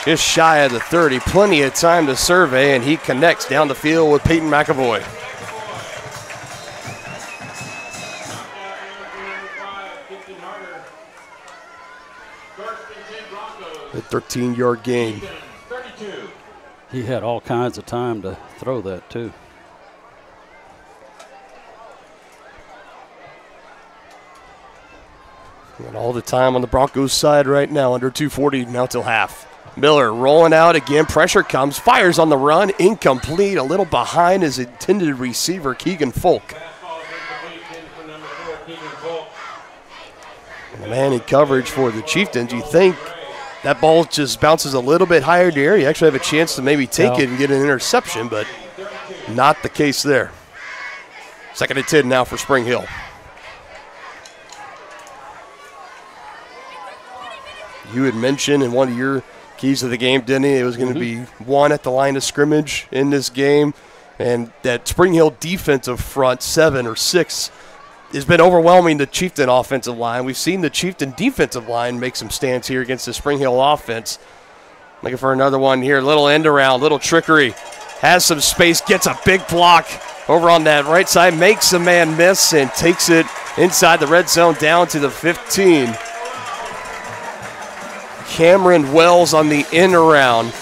Just shy of the 30, plenty of time to survey, and he connects down the field with Peyton McAvoy. A 13-yard gain. He had all kinds of time to throw that, too. And all the time on the Broncos side right now, under 2:40 now till half. Miller rolling out again. Pressure comes. Fires on the run. Incomplete. A little behind his intended receiver, Keegan Folk. And the man in coverage for the Chieftains, you think that ball just bounces a little bit higher in the air. You actually have a chance to maybe take it and get an interception, but not the case there. 2nd and 10 now for Spring Hill. You had mentioned in one of your keys to the game, didn't he? It was going to be 1 at the line of scrimmage in this game. And that Spring Hill defensive front, 7 or 6, has been overwhelming the Chieftain offensive line. We've seen the Chieftain defensive line make some stands here against the Spring Hill offense. Looking for another one here. Little end around, little trickery. Has some space, gets a big block over on that right side, makes a man miss and takes it inside the red zone down to the 15. Cameron Wells on the in around.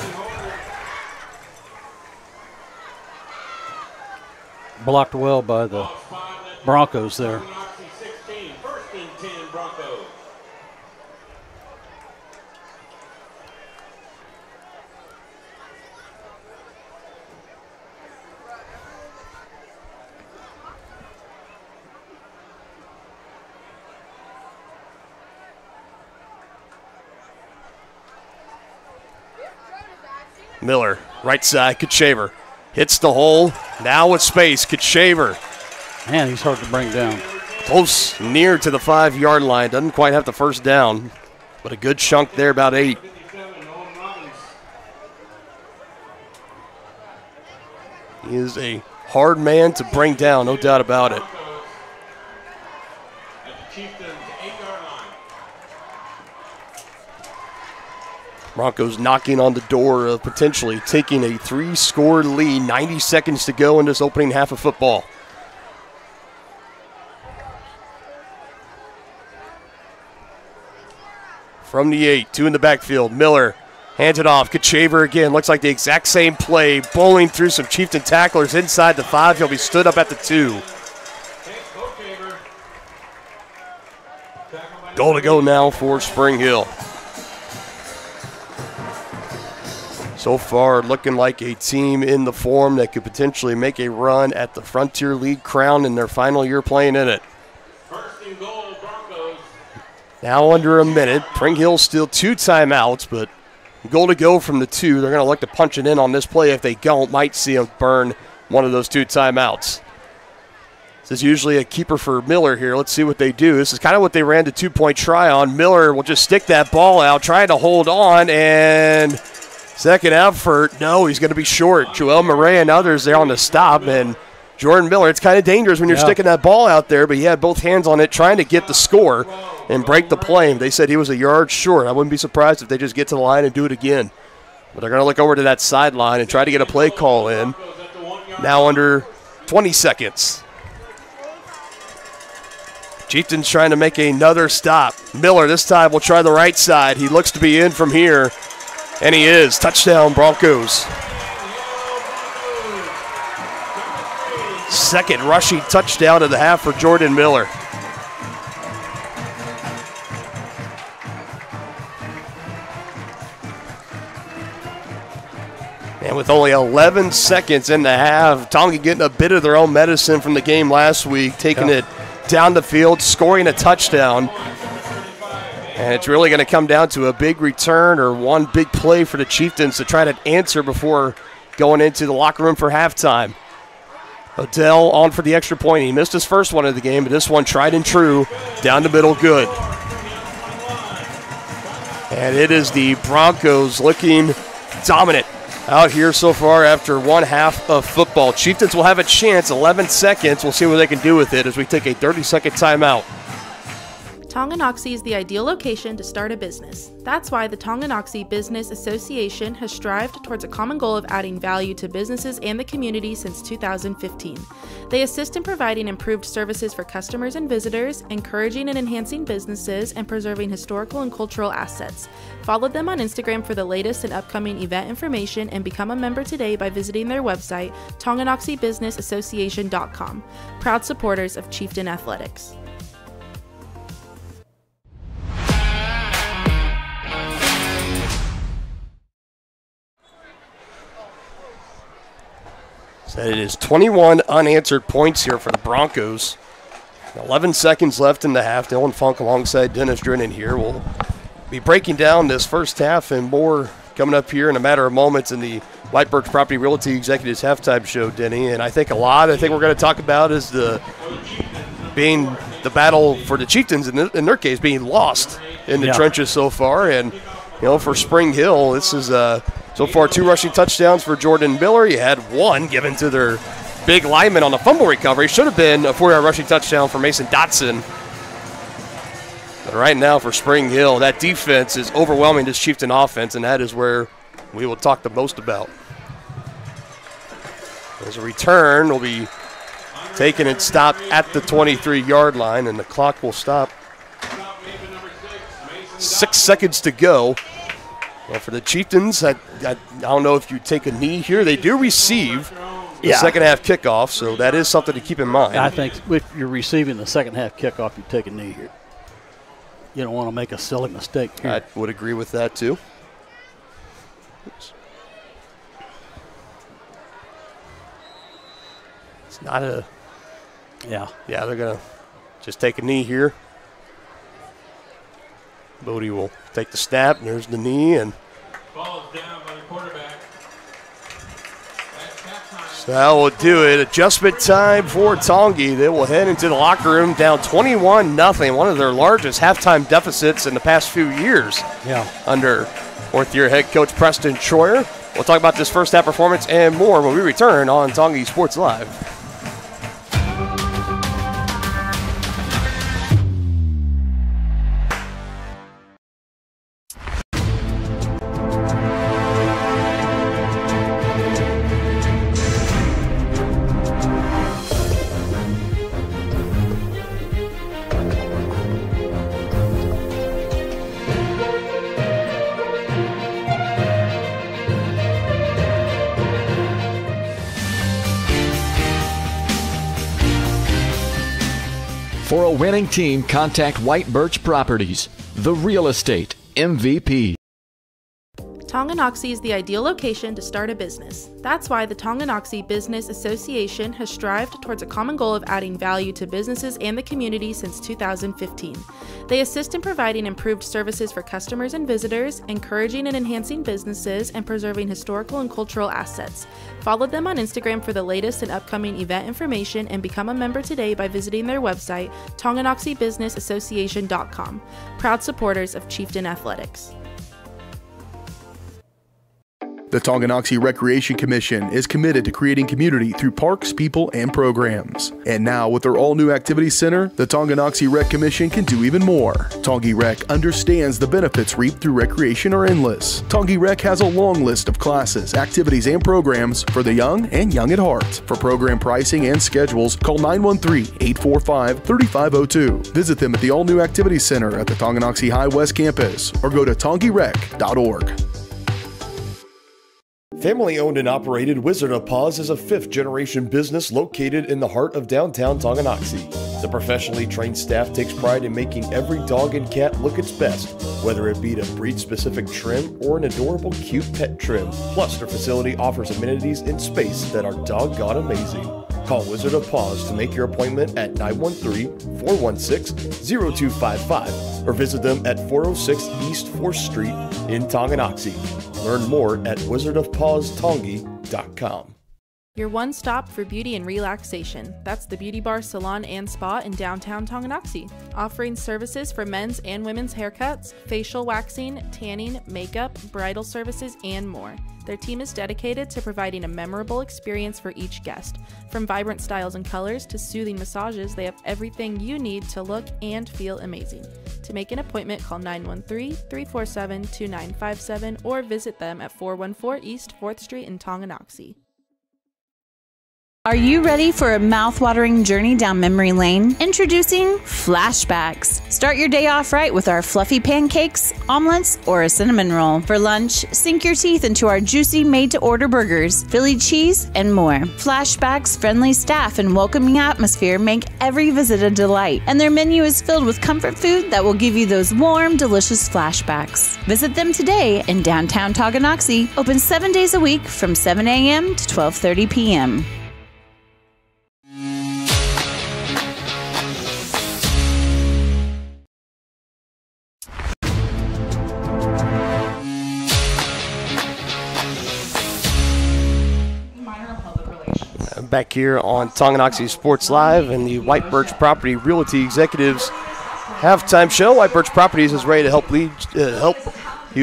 Blocked well by the Broncos there. Miller, right side, Kutshaver. Hits the hole, now with space, Kutshaver. Man, he's hard to bring down. Close, near to the 5-yard line. Doesn't quite have the first down, but a good chunk there, about 8. He is a hard man to bring down, no doubt about it. Broncos knocking on the door of potentially taking a 3-score lead. 90 seconds to go in this opening half of football. From the 8, 2 in the backfield. Miller hands it off. Kutshaver again. Looks like the exact same play. Bowling through some Chieftain tacklers inside the 5. He'll be stood up at the 2. Goal to go now for Spring Hill. So far, looking like a team in the form that could potentially make a run at the Frontier League crown in their final year playing in it. First and goal, Broncos. Now under a minute. Spring Hill still 2 timeouts, but goal to go from the 2. They're going to look to punch it in on this play. If they don't, might see them burn one of those 2 timeouts. This is usually a keeper for Miller here. Let's see what they do. This is kind of what they ran the 2-point try on. Miller will just stick that ball out, trying to hold on, and second effort, no, he's going to be short. Joel Murray and others there on the stop, and Jordan Miller, it's kind of dangerous when you're sticking that ball out there, but he had both hands on it trying to get the score and break the play. They said he was a yard short. I wouldn't be surprised if they just get to the line and do it again. But they're going to look over to that sideline and try to get a play call in. Now under 20 seconds. Chieftains trying to make another stop. Miller this time will try the right side. He looks to be in from here. And he is. Touchdown, Broncos. Second rushing touchdown of the half for Jordan Miller. And with only 11 seconds in the half, Tonga getting a bit of their own medicine from the game last week, taking it down the field, scoring a touchdown. And it's really going to come down to a big return or one big play for the Chieftains to try to answer before going into the locker room for halftime. Odell on for the extra point. He missed his first one of the game, but this one tried and true. Down the middle, good. And it is the Broncos looking dominant out here so far after one half of football. Chieftains will have a chance, 11 seconds. We'll see what they can do with it as we take a 30-second timeout. Tonganoxie is the ideal location to start a business. That's why the Tonganoxie Business Association has strived towards a common goal of adding value to businesses and the community since 2015. They assist in providing improved services for customers and visitors, encouraging and enhancing businesses, and preserving historical and cultural assets. Follow them on Instagram for the latest and upcoming event information and become a member today by visiting their website, TonganoxieBusinessAssociation.com. Proud supporters of Chieftain Athletics. So it is 21 unanswered points here for the Broncos. 11 seconds left in the half. Dylan Funk alongside Dennis Drennan here. We'll be breaking down this first half and more coming up here in a matter of moments in the White Birch Property Realty Executives Halftime Show, Denny. And I think we're going to talk about is being the battle for the Chieftains, in their case, being lost in the trenches so far. And, for Spring Hill, this is so far 2 rushing touchdowns for Jordan Miller. You had 1 given to their big lineman on the fumble recovery. Should have been a 4-yard rushing touchdown for Mason Dotson. But right now for Spring Hill, that defense is overwhelming this Chieftain offense, and that is where we will talk the most about. As a return will be taken and stopped at the 23-yard line, and the clock will stop. 6 seconds to go. Well, for the Chieftains, I don't know if you take a knee here. They do receive the second half kickoff, so that is something to keep in mind. I think if you're receiving the second half kickoff, you take a knee here. You don't want to make a silly mistake here. I would agree with that too. It's not a... Yeah, they're going to just take a knee here. Bodie will take the snap, and there's the knee, and Ball is down by the quarterback. so that will do it. Adjustment time for Tongi. They will head into the locker room down 21-0, one of their largest halftime deficits in the past few years. Under fourth-year head coach Preston Troyer. We'll talk about this first half performance and more when we return on Tongi Sports Live. For a winning team, contact White Birch Properties, the real estate MVP. Tonganoxie is the ideal location to start a business. That's why the Tonganoxie Business Association has strived towards a common goal of adding value to businesses and the community since 2015. They assist in providing improved services for customers and visitors, encouraging and enhancing businesses, and preserving historical and cultural assets. Follow them on Instagram for the latest and upcoming event information, and become a member today by visiting their website, TonganoxieBusinessAssociation.com. Proud supporters of Chieftain Athletics. The Tonganoxie Recreation Commission is committed to creating community through parks, people, and programs. And now, with their all-new activity center, the Tonganoxie Rec Commission can do even more. Tongi Rec understands the benefits reaped through recreation are endless. Tongi Rec has a long list of classes, activities, and programs for the young and young at heart. For program pricing and schedules, call 913-845-3502. Visit them at the all-new activity center at the Tonganoxie High West campus, or go to tongirec.org. Family-owned and operated Wizard of Paws is a fifth-generation business located in the heart of downtown Tonganoxie. The professionally trained staff takes pride in making every dog and cat look its best, whether it be to breed-specific trim or an adorable cute pet trim. Plus, their facility offers amenities in space that are doggone amazing. Call Wizard of Paws to make your appointment at 913-416-0255 or visit them at 406 East 4th Street in Tonganoxie. Learn more at wizardofpawstongi.com. Your one stop for beauty and relaxation. That's the Beauty Bar Salon and Spa in downtown Tonganoxie, offering services for men's and women's haircuts, facial waxing, tanning, makeup, bridal services, and more. Their team is dedicated to providing a memorable experience for each guest. From vibrant styles and colors to soothing massages, they have everything you need to look and feel amazing. To make an appointment, call 913-347-2957 or visit them at 414 East 4th Street in Tonganoxie. Are you ready for a mouth-watering journey down memory lane? Introducing Flashbacks. Start your day off right with our fluffy pancakes, omelets, or a cinnamon roll. For lunch, sink your teeth into our juicy made-to-order burgers, Philly cheese, and more. Flashbacks' friendly staff and welcoming atmosphere make every visit a delight, and their menu is filled with comfort food that will give you those warm, delicious flashbacks. Visit them today in downtown Tonganoxie, open 7 days a week from 7 a.m. to 12:30 p.m. Back here on Tonganoxie Sports Live and the White Birch Property Realty Executives halftime show. White Birch Properties is ready to help you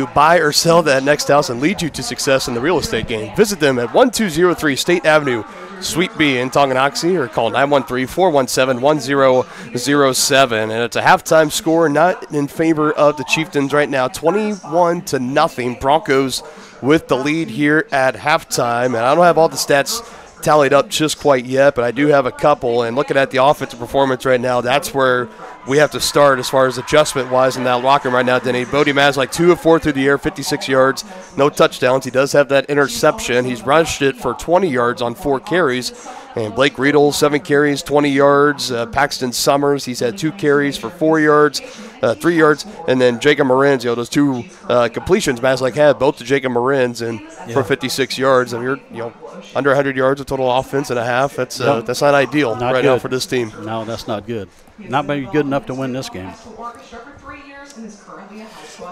buy or sell that next house and lead you to success in the real estate game. Visit them at 1203 State Avenue, Suite B in Tonganoxie, or call 913-417-1007. And it's a halftime score not in favor of the Chieftains right now, 21-0. Broncos with the lead here at halftime. And I don't have all the stats tallied up just quite yet, but I do have a couple. And looking at the offensive performance right now, that's where we have to start as far as adjustment-wise in that locker room right now, Denny. Bodie Mazalek 2 of 4 through the air, 56 yards, no touchdowns. He does have that interception. He's rushed it for 20 yards on 4 carries. And Blake Riedel, 7 carries, 20 yards. Paxton Summers, he's had 2 carries for 4 yards, 3 yards. And then Jacob Marins, those 2 completions Mazalek had, both to Jacob Marins, and for 56 yards. And you're, under 100 yards of total offense and a half. That's not ideal now for this team. No, that's not good. Not maybe good enough to win this game.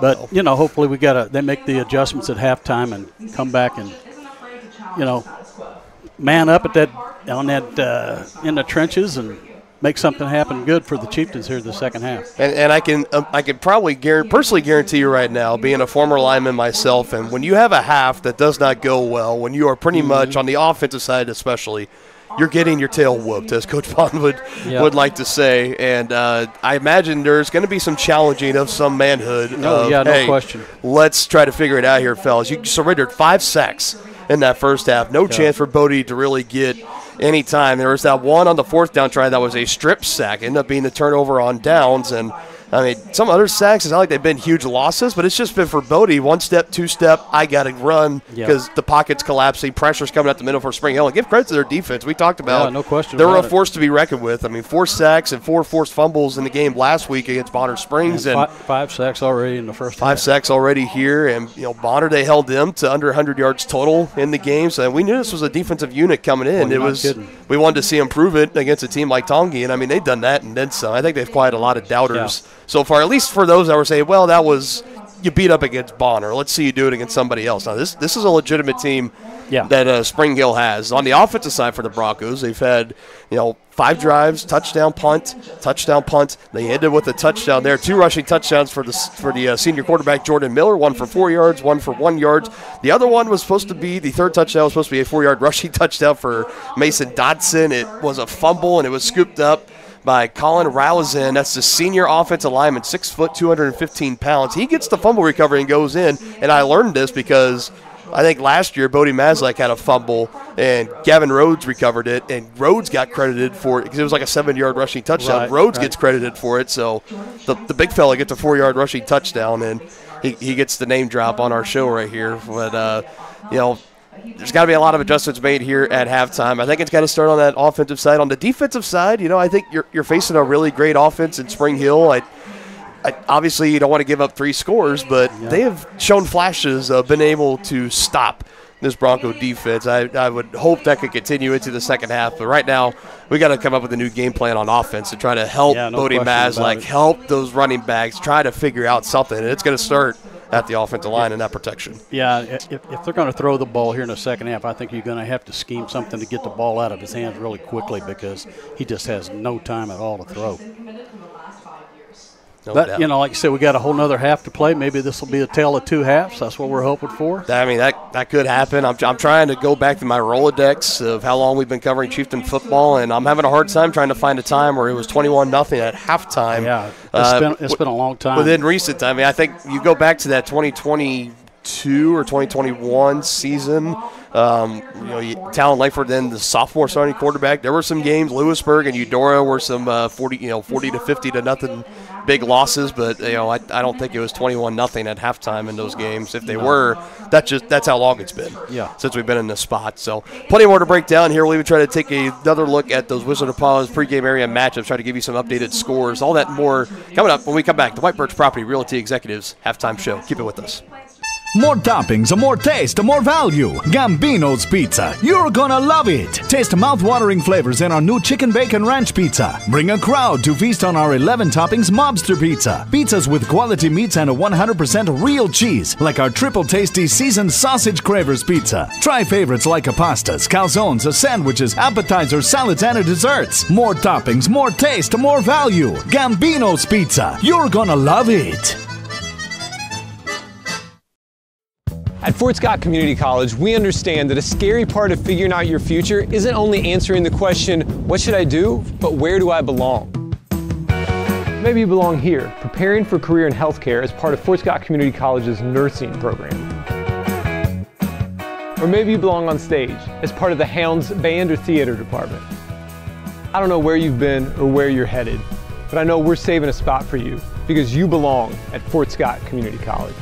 But hopefully they make the adjustments at halftime and come back and man up in the trenches and make something happen good for the Chieftains here in the second half. And I can probably personally guarantee you right now, being a former lineman myself, and when you have a half that does not go well, when you are pretty much on the offensive side especially, you're getting your tail whooped, as Coach Vaughn would like to say. And I imagine there's going to be some challenging of some manhood. No question. Let's try to figure it out here, fellas. You surrendered 5 sacks in that first half. No chance for Bodie to really get any time. There was that one on the 4th down try that was a strip sack. Ended up being the turnover on downs. And, some other sacks, it's not like they've been huge losses, but it's just been for Bodie, 1 step, 2 step, I got to run because the pocket's collapsing, pressure's coming up the middle for Spring Hill. And give credit to their defense. We talked about no question. They were a force to be reckoned with. 4 sacks and 4 forced fumbles in the game last week against Bonner Springs. And 5 sacks already in the first half. 5 sacks already here. And, Bonner, they held them to under 100 yards total in the game. So we knew this was a defensive unit coming in. We wanted to see them prove it against a team like Tongi. And, they've done that and then some. I think they've quieted a lot of doubters so far, at least for those that were saying, well, that was you beat up against Bonner. Let's see you do it against somebody else. Now, this is a legitimate team that Spring Hill has. On the offensive side for the Broncos, they've had, 5 drives, touchdown, punt. They ended with a touchdown there. 2 rushing touchdowns for the senior quarterback, Jordan Miller, 1 for 4 yards, 1 for 1 yard. The other one was supposed to be, the 3rd touchdown was supposed to be a 4-yard rushing touchdown for Mason Dodson. It was a fumble, and it was scooped up by Colin Rowson. That's the senior offensive lineman, 6 foot, 215 pounds. He gets the fumble recovery and goes in. And I learned this because I think last year Bodie Mazalek had a fumble and Gavin Rhodes recovered it, and Rhodes got credited for it because it was like a 7-yard rushing touchdown. Rhodes gets credited for it, so the big fella gets a 4-yard rushing touchdown, and he gets the name drop on our show right here. But there's got to be a lot of adjustments made here at halftime. I think it's got to start on that offensive side. On the defensive side, I think you're facing a really great offense in Spring Hill. I obviously, you don't want to give up 3 scores, but they have shown flashes of being able to stop this Bronco defense. I would hope that could continue into the second half. But right now, we got to come up with a new game plan on offense to try to help Bodie Mazalek, help those running backs, try to figure out something. And it's going to start at the offensive line and that protection. Yeah, if they're going to throw the ball here in the second half, I think you're going to have to scheme something to get the ball out of his hands really quickly because he just has no time at all to throw. But, like you said, we got a whole nother half to play. Maybe this will be a tale of 2 halves. That's what we're hoping for. That could happen. I'm trying to go back to my Rolodex of how long we've been covering Chieftain football, and I'm having a hard time trying to find a time where it was 21-0 at halftime. Yeah, it's been a long time. Within recent time. I think you go back to that 2022 or 2021 season. Talon Langford, then the sophomore starting quarterback. There were some games. Lewisburg and Eudora were some 40 to 50-0 big losses, but I don't think it was 21-0 at halftime in those games. If they were, that's how long it's been since we've been in this spot. So plenty more to break down here. We'll even try to take another look at those Wizard of Paws pregame area matchups, try to give you some updated scores. All that and more coming up when we come back. The White Birch Property Realty Executives halftime show. Keep it with us. More toppings, more taste, more value. Gambino's Pizza. You're gonna love it. Taste mouth-watering flavors in our new Chicken Bacon Ranch Pizza. Bring a crowd to feast on our 11 toppings Mobster Pizza. Pizzas with quality meats and a 100% real cheese, like our triple tasty seasoned sausage cravers pizza. Try favorites like pastas, calzones, sandwiches, appetizers, salads, and desserts. More toppings, more taste, more value. Gambino's Pizza. You're gonna love it. At Fort Scott Community College, we understand that a scary part of figuring out your future isn't only answering the question, what should I do, but where do I belong? Maybe you belong here, preparing for a career in healthcare as part of Fort Scott Community College's nursing program. Or maybe you belong on stage as part of the Hounds band or theater department. I don't know where you've been or where you're headed, but I know we're saving a spot for you because you belong at Fort Scott Community College.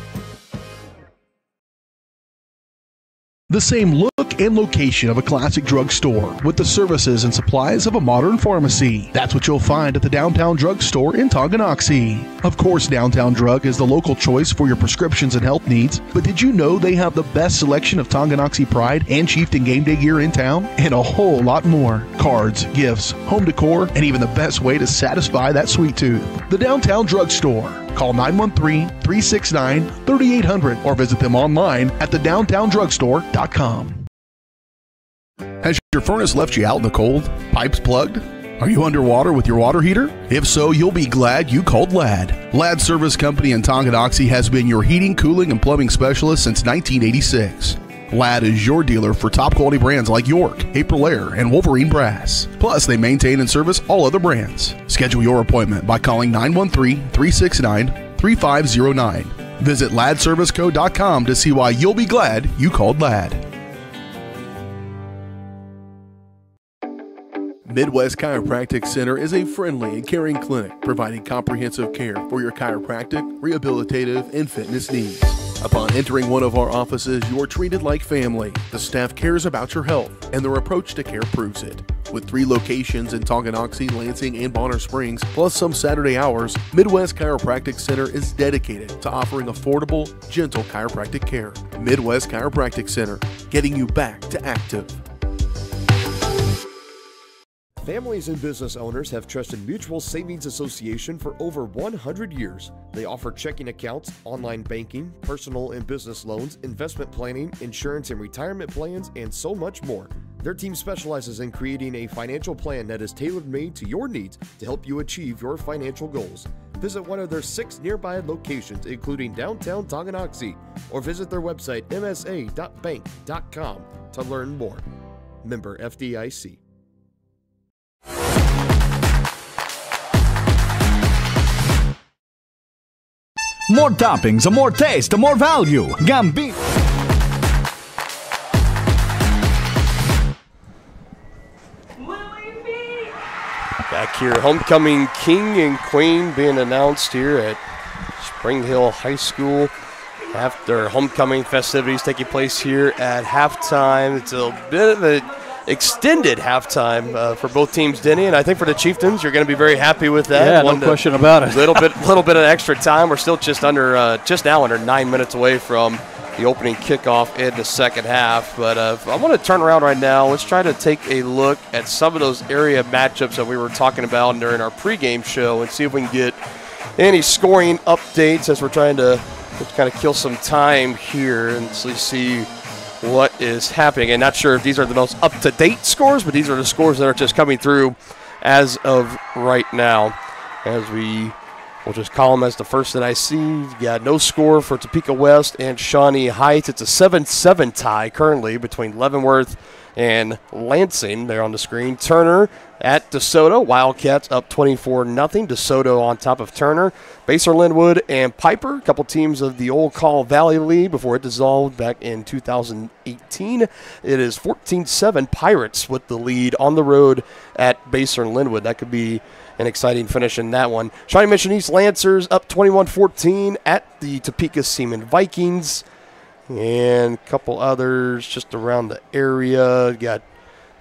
The same look and location of a classic drugstore with the services and supplies of a modern pharmacy. That's what you'll find at the Downtown Drug Store in Tonganoxie. Of course, Downtown Drug is the local choice for your prescriptions and health needs, but did you know they have the best selection of Tonganoxie Pride and Chieftain game day gear in town? And a whole lot more. Cards, gifts, home decor, and even the best way to satisfy that sweet tooth. The Downtown Drug Store. Call 913-369-3800 or visit them online at thedowntowndrugstore.com. Has your furnace left you out in the cold? Pipes plugged? Are you underwater with your water heater? If so, you'll be glad you called Ladd. Ladd Service Company in Tonganoxie has been your heating, cooling, and plumbing specialist since 1986. Ladd is your dealer for top quality brands like York, Aprilaire, and Wolverine Brass. Plus, they maintain and service all other brands. Schedule your appointment by calling 913-369-3509. Visit laddserviceco.com to see why you'll be glad you called Ladd. Midwest Chiropractic Center is a friendly and caring clinic providing comprehensive care for your chiropractic, rehabilitative, and fitness needs. Upon entering one of our offices, you are treated like family. The staff cares about your health, and their approach to care proves it. With 3 locations in Tonganoxie, Lansing, and Bonner Springs, plus some Saturday hours, Midwest Chiropractic Center is dedicated to offering affordable, gentle chiropractic care. Midwest Chiropractic Center, getting you back to active. Families and business owners have trusted Mutual Savings Association for over 100 years. They offer checking accounts, online banking, personal and business loans, investment planning, insurance and retirement plans, and so much more. Their team specializes in creating a financial plan that is tailor-made to your needs to help you achieve your financial goals. Visit one of their 6 nearby locations, including downtown Tonganoxie, or visit their website msa.bank.com to learn more. Member FDIC. More toppings, more taste, more value. Gambino. Back here, homecoming king and queen being announced here at Spring Hill High School. After homecoming festivities taking place here at halftime. It's a bit of an extended halftime for both teams, Denny, and I think for the Chieftains, you're going to be very happy with that. Yeah, no question about it. Little bit of extra time. We're still just now under 9 minutes away from the opening kickoff in the second half. But I want to turn around right now. Let's try to take a look at some of those area matchups that we were talking about during our pregame show and see if we can get any scoring updates as we're trying to kind of kill some time here and see what is happening. And not sure if these are the most up-to-date scores, but these are the scores that are just coming through as of right now. As we'll just call them as the first that I see. You got no score for Topeka West and Shawnee Heights. It's a 7-7 tie currently between Leavenworth and Lansing. There on the screen. Turner at DeSoto. Wildcats up 24-0. DeSoto on top of Turner. Basehor Linwood and Piper, a couple teams of the old Call Valley League before it dissolved back in 2018. It is 14-7 Pirates with the lead on the road at Basehor Linwood. That could be an exciting finish in that one. Shawnee Mission East Lancers up 21-14 at the Topeka Seaman Vikings. And a couple others just around the area. You got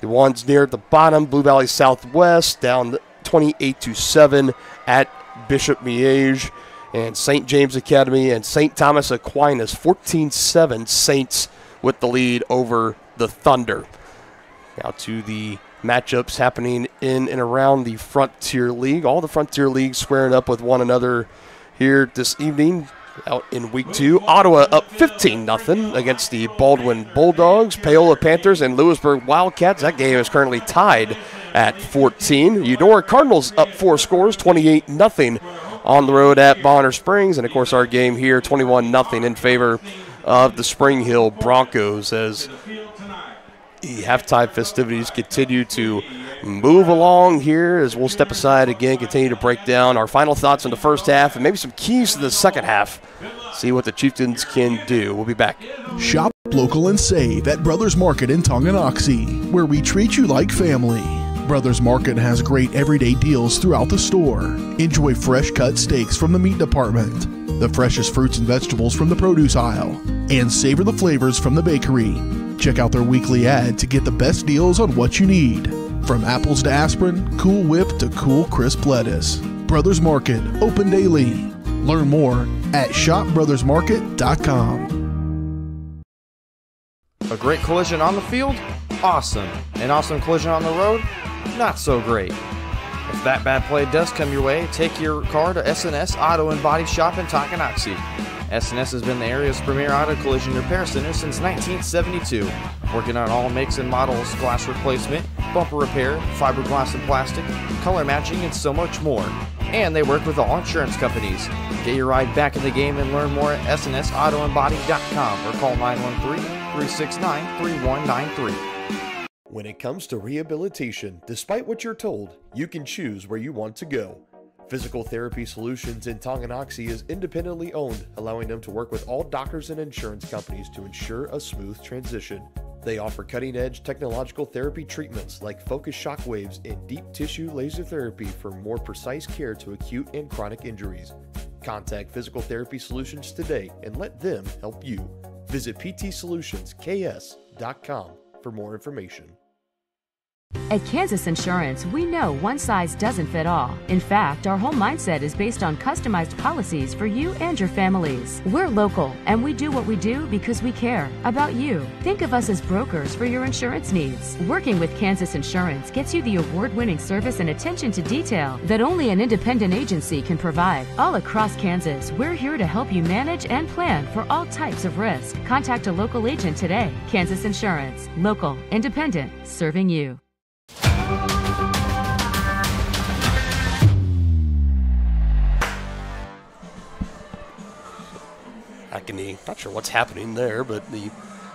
the ones near the bottom, Blue Valley Southwest, down 28-7 at Bishop Miege. And St. James Academy and St. Thomas Aquinas, 14-7 Saints with the lead over the Thunder. Now to the matchups happening in and around the Frontier League. All the Frontier Leagues squaring up with one another here this evening. Out in week 2, Ottawa up 15-0 against the Baldwin Bulldogs. Paola Panthers and Lewisburg Wildcats. That game is currently tied at 14. Eudora Cardinals up 4 scores, 28-0 on the road at Bonner Springs. And, of course, our game here, 21-0 in favor of the Spring Hill Broncos as the halftime festivities continue to move along here as we'll step aside again, continue to break down our final thoughts on the first half and maybe some keys to the second half. See what the Chieftains can do. We'll be back. Shop Shop local and save at Brothers Market in Tonganoxie, where we treat you like family. Brothers Market has great everyday deals throughout the store. Enjoy fresh cut steaks from the meat department, the freshest fruits and vegetables from the produce aisle, and savor the flavors from the bakery. Check out their weekly ad to get the best deals on what you need. From apples to aspirin, Cool Whip to cool crisp lettuce. Brothers Market, open daily. Learn more at shopbrothersmarket.com. A great collision on the field? Awesome. An awesome collision on the road? Not so great. If that bad play does come your way, take your car to S&S Auto and Body Shop in Tonganoxie. S&S has been the area's premier auto collision repair center since 1972, working on all makes and models, glass replacement, bumper repair, fiberglass and plastic, color matching, and so much more. And they work with all insurance companies. Get your ride back in the game and learn more at snsautoandbody.com or call 913-369-3193. When it comes to rehabilitation, despite what you're told, you can choose where you want to go. Physical Therapy Solutions in Tonganoxie is independently owned, allowing them to work with all doctors and insurance companies to ensure a smooth transition. They offer cutting-edge technological therapy treatments like focused shock waves and deep tissue laser therapy for more precise care to acute and chronic injuries. Contact Physical Therapy Solutions today and let them help you. Visit ptsolutionsks.com for more information. At Kansas Insurance, we know one size doesn't fit all. In fact, our whole mindset is based on customized policies for you and your families. We're local, and we do what we do because we care about you. Think of us as brokers for your insurance needs. Working with Kansas Insurance gets you the award-winning service and attention to detail that only an independent agency can provide. All across Kansas, we're here to help you manage and plan for all types of risk. Contact a local agent today. Kansas Insurance. Local, independent, serving you. Not sure what's happening there, but the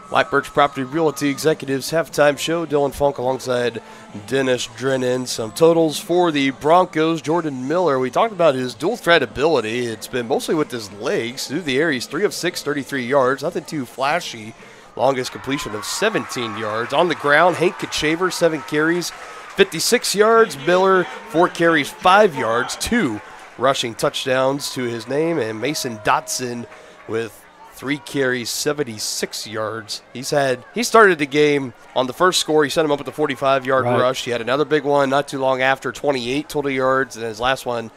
White Birch Property Realty Executives halftime show. Dylan Funk alongside Dennis Drennan. Some totals for the Broncos. Jordan Miller, we talked about his dual threat ability. It's been mostly with his legs. Through the air, he's 3 of 6, 33 yards. Nothing too flashy. Longest completion of 17 yards. On the ground, Hank Kachaver, 7 carries, 56 yards. Miller, 4 carries, 5 yards. 2 rushing touchdowns to his name. And Mason Dotson with 3 carries, 76 yards. He started the game on the first score. He set him up with a 45-yard rush. He had another big one not too long after, 28 total yards, and his last one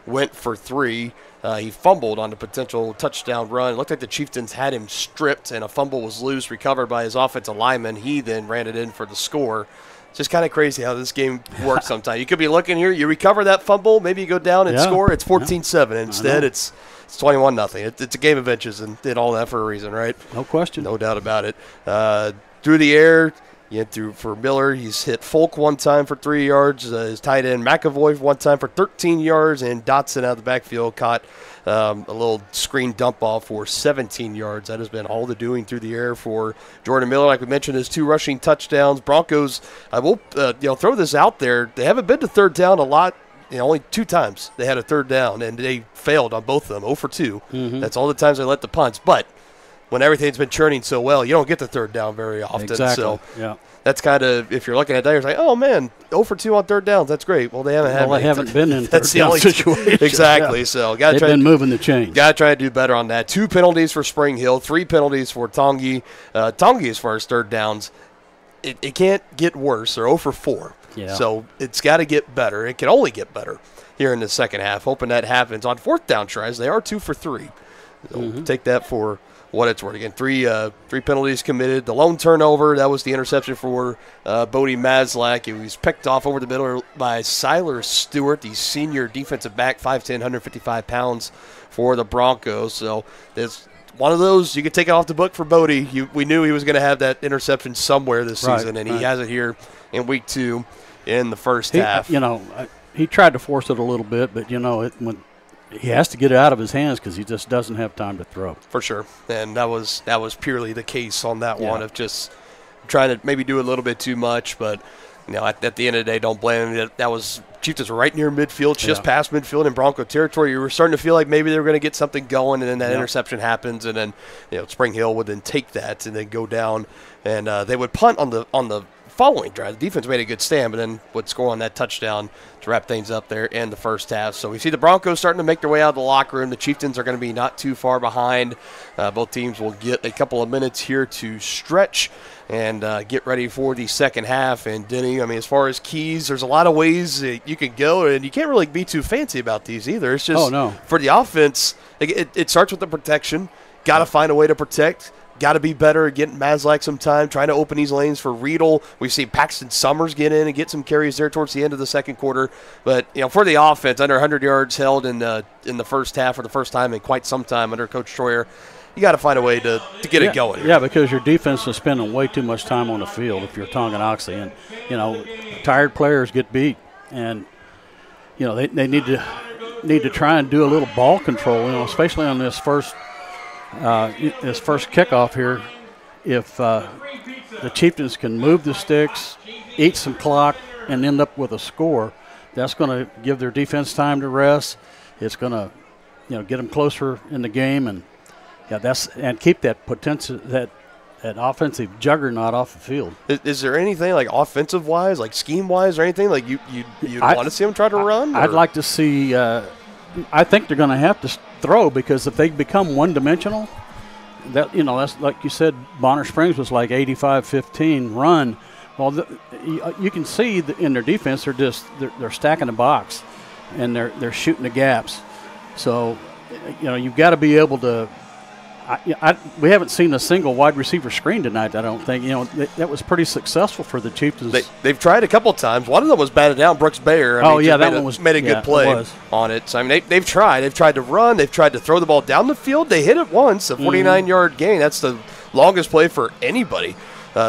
went for 3. He fumbled on the potential touchdown run. It looked like the Chieftains had him stripped, and a fumble was loose, recovered by his offensive lineman. He then ran it in for the score. It's just kind of crazy how this game works sometimes. You could be looking here, you recover that fumble, maybe you go down and score. It's 14-7. Instead, it's 21-0. It's a game of inches and did all that for a reason, right? No question. No doubt about it. Through the air, for Miller, he's hit Folk one time for 3 yards. His tight end McAvoy one time for 13 yards, and Dotson out of the backfield caught a little screen dump off for 17 yards. That has been all the doing through the air for Jordan Miller. Like we mentioned, his 2 rushing touchdowns. Broncos, I will throw this out there. They haven't been to third down a lot. Only 2 times they had a third down, and they failed on both of them, 0 for 2. Mm-hmm. That's all the times they let the punts. But when everything's been churning so well, you don't get the third down very often. Exactly. So that's kind of, if you're looking at that, you're like, oh, man, 0 for 2 on third downs. That's great. Well, they haven't been in that's third down situation. Exactly. So they've been moving the chains. Got to try to do better on that. 2 penalties for Spring Hill, 3 penalties for Tongi. Tongi, as far as third downs, it can't get worse. They're 0 for 4. Yeah. So it's got to get better. It can only get better here in the second half. Hoping that happens. On fourth down tries, they are 2 for 3. So take that for what it's worth. Again, 3 penalties committed. The lone turnover, that was the interception for Bodie Maslak. He was picked off over the middle by Siler Stewart, the senior defensive back, 5'10", 155 pounds for the Broncos. So there's one of those, you could take it off the book for Bodie. We knew he was going to have that interception somewhere this season, and he has it here in week 2 in the first half. He tried to force it a little bit, but, when he has to get it out of his hands because he just doesn't have time to throw. For sure. And that was purely the case on that one of just trying to maybe do a little bit too much. But at the end of the day, don't blame them. That was Chieftains were right near midfield, just past midfield in Bronco territory. You were starting to feel like maybe they were going to get something going, and then that interception happens, and then Spring Hill would then take that and then go down, and they would punt on the following drive. The defense made a good stand, but then would score on that touchdown to wrap things up there in the first half. So we see the Broncos starting to make their way out of the locker room. The Chieftains are going to be not too far behind. Both teams will get a couple of minutes here to stretch and get ready for the second half. And Denny, I mean, as far as keys, there's a lot of ways that you can go, and you can't really be too fancy about these either. It's just for the offense, it starts with the protection. Got to find a way to protect. Got to be better at getting Mazlak some time, trying to open these lanes for Riedel. We've seen Paxton Summers get in and get some carries there towards the end of the second quarter. But, for the offense, under 100 yards held in the first half for the first time in quite some time under Coach Troyer, you got to find a way to get it going. Yeah, because your defense is spending way too much time on the field if you're Tonganoxie. And, tired players get beat. And, they need to try and do a little ball control, especially on this first kickoff here. If the Chieftains can move the sticks, eat some clock, and end up with a score, that's going to give their defense time to rest. It's going to, get them closer in the game, and keep that potential, that offensive juggernaut off the field. Is there anything like offensive wise, like scheme wise, or anything like you want to see them try to run? I'd like to see. I think they're going to have to throw, because if they become one-dimensional, that's like you said, Bonner Springs was like 85-15 run. Well, you can see in their defense they're stacking the box, and they're shooting the gaps. So, you've got to be able to. We haven't seen a single wide receiver screen tonight, I don't think. That was pretty successful for the Chieftains. They've tried a couple times. One of them was batted down, Brooks Bayer. That one made a good play on it. So, they've tried. They've tried to run. They've tried to throw the ball down the field. They hit it once, a 49-yard gain. That's the longest play for anybody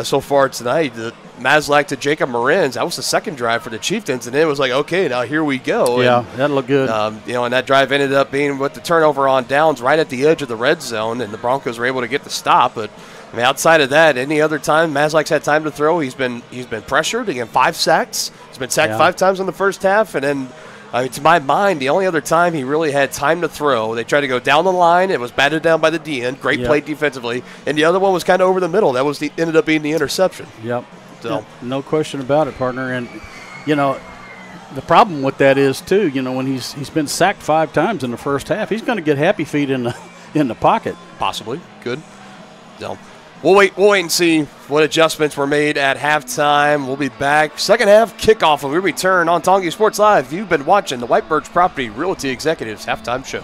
so far tonight. The Mazlak to Jacob Marins, that was the second drive for the Chieftains, and then it was like, okay, now here we go. Yeah, that looked good. And that drive ended up being with the turnover on downs right at the edge of the red zone, and the Broncos were able to get the stop. But outside of that, any other time Mazlak's had time to throw, he's been pressured. Again, 5 sacks. He's been sacked 5 times in the first half, and then to my mind, the only other time he really had time to throw, they tried to go down the line. It was batted down by the DN. Great play defensively. And the other one was kind of over the middle. That was ended up being the interception. Yep. So. No question about it, partner. And, the problem with that is, too, when he's been sacked 5 times in the first half, he's going to get happy feet in the pocket. Possibly. Good. So we'll wait and see what adjustments were made at halftime. We'll be back. Second half kickoff when we return on Tongi Sports Live. You've been watching the White Birch Property Realty Executives Halftime Show.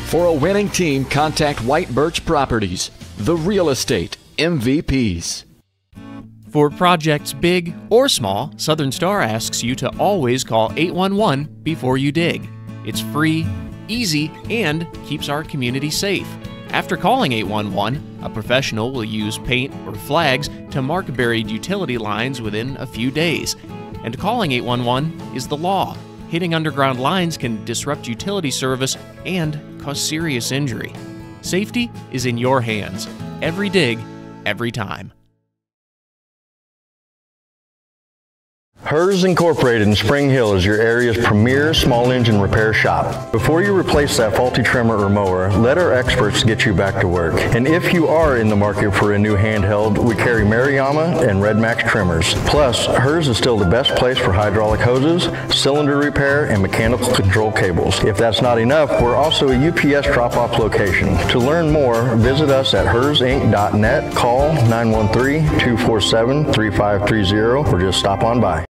For a winning team, contact White Birch Properties, the real estate MVPs. For projects big or small, Southern Star asks you to always call 811 before you dig. It's free, easy, and keeps our community safe. After calling 811, a professional will use paint or flags to mark buried utility lines within a few days. And calling 811 is the law. Hitting underground lines can disrupt utility service and cause serious injury. Safety is in your hands. Every dig, every time. Hers Incorporated in Spring Hill is your area's premier small engine repair shop. Before you replace that faulty trimmer or mower, let our experts get you back to work. And if you are in the market for a new handheld, we carry Maruyama and Red Max trimmers. Plus, Hers is still the best place for hydraulic hoses, cylinder repair, and mechanical control cables. If that's not enough, we're also a UPS drop-off location. To learn more, visit us at hersinc.net, call 913-247-3530, or just stop on by.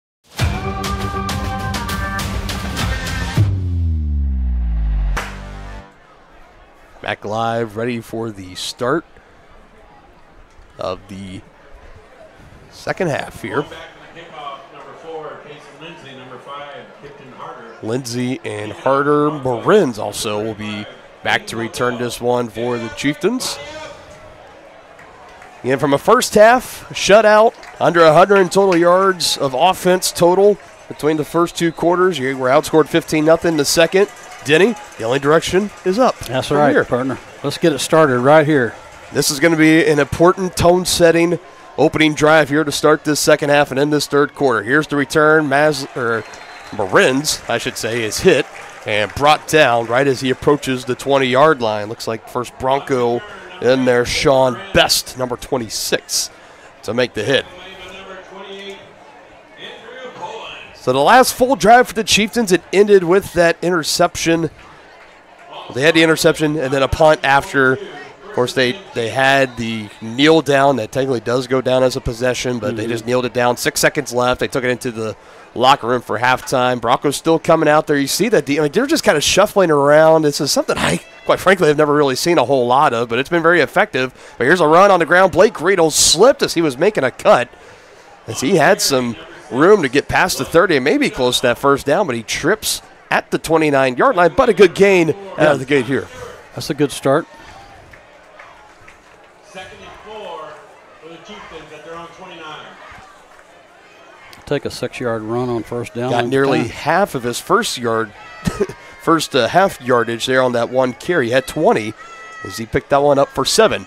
Back live, ready for the start of the second half here. Kickoff, number 4, Casey Lindsay and Harder. Marin's also will be back to return this one for the Chieftains. And from a first half shutout, under 100 in total yards of offense total between the first two quarters. You were outscored 15-0 in the second. Denny, the only direction is up. That's right, partner. Let's get it started right here. This is going to be an important tone-setting opening drive here to start this second half and end this third quarter. Here's the return. Marin's, I should say, is hit and brought down right as he approaches the 20-yard line. Looks like first Bronco in there, Sean Best, number 26, to make the hit. So the last full drive for the Chieftains, it ended with that interception. They had the interception and then a punt after. Of course, they had the kneel down. That technically does go down as a possession, but they just kneeled it down. 6 seconds left. They took it into the locker room for halftime. Broncos still coming out there. You see that they're just kind of shuffling around. This is something I, quite frankly, have never really seen a whole lot of, but it's been very effective. But here's a run on the ground. Blake Riedel slipped as he was making a cut, as he had some room to get past the 30 and maybe close to that first down, but he trips at the 29-yard line. But a good gain out of the gate here. That's a good start. Second and 4 for the Chieftains at their own 29. Take a 6-yard run on first down. Got nearly half of his first half yardage there on that one carry. He had 20 as he picked that one up for 7.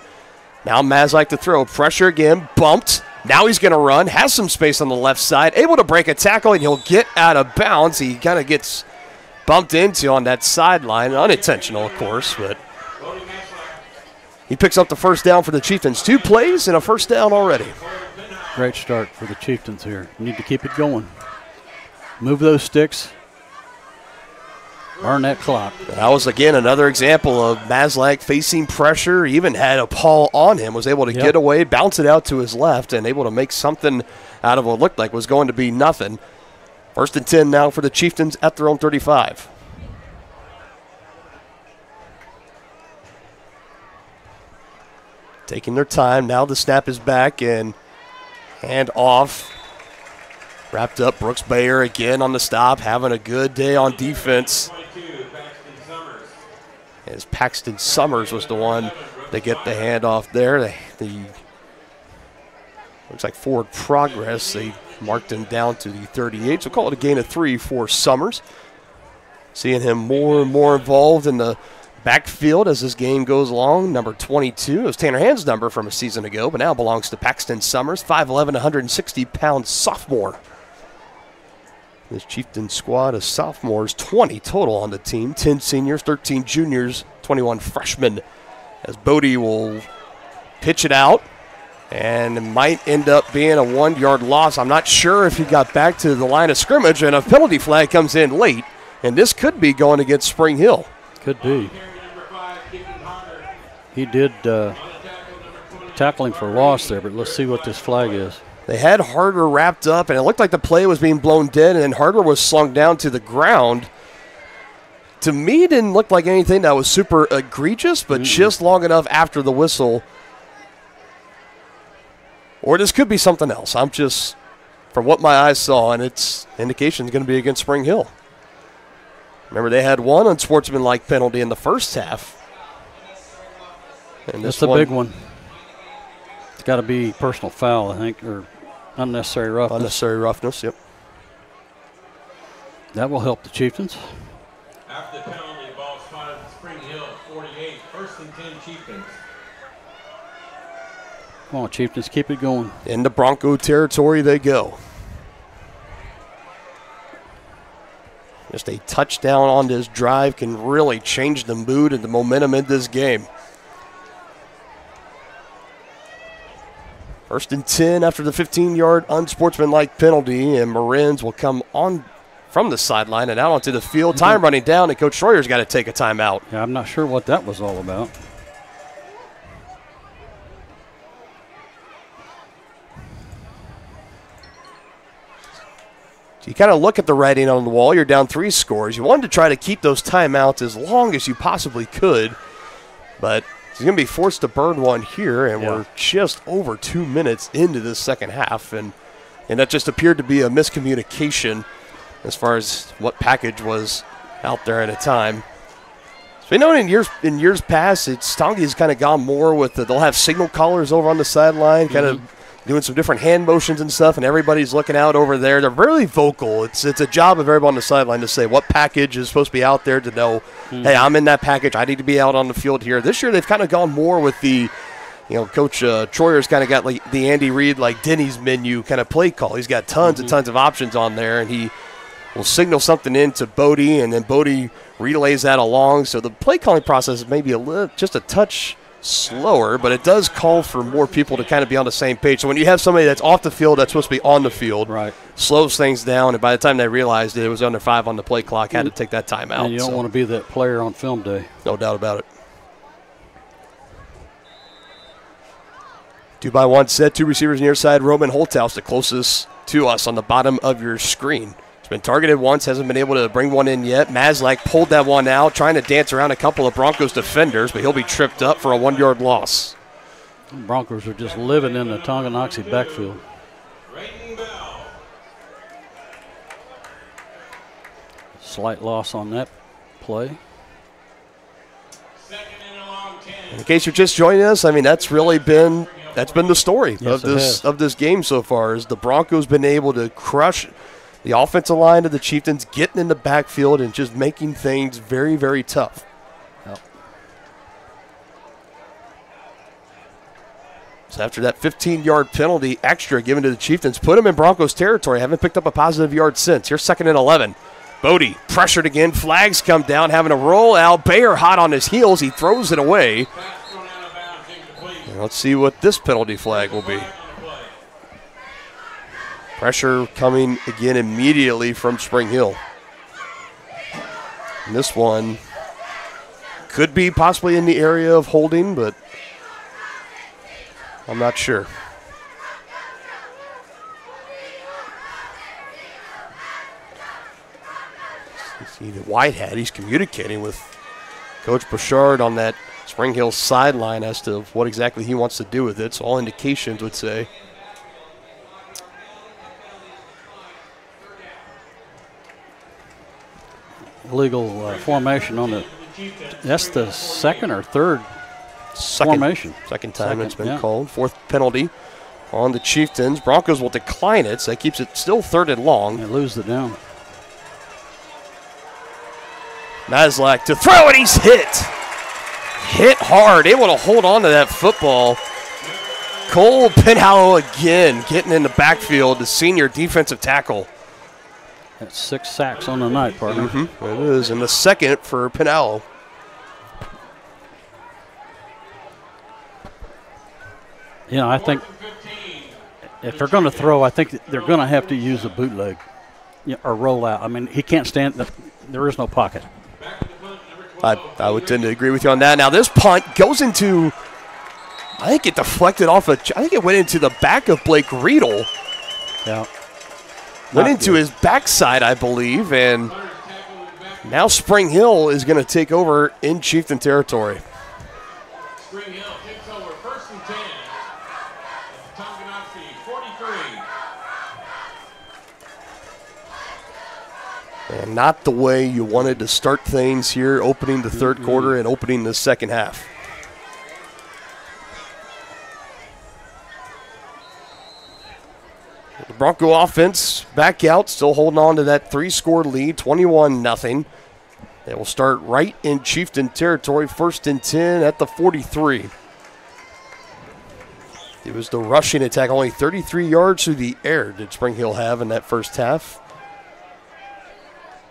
Now Mazlak to throw. Pressure again. Bumped. Now he's going to run. Has some space on the left side. Able to break a tackle, and he'll get out of bounds. He kind of gets bumped into on that sideline. Unintentional, of course, but he picks up the first down for the Chieftains. 2 plays and a first down already. Great start for the Chieftains here. Need to keep it going. Move those sticks. Burn that clock. That was, again, another example of Mazlak facing pressure. He even had a Paul on him, was able to get away, bounce it out to his left, and able to make something out of what looked like was going to be nothing. First and 10 now for the Chieftains at their own 35. Taking their time. Now the snap is back and hand off. Wrapped up. Brooks Bayer again on the stop, having a good day on defense. As Paxton Summers was the one to get the handoff there. Looks like forward progress. They marked him down to the 38, so call it a gain of 3 for Summers. Seeing him more and more involved in the backfield as this game goes along. Number 22 is Tanner Hand's number from a season ago, but now belongs to Paxton Summers, 5'11", 160-pound sophomore. This Chieftain squad of sophomores, 20 total on the team, 10 seniors, 13 juniors, 21 freshmen. As Bodie will pitch it out, and it might end up being a 1-yard loss. I'm not sure if he got back to the line of scrimmage, and a penalty flag comes in late, and this could be going against Spring Hill. Could be. He did tackle him for loss there, but let's see what this flag is. They had Harder wrapped up, and it looked like the play was being blown dead, and then Harder was slung down to the ground. To me, it didn't look like anything that was super egregious, but just long enough after the whistle. Or this could be something else. I'm just, from what my eyes saw, and its indication is going to be against Spring Hill. Remember, they had one unsportsmanlike penalty in the first half. And that's a big one. It's got to be personal foul, I think, or unnecessary roughness. Unnecessary roughness, yep. That will help the Chieftains. After the penalty, ball spotted Spring Hill, 48. First and 10 Chieftains. Come on, Chieftains, keep it going. Into Bronco territory they go. Just a touchdown on this drive can really change the mood and the momentum in this game. First and 10 after the 15-yard unsportsmanlike penalty, and Marins will come on from the sideline and out onto the field. Time running down, and Coach Schroyer's got to take a timeout. Yeah, I'm not sure what that was all about. So you kind of look at the writing on the wall. You're down 3 scores. You wanted to try to keep those timeouts as long as you possibly could, but he's going to be forced to burn one here, and we're just over 2 minutes into this second half, and that just appeared to be a miscommunication as far as what package was out there at a time. So we know in years past, Tongi's kind of gone more with they'll have signal callers over on the sideline, kind of doing some different hand motions and stuff, and everybody's looking out over there. They're really vocal. It's a job of everybody on the sideline to say what package is supposed to be out there to know, hey, I'm in that package. I need to be out on the field here. This year they've kind of gone more with the, Coach Troyer's kind of got like the Andy Reid, like Denny's menu kind of play call. He's got tons and tons of options on there, and he will signal something in to Bodie, and then Bodie relays that along. So the play calling process is maybe just a touch slower, but it does call for more people to kind of be on the same page. So when you have somebody that's off the field that's supposed to be on the field, slows things down, and by the time they realized it was under 5 on the play clock, had to take that time out. And you don't want to be that player on film day. No doubt about it. 2-by-1 set, 2 receivers near side. Roman Holthouse, the closest to us on the bottom of your screen. Been targeted once, hasn't been able to bring one in yet. Mazlak pulled that one out, trying to dance around a couple of Broncos defenders, but he'll be tripped up for a 1-yard loss. The Broncos are just living in the Tonganoxie backfield. Slight loss on that play. In case you're just joining us, I mean, that's been the story of this game so far, is the Broncos been able to crush the offensive line of the Chieftains, getting in the backfield and just making things very, very tough. Yep. So after that 15-yard penalty extra given to the Chieftains, put them in Broncos territory. Haven't picked up a positive yard since. Here's 2nd and 11. Bodie pressured again. Flags come down, having a roll out. Bayer hot on his heels. He throws it away. And let's see what this penalty flag will be. Pressure coming again immediately from Spring Hill. And this one could be possibly in the area of holding, but I'm not sure. See the Whitehead, he's communicating with Coach Bouchard on that Spring Hill sideline as to what exactly he wants to do with it. So all indications would say illegal formation on that's the 2nd or 3rd formation. Second time it's been called. 4th penalty on the Chieftains. Broncos will decline it, so that keeps it still 3rd and long. They lose the down. Mazlak to throw, and he's hit. Hit hard, able to hold on to that football. Cole Penhallow again getting in the backfield, the senior defensive tackle. That's 6 sacks on the night, partner. It is, and the 2nd for Penhallow. I think if they're going to throw, I think they're going to have to use a bootleg or roll out. I mean, he can't stand, there is no pocket. I would tend to agree with you on that. Now this punt goes into, I think it deflected off I think it went into the back of Blake Riedel. Yeah. Went into his backside, I believe, and now Spring Hill is going to take over in Chieftain territory. Spring Hill takes over 1st and 10. Tonganoxie 43. And not the way you wanted to start things here, opening the 3rd quarter and opening the 2nd half. The Bronco offense back out, still holding on to that 3-score lead, 21-0. They will start right in Chieftain territory, 1st and 10 at the 43. It was the rushing attack, only 33 yards through the air did Spring Hill have in that first half.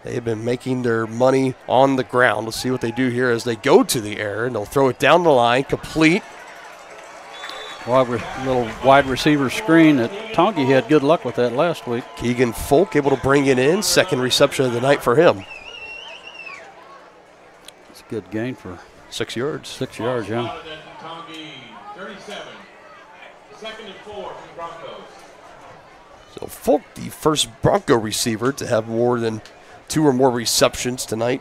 They've been making their money on the ground. Let's see what they do here as they go to the air, and they'll throw it down the line, complete. Little wide receiver screen that Tongi had good luck with that last week. Keegan Folk able to bring it in. 2nd reception of the night for him. It's a good gain for 6 yards. 6 yards, yeah. 37. 2nd and 4 from the Broncos. So Folk, the first Bronco receiver to have more than 2 or more receptions tonight.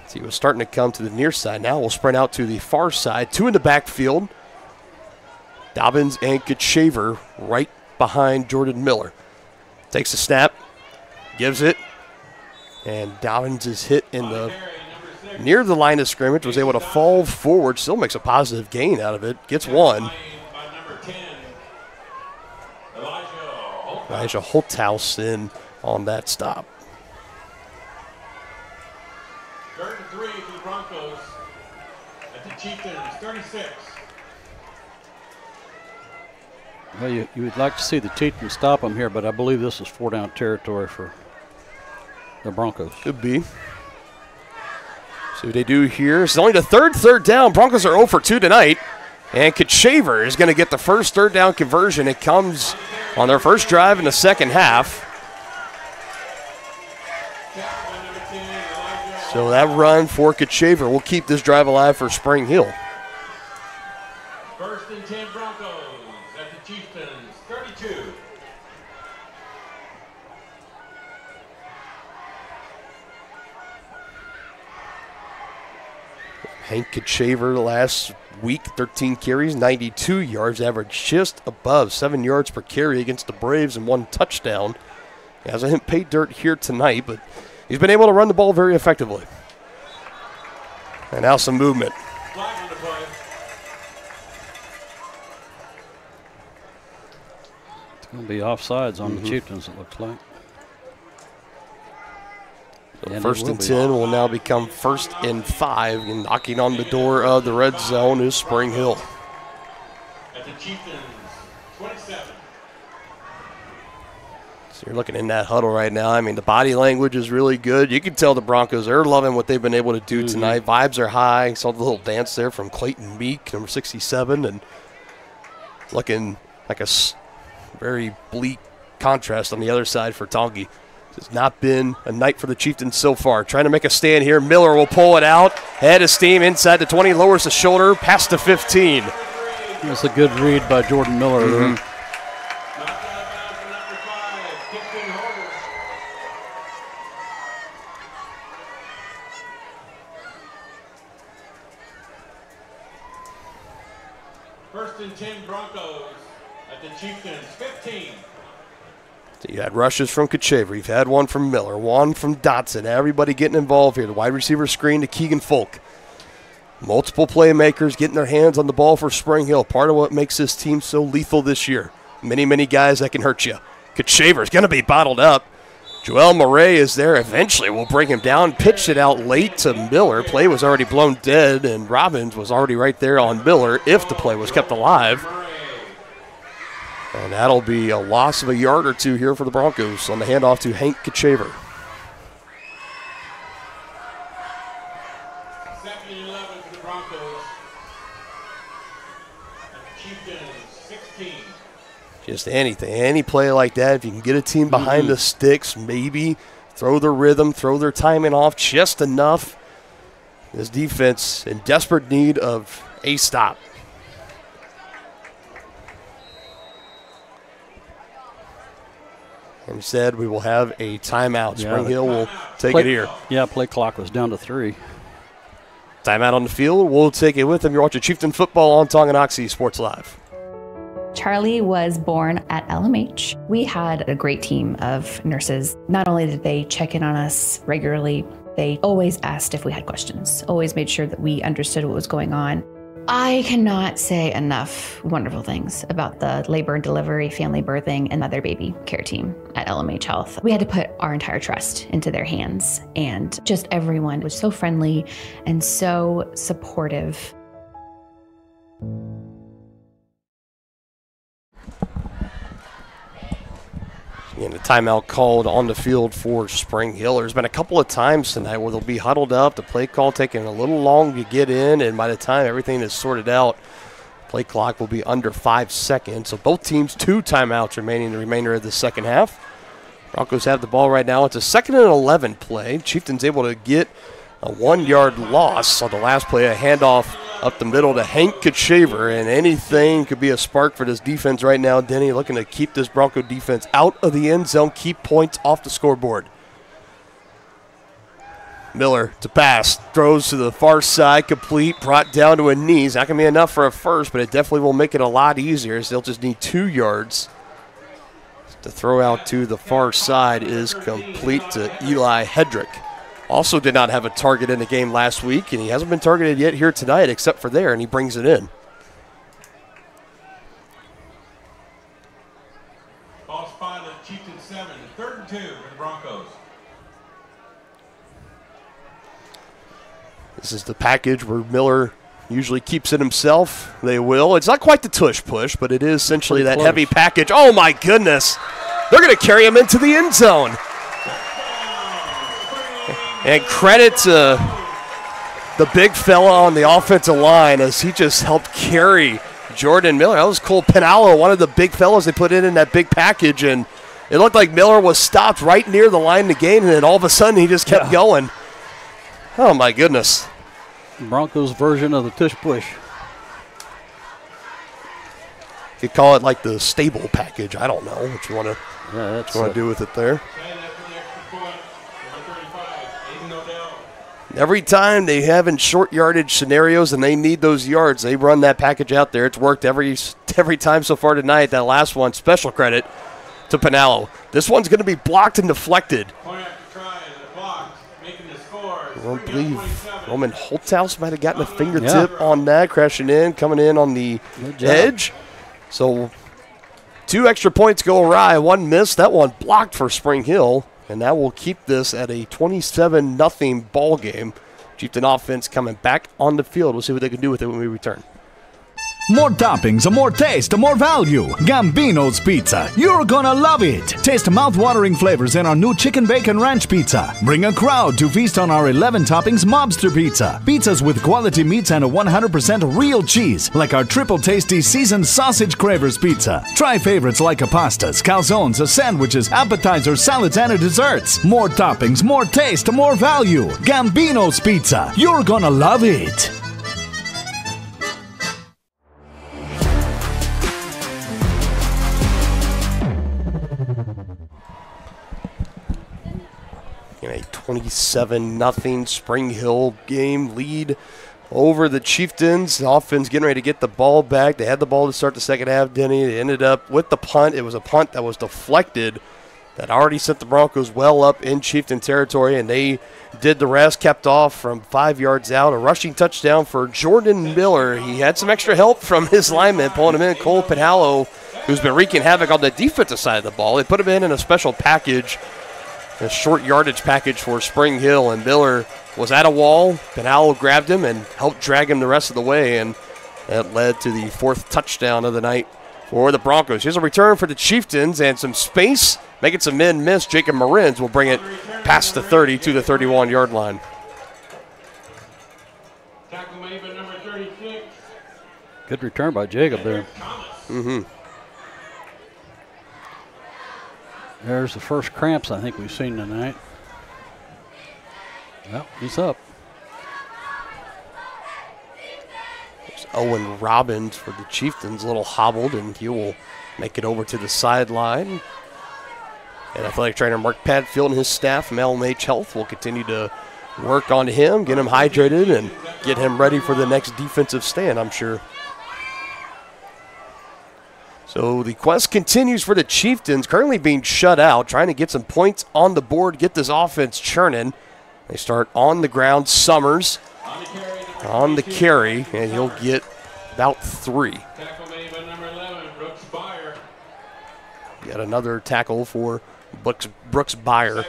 See, he was starting to come to the near side. Now we'll sprint out to the far side. 2 in the backfield. Dobbins and Kachaver right behind Jordan Miller. Takes a snap. gives it. And Dobbins is hit in near the line of scrimmage, was able to fall forward, still makes a positive gain out of it, gets one. Elijah Holthouse in on that stop. 3rd and 3 for the Broncos at the Chieftains, 36. Well, you would like to see the Chieftains stop them here, but I believe this is 4-down territory for the Broncos. Could be. See what they do here. It's only the third down. Broncos are 0 for 2 tonight. And Kachaver is going to get the first third down conversion. It comes on their first drive in the second half. So that run for Kachaver will keep this drive alive for Spring Hill. 1st and 10 Broncos at the Chieftains, 32. Hank Kachaver last week, 13 carries, 92 yards, averaged just above 7 yards per carry against the Braves and 1 touchdown. He hasn't hit pay dirt here tonight, but he's been able to run the ball very effectively. And now some movement. It's going to be offsides on the Chieftains, it looks like. So 1st and 10 will now become 1st and 5, and knocking on the door of the red zone is Spring Hill. At the Chieftains, 27. So you're looking in that huddle right now. I mean, the body language is really good. You can tell the Broncos, they're loving what they've been able to do tonight. Vibes are high. Saw the little dance there from Clayton Meek, number 67, and looking like a very bleak contrast on the other side for Tongi. It's not been a night for the Chieftains so far. Trying to make a stand here. Miller will pull it out. Head of steam inside the 20, lowers the shoulder, past the 15. That's a good read by Jordan Miller there. First and 10 Broncos at the Chieftains, 15. So you had rushes from Kachaver. You've had one from Miller, one from Dotson. Everybody getting involved here. The wide receiver screen to Keegan Folk. Multiple playmakers getting their hands on the ball for Spring Hill. Part of what makes this team so lethal this year. Many, many guys that can hurt you. Kachaver's going to be bottled up. Joel Murray is there. Eventually will bring him down. Pitched it out late to Miller. Play was already blown dead, and Robbins was already right there on Miller if the play was kept alive. And that'll be a loss of a yard or two here for the Broncos on the handoff to Hank Kachaver. 2nd and 11 for the Broncos. Chieftains, 16. Just anything, any play like that, if you can get a team behind the sticks, maybe throw their rhythm, throw their timing off just enough. This defense in desperate need of a stop. Instead, we will have a timeout. Spring Hill will take it here. Yeah, play clock was down to 3. Timeout on the field. We'll take it with them. You're watching Chieftain Football on Tonganoxie Sports Live. Charlie was born at LMH. We had a great team of nurses. Not only did they check in on us regularly, they always asked if we had questions, always made sure that we understood what was going on. I cannot say enough wonderful things about the labor and delivery, family birthing, and mother baby care team at LMH Health. We had to put our entire trust into their hands, and just everyone was so friendly and so supportive. And a timeout called on the field for Spring Hill. There's been a couple of times tonight where they'll be huddled up, the play call taking a little long to get in, and by the time everything is sorted out, play clock will be under 5 seconds. So both teams 2 timeouts remaining in the remainder of the second half. Broncos have the ball right now. It's a 2nd and 11 play. Chieftains able to get a 1-yard loss on the last play, a handoff up the middle to Hank Kachaver, and anything could be a spark for this defense right now. Denny looking to keep this Bronco defense out of the end zone, keep points off the scoreboard. Miller to pass, throws to the far side, complete, brought down to a knees. Not going to be enough for a first, but it definitely will make it a lot easier, as they'll just need 2 yards. The throw out to the far side is complete to Eli Hedrick. Also did not have a target in the game last week, and he hasn't been targeted yet here tonight except for there, and he brings it in. Ball spot at Chieftains 7, 3rd and 2 for the Broncos. This is the package where Miller usually keeps it himself. They will. It's not quite the tush push, but it is essentially that heavy package. Oh, my goodness. They're going to carry him into the end zone. And credit to the big fella on the offensive line as he just helped carry Jordan Miller. That was Cole Pinallo, one of the big fellas they put in that big package. And it looked like Miller was stopped right near the line to gain, and then all of a sudden he just kept going. Oh, my goodness. Broncos version of the tush push. You could call it like the stable package. I don't know what you want to do with it there. Every time they have in short yardage scenarios and they need those yards, they run that package out there. It's worked every time so far tonight. That last one, special credit to Pinallo. This one's going to be blocked and deflected. I don't believe Roman Holthaus might have gotten a fingertip on that, crashing in, coming in on the edge. So 2 extra points go awry, 1 missed, that one blocked for Spring Hill, and that will keep this at a 27-0 ball game. Chieftain offense coming back on the field. We'll see what they can do with it when we return. More toppings, more taste, more value. Gambino's Pizza. You're gonna love it. Taste mouth-watering flavors in our new chicken bacon ranch pizza. Bring a crowd to feast on our 11 toppings mobster pizza. Pizzas with quality meats and a 100% real cheese, like our triple tasty seasoned sausage cravers pizza. Try favorites like pastas, calzones, sandwiches, appetizers, salads, and desserts. More toppings, more taste, more value. Gambino's Pizza. You're gonna love it. In a 27-0 Spring Hill game lead over the Chieftains. The offense getting ready to get the ball back. They had the ball to start the second half, Denny. They ended up with the punt. It was a punt that was deflected that already sent the Broncos well up in Chieftain territory, and they did the rest, kept off from 5 yards out. A rushing touchdown for Jordan Miller. He had some extra help from his lineman pulling him in. Cole Pinallo, who's been wreaking havoc on the defensive side of the ball. They put him in a special package, a short yardage package for Spring Hill, and Miller was at a wall. Pinallo grabbed him and helped drag him the rest of the way, and that led to the 4th touchdown of the night for the Broncos. Here's a return for the Chieftains and some space, making some men miss. Jacob Marins will bring it past the 30 to the 31-yard line. Good return by Jacob there. There's the first cramps I think we've seen tonight. Well, he's up. There's Owen Robbins for the Chieftains, a little hobbled, and he will make it over to the sideline. And athletic trainer Mark Padfield and his staff from LMH Health will continue to work on him, get him hydrated, and get him ready for the next defensive stand, I'm sure. So the quest continues for the Chieftains, currently being shut out, trying to get some points on the board, get this offense churning. They start on the ground. Summers on the carry, and he'll get about 3. Yet another tackle for Brooks Byer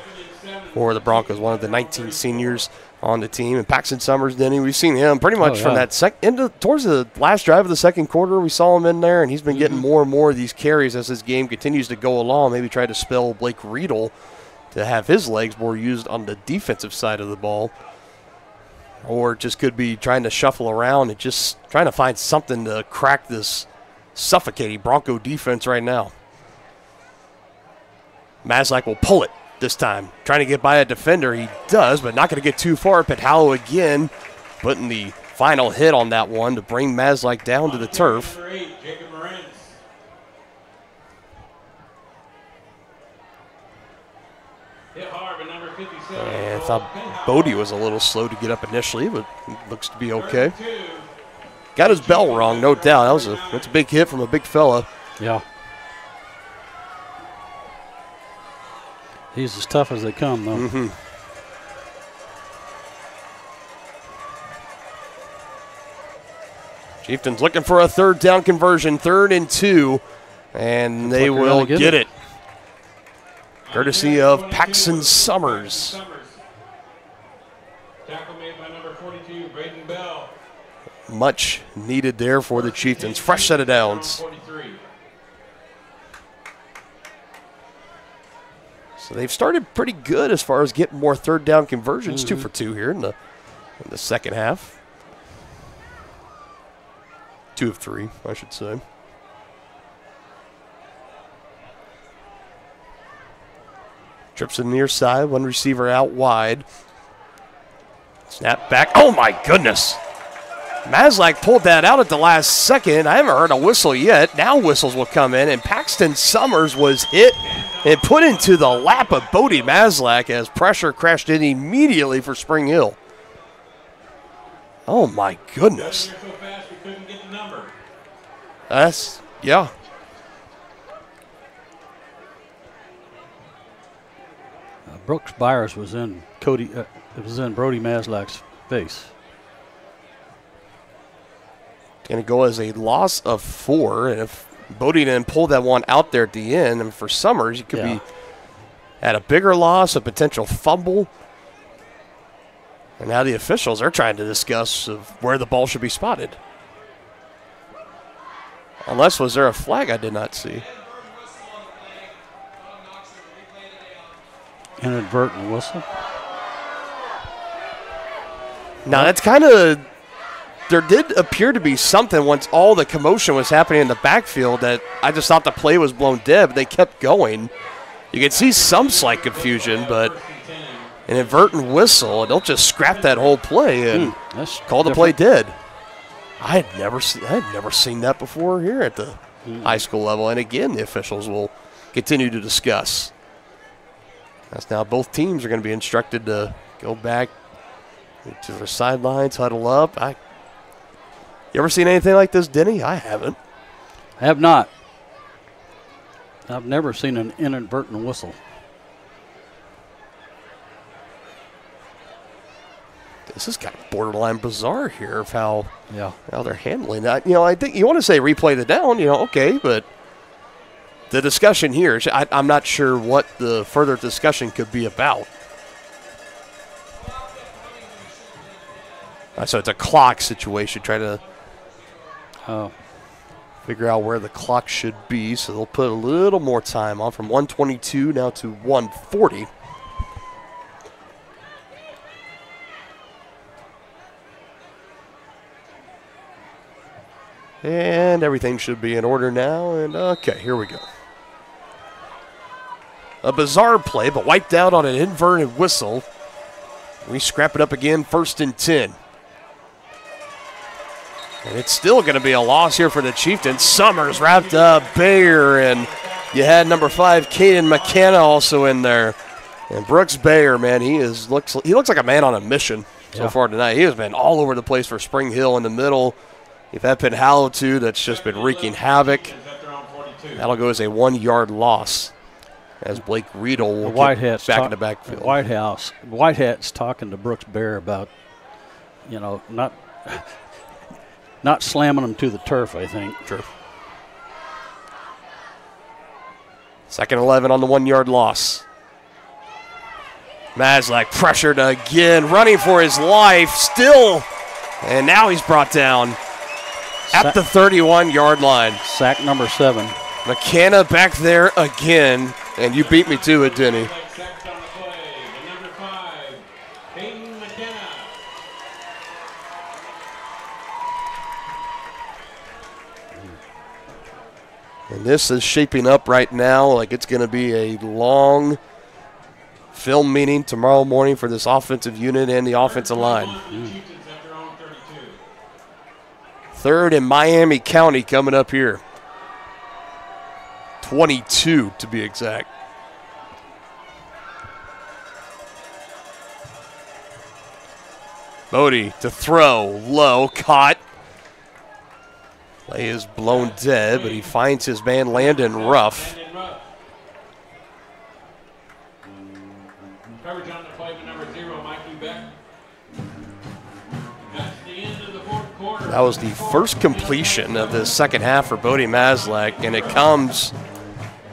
for the Broncos, one of the 19 seniors on the team. And Paxton Summers, Denny, we've seen him pretty much from that towards the last drive of the second quarter. We saw him in there, and he's been getting more and more of these carries as his game continues to go along. Maybe try to spell Blake Riedel to have his legs more used on the defensive side of the ball. Or just could be trying to shuffle around and just trying to find something to crack this suffocating Bronco defense right now. Maslak will pull it this time. Trying to get by a defender. He does, but not going to get too far. Pinallo again putting the final hit on that one to bring Maslak down to the turf. And I thought Bodie was a little slow to get up initially, but looks to be okay. Got his bell wrong, no doubt. That's a big hit from a big fella. Yeah. He's as tough as they come, though. Mm-hmm. Chieftains looking for a third down conversion, 3rd and 2, and they will get it. Courtesy of Paxton Summers. Tackle made by number 42, Braden Bell. Much needed there for the Chieftains. Fresh set of downs. So they've started pretty good as far as getting more third down conversions. 2 for 2 here in the second half. 2 of 3, I should say. Trips to the near side, one receiver out wide. Snap back. Oh my goodness. Maslak pulled that out at the last second. I haven't heard a whistle yet. Now whistles will come in, and Paxton Summers was hit and put into the lap of Bodie Maslak as pressure crashed in immediately for Spring Hill. Oh my goodness. That's, yeah. Brooks Byers was in Brody Maslak's face. Going to go as a loss of 4, and if Bodie didn't pull that one out there at the end, and for Summers, you could be at a bigger loss, a potential fumble. And now the officials are trying to discuss of where the ball should be spotted. Unless, was there a flag I did not see? Inadvertent whistle. Now, that's kind of, there did appear to be something once all the commotion was happening in the backfield that I just thought the play was blown dead, but they kept going. You can see some slight confusion, but an inadvertent whistle, and they'll just scrap that whole play and call the play dead. I had never seen that before here at the high school level, and again, the officials will continue to discuss. That's now both teams are going to be instructed to go back to their sidelines, huddle up. You ever seen anything like this, Denny? I haven't. I have not. I've never seen an inadvertent whistle. This is kind of borderline bizarre here of how they're handling that. You know, I think you want to say replay the down, okay, but the discussion here, I'm not sure what the further discussion could be about. So it's a clock situation, trying to figure out where the clock should be. So they'll put a little more time on from 1:22 now to 1:40. And everything should be in order now. And okay, here we go. A bizarre play, but wiped out on an inverted whistle. We scrap it up again, 1st and 10. And it's still going to be a loss here for the Chieftains. Summers wrapped up Bayer, and you had number 5, Caden McKenna, also in there. And Brooks Bayer, man, he looks like a man on a mission so far tonight. He has been all over the place for Spring Hill in the middle. If that been Hallow too, that's just been wreaking havoc. That'll go as a 1-yard loss as Blake Riedel will get back in the backfield. Whitehat's talking to Brooks Bayer about, not slamming him to the turf, I think. Sure. 2nd 11 on the 1-yard loss. Maslak pressured again, running for his life still. And now he's brought down at the 31-yard line. Sack number 7. McKenna back there again, and you beat me to it, Denny. And this is shaping up right now like it's going to be a long film meeting tomorrow morning for this offensive unit and the offensive line. 3rd in Miami County coming up here. 22 to be exact. Bodie to throw, low, caught. Play is blown dead, but he finds his man Landon Ruff. Coverage on the play with number 0, Mikey Beck. That's the end of the fourth quarter. That was the first completion of the second half for Bodie Maslak, and it comes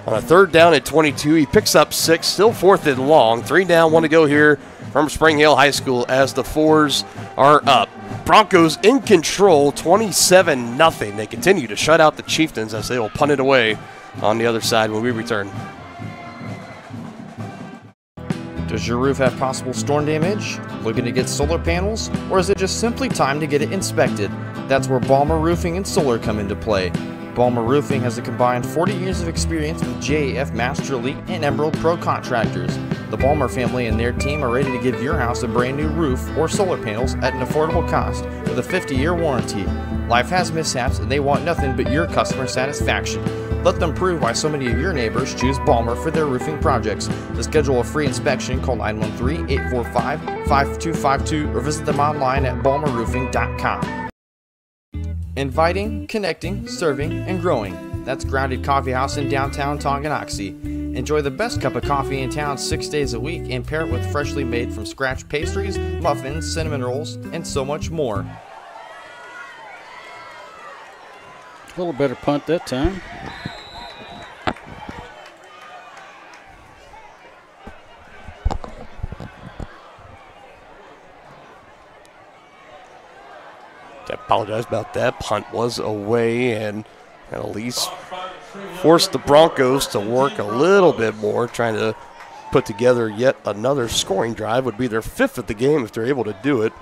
on a 3rd down at 22. He picks up 6, still 4th and long. 3 down, 1 to go here from Spring Hill High School as the Fours are up. Broncos in control, 27-0. They continue to shut out the Chieftains as they will punt it away on the other side when we return. Does your roof have possible storm damage? Looking to get solar panels? Or is it just simply time to get it inspected? That's where Balmer Roofing and Solar come into play. Balmer Roofing has a combined 40 years of experience with JAF Master Elite and Emerald Pro contractors. The Balmer family and their team are ready to give your house a brand new roof or solar panels at an affordable cost with a 50-year warranty. Life has mishaps and they want nothing but your customer satisfaction. Let them prove why so many of your neighbors choose Balmer for their roofing projects. To schedule a free inspection, call 913-845-5252 or visit them online at balmerroofing.com. Inviting, connecting, serving, and growing. That's Grounded Coffee House in downtown Tonganoxie. Enjoy the best cup of coffee in town 6 days a week and pair it with freshly made from scratch pastries, muffins, cinnamon rolls, and so much more. A little better punt that time. I apologize about that. Punt was away and at least forced the Broncos to work a little bit more, trying to put together yet another scoring drive. Would be their 5th of the game if they're able to do it.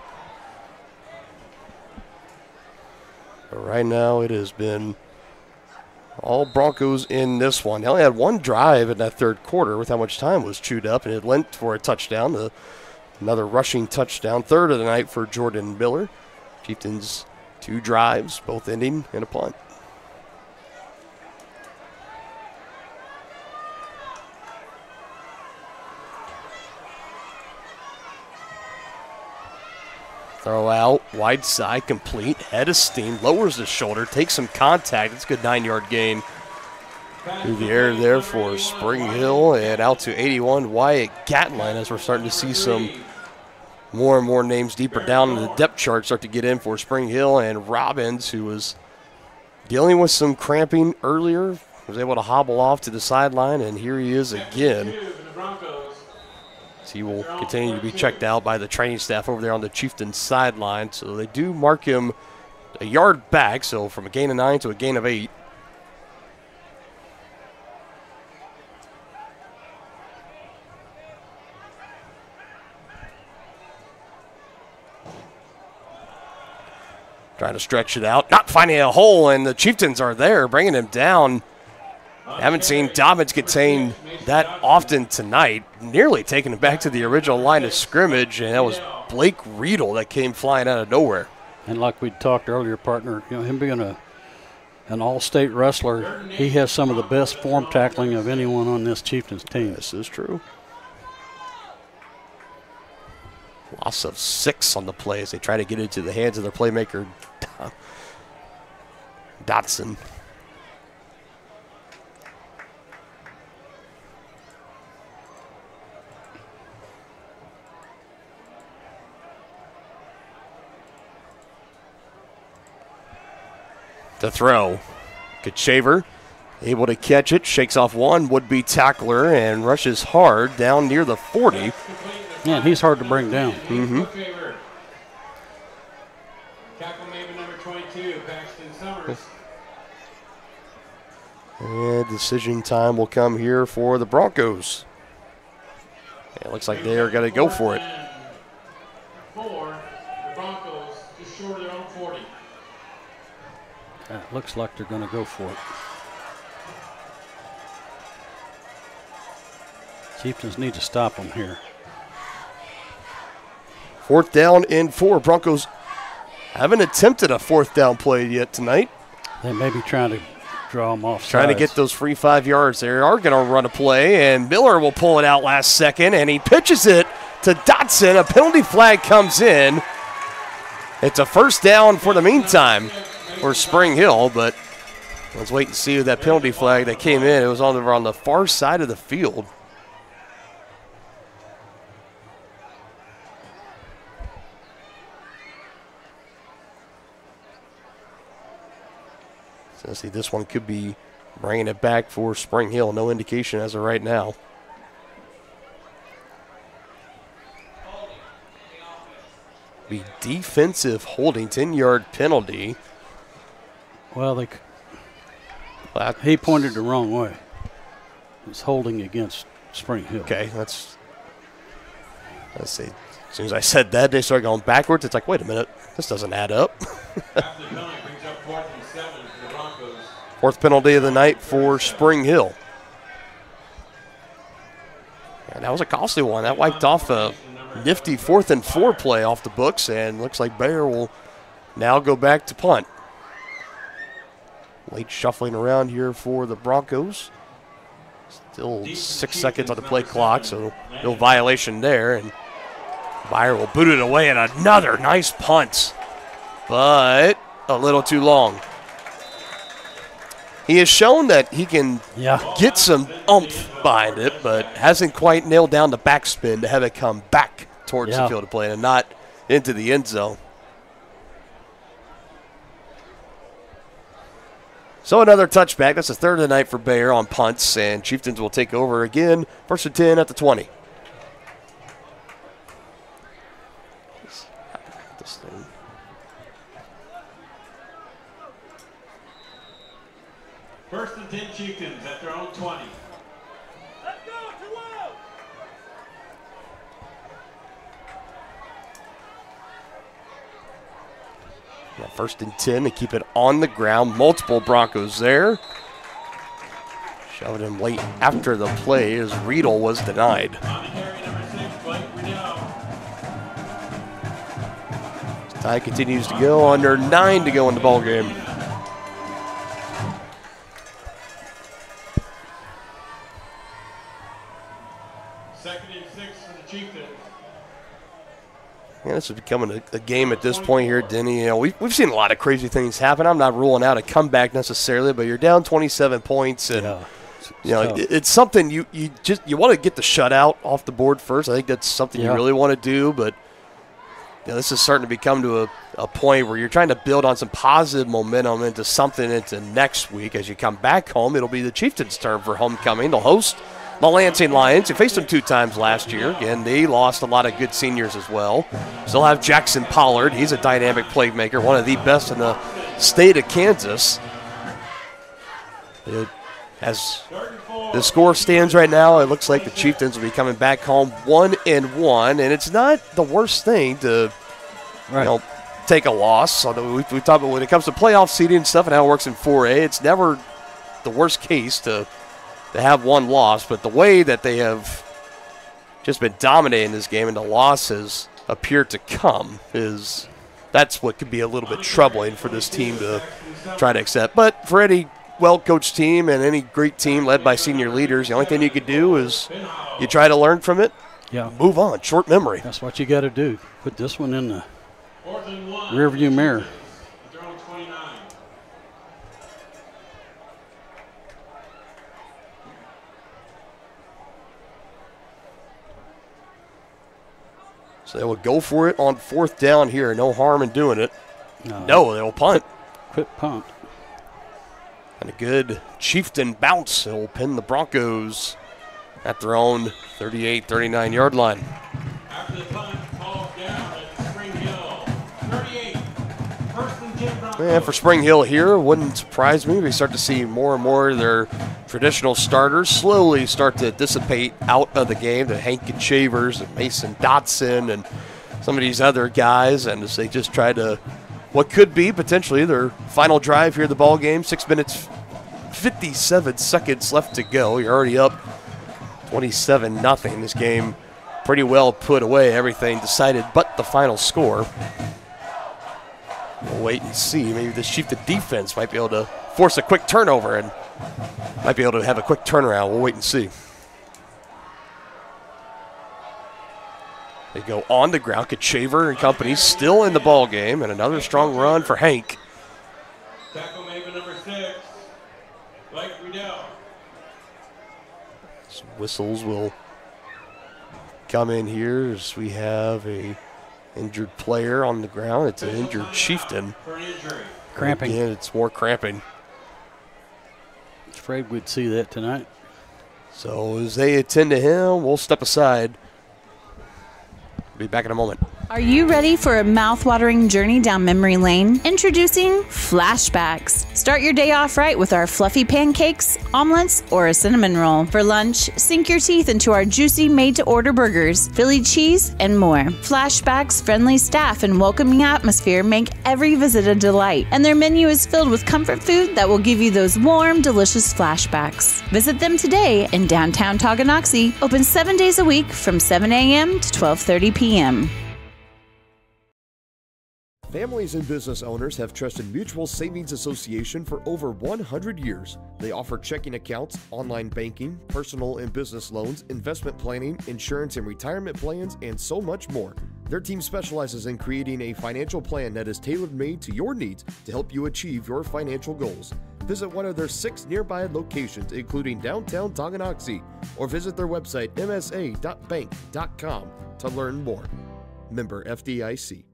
But right now it has been all Broncos in this one. They only had 1 drive in that 3rd quarter with how much time was chewed up, and it went for a touchdown, another rushing touchdown, 3rd of the night for Jordan Miller. Chieftains 2 drives, both ending in a punt. Throw out, wide side, complete, head of steam, lowers the shoulder, takes some contact. It's a good 9-yard gain through the air there for Spring Hill, and out to 81, Wyatt Gatlin, as we're starting to see some more and more names deeper down in the depth chart start to get in for Spring Hill. And Robbins, who was dealing with some cramping earlier, was able to hobble off to the sideline, and here he is again. He will continue to be checked out by the training staff over there on the Chieftains sideline. So they do mark him a yard back, so from a gain of 9 to a gain of 8. Trying to stretch it out, not finding a hole, and the Chieftains are there, bringing him down. Haven't seen Dobbins contained that often tonight, nearly taking him back to the original line of scrimmage, and that was Blake Riedel that came flying out of nowhere. And like we talked earlier, partner, him being an all-state wrestler, he has some of the best form tackling of anyone on this Chieftains team. This is true. Loss of 6 on the play as they try to get into the hands of their playmaker, Dotson. The throw. Kachaver able to catch it, shakes off one would-be tackler and rushes hard down near the 40. Yeah, he's hard to bring down. Mm-hmm. Tackle maybe number 22, Paxton Summers. And decision time will come here for the Broncos. It looks like they are going to go for it. 4, the Broncos just short of their own 40. It looks like they're going to go for it. Chieftains need to stop them here. 4th down and 4. Broncos haven't attempted a 4th down play yet tonight. They may be trying to draw them off. Trying to get those free 5 yards. They are going to run a play, and Miller will pull it out last second, and he pitches it to Dotson. A penalty flag comes in. It's a 1st down for the meantime for Spring Hill, but let's wait and see that penalty flag that came in. It was on the far side of the field. So see, this one could be bringing it back for Spring Hill. No indication as of right now. Be defensive holding, 10-yard penalty. Well, he pointed the wrong way. It's holding against Spring Hill. Okay, let's see. As soon as I said that, they started going backwards. It's like, wait a minute, this doesn't add up. Fourth penalty of the night for Spring Hill. And that was a costly one. That wiped off a nifty 4th and 4 play off the books, and looks like Bayer will now go back to punt. Late shuffling around here for the Broncos. Still 6 seconds on the play clock, so no violation there. And Bayer will boot it away, and another nice punt, but a little too long. He has shown that he can get some oomph behind it, but hasn't quite nailed down the backspin to have it come back towards the field of play and not into the end zone. So another touchback. That's the third of the night for Bayer on punts, and Chieftains will take over again. 1st and 10 at the 20. This thing. First and 10 Chieftains at their own 20. Let's go, Now 1st and 10 to keep it on the ground. Multiple Broncos there. Shoved him late after the play as Riedel was denied. Tie continues to go, under 9 to go in the ball game. Yeah, this is becoming a game at this point here, Denny. You know, we've seen a lot of crazy things happen. I'm not ruling out a comeback necessarily, but you're down 27 points, and it's something you want to get the shutout off the board first. I think that's something you really want to do, but this is starting to become to a point where you're trying to build on some positive momentum into something into next week. As you come back home, it'll be the Chieftains' turn for homecoming. They'll host the Lansing Lions. You faced them 2 times last year. Again, they lost a lot of good seniors as well. Still have Jackson Pollard. He's a dynamic playmaker, one of the best in the state of Kansas. As the score stands right now, it looks like the Chieftains will be coming back home 1-1, and it's not the worst thing to take a loss. Although we talk about when it comes to playoff seeding and stuff and how it works in 4A, it's never the worst case to have one loss, but the way that they have just been dominating this game and the losses appear to come that's what could be a little bit troubling for this team to try to accept. But for any well-coached team and any great team led by senior leaders, the only thing you could do is you try to learn from it, move on, short memory. That's what you got to do. Put this one in the rearview mirror. So they will go for it on 4th down here. No harm in doing it. No, they will punt. Quick punt. And a good Chieftain bounce. It will pin the Broncos at their own 38, 39-yard line. After the punt, ball down at Spring Hill. 38. 1st and 10 Broncos. And for Spring Hill here, wouldn't surprise me. We start to see more and more of their traditional starters slowly start to dissipate out of the game. The Hank and Shavers and Mason Dotson and some of these other guys, and as they just try to what could be potentially their final drive here at the ball game. 6 minutes, 57 seconds left to go. You're already up 27-0. This game pretty well put away. Everything decided but the final score. We'll wait and see. Maybe the Chieftain defense might be able to force a quick turnover and might be able to have a quick turnaround. We'll wait and see. They go on the ground. Kachaver and company still in the ball game, and another strong run for Hank. Tackle made by number 6, Blake Riedel. Some whistles will come in here as we have a injured player on the ground. It's an injured Chieftain. Cramping. Again, it's more cramping. Afraid we'd see that tonight. So as they attend to him, we'll step aside. Be back in a moment. Are you ready for a mouth-watering journey down memory lane? Introducing Flashbacks. Start your day off right with our fluffy pancakes, omelets, or a cinnamon roll. For lunch, sink your teeth into our juicy made-to-order burgers, Philly cheese, and more. Flashbacks' friendly staff and welcoming atmosphere make every visit a delight, and their menu is filled with comfort food that will give you those warm, delicious flashbacks. Visit them today in downtown Tonganoxie, open 7 days a week from 7 a.m. to 12:30 p.m. Families and business owners have trusted Mutual Savings Association for over 100 years. They offer checking accounts, online banking, personal and business loans, investment planning, insurance and retirement plans, and so much more. Their team specializes in creating a financial plan that is tailor-made to your needs to help you achieve your financial goals. Visit one of their 6 nearby locations, including downtown Tonganoxie, or visit their website msa.bank.com to learn more. Member FDIC.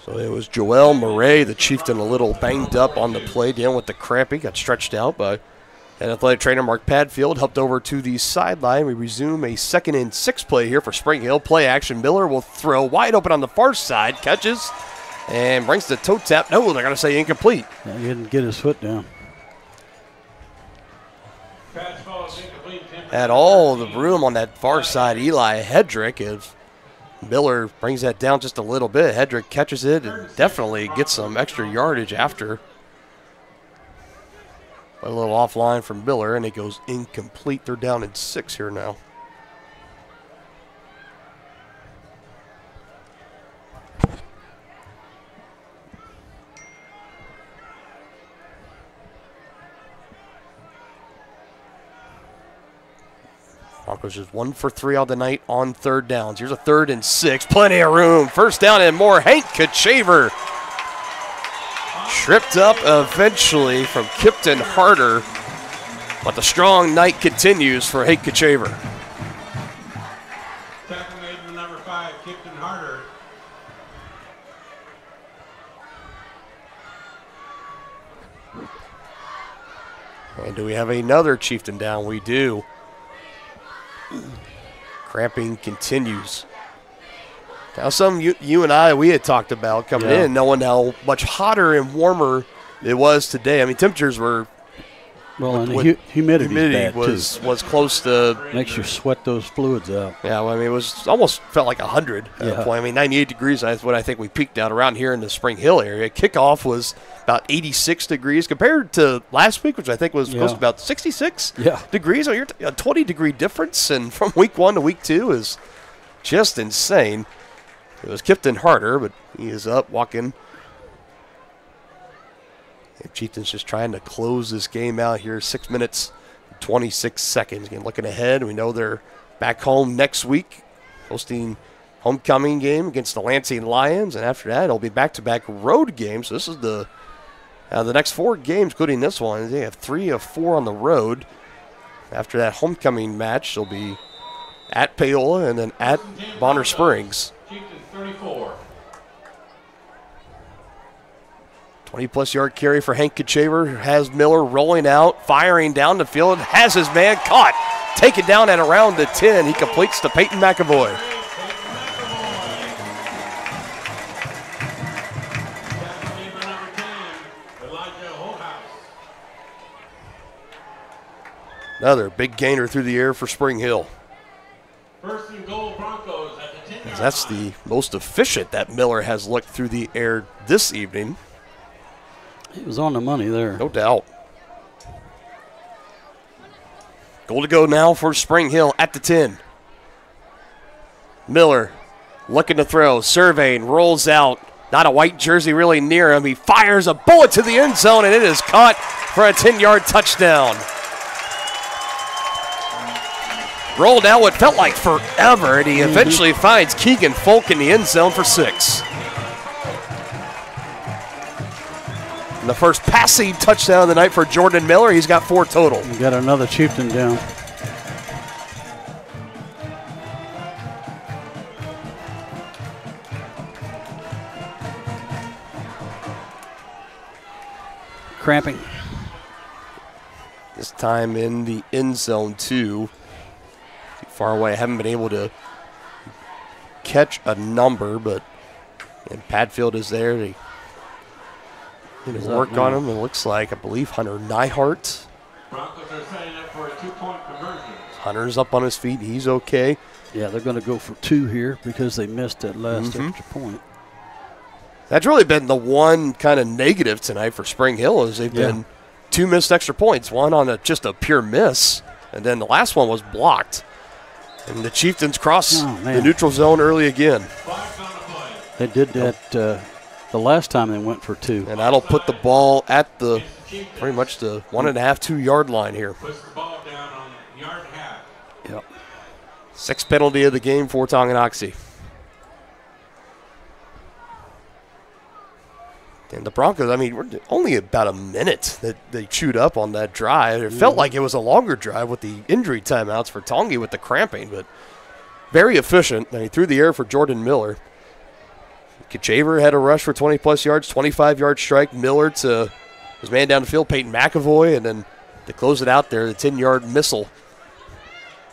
So it was Joel Murray, the Chieftain, a little banged up on the play, dealing with the cramp. He got stretched out by an athletic trainer, Mark Padfield, helped over to the sideline. We resume a 2nd and 6 play here for Spring Hill. Play action. Miller will throw wide open on the far side, catches, and brings the toe tap. No, they're going to say incomplete. Yeah, he didn't get his foot down. Had all the room on that far side. Eli Hedrick, if Miller brings that down just a little bit, Hedrick catches it and definitely gets some extra yardage after. A little offline from Miller, and it goes incomplete. They're down in 6 here now. Broncos just 1 for 3 on the night on 3rd downs. Here's a 3rd and 6. Plenty of room. 1st down and more. Hank Kachaver tripped up eventually from Kipton Harder, but the strong night continues for Hank Kachaver. Tackle made with number 5, Kipton Harder. And do we have another Chieftain down? We do. Cramping continues. Now, some you and I, we had talked about coming in, knowing how much hotter and warmer it was today. I mean, temperatures were. Well, and the humidity was close to. Makes you sweat those fluids out. Yeah, well, I mean, it was almost felt like 100 at a point. I mean, 98 degrees is what I think we peaked out around here in the Spring Hill area. Kickoff was about 86 degrees compared to last week, which I think was close to about 66 degrees. So you're a 20-degree difference, and from week 1 to week 2 is just insane. It was Kipton Harder, but he is up, walking. And Chieftains just trying to close this game out here. 6 minutes, 26 seconds. Again, looking ahead, we know they're back home next week, hosting homecoming game against the Lansing Lions, and after that, it'll be back-to-back road games. So this is the next 4 games, including this one. They have 3 of 4 on the road. After that homecoming match, they'll be at Paola and then at Bonner Springs. 34. 20-plus yard carry for Hank Kachaver. Has Miller rolling out, firing down the field, has his man caught. Taken down at around the 10. He completes to Peyton McAvoy. Another big gainer through the air for Spring Hill. 1st and goal, Broncos at the 10-yard line. That's the most efficient that Miller has looked through the air this evening. He was on the money there. No doubt. Goal to go now for Spring Hill at the 10. Miller looking to throw, surveying, rolls out. Not a white jersey really near him. He fires a bullet to the end zone, and it is caught for a 10-yard touchdown. Rolled out what felt like forever, and he eventually finds Keegan Folk in the end zone for 6. And the first passing touchdown of the night for Jordan Miller. He's got 4 total. We got another Chieftain down. Cramping. time in the end zone, too. Too far away. I haven't been able to catch a number, but and Padfield is there. They work on him. It looks like, I believe, Hunter Neihart. Broncos are setting up for a 2-point conversion. Hunter's up on his feet. He's okay. Yeah, they're going to go for 2 here because they missed that last extra point. That's really been the one kind of negative tonight for Spring Hill is they've been 2 missed extra points. One on just a pure miss, and then the last one was blocked. And the Chieftains cross the neutral zone early again. They did that the last time they went for 2. And that'll put the ball at the pretty much the 1.5, 2 yard line here. Puts the ball down on yard half. Yep. 6th penalty of the game for Tonganoxie. And the Broncos, I mean, we're only about a minute that they chewed up on that drive. It felt like it was a longer drive with the injury timeouts for Tongi with the cramping, but very efficient. I mean, through the air for Jordan Miller. Kachaver had a rush for 20-plus yards, 25-yard strike. Miller to his man down the field, Peyton McAvoy, and then to close it out there, the 10-yard missile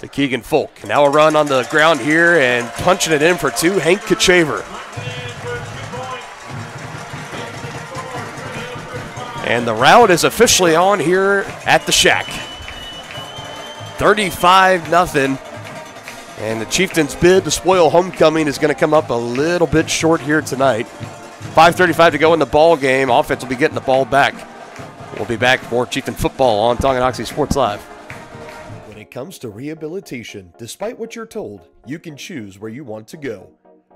to Keegan Folk. And now a run on the ground here and punching it in for 2, Hank Kachaver. And the route is officially on here at the Shack. 35-0. And the Chieftains' bid to spoil homecoming is going to come up a little bit short here tonight. 5:35 to go in the ball game. Offense will be getting the ball back. We'll be back for more Chieftain football on Tonganoxie Sports Live. When it comes to rehabilitation, despite what you're told, you can choose where you want to go.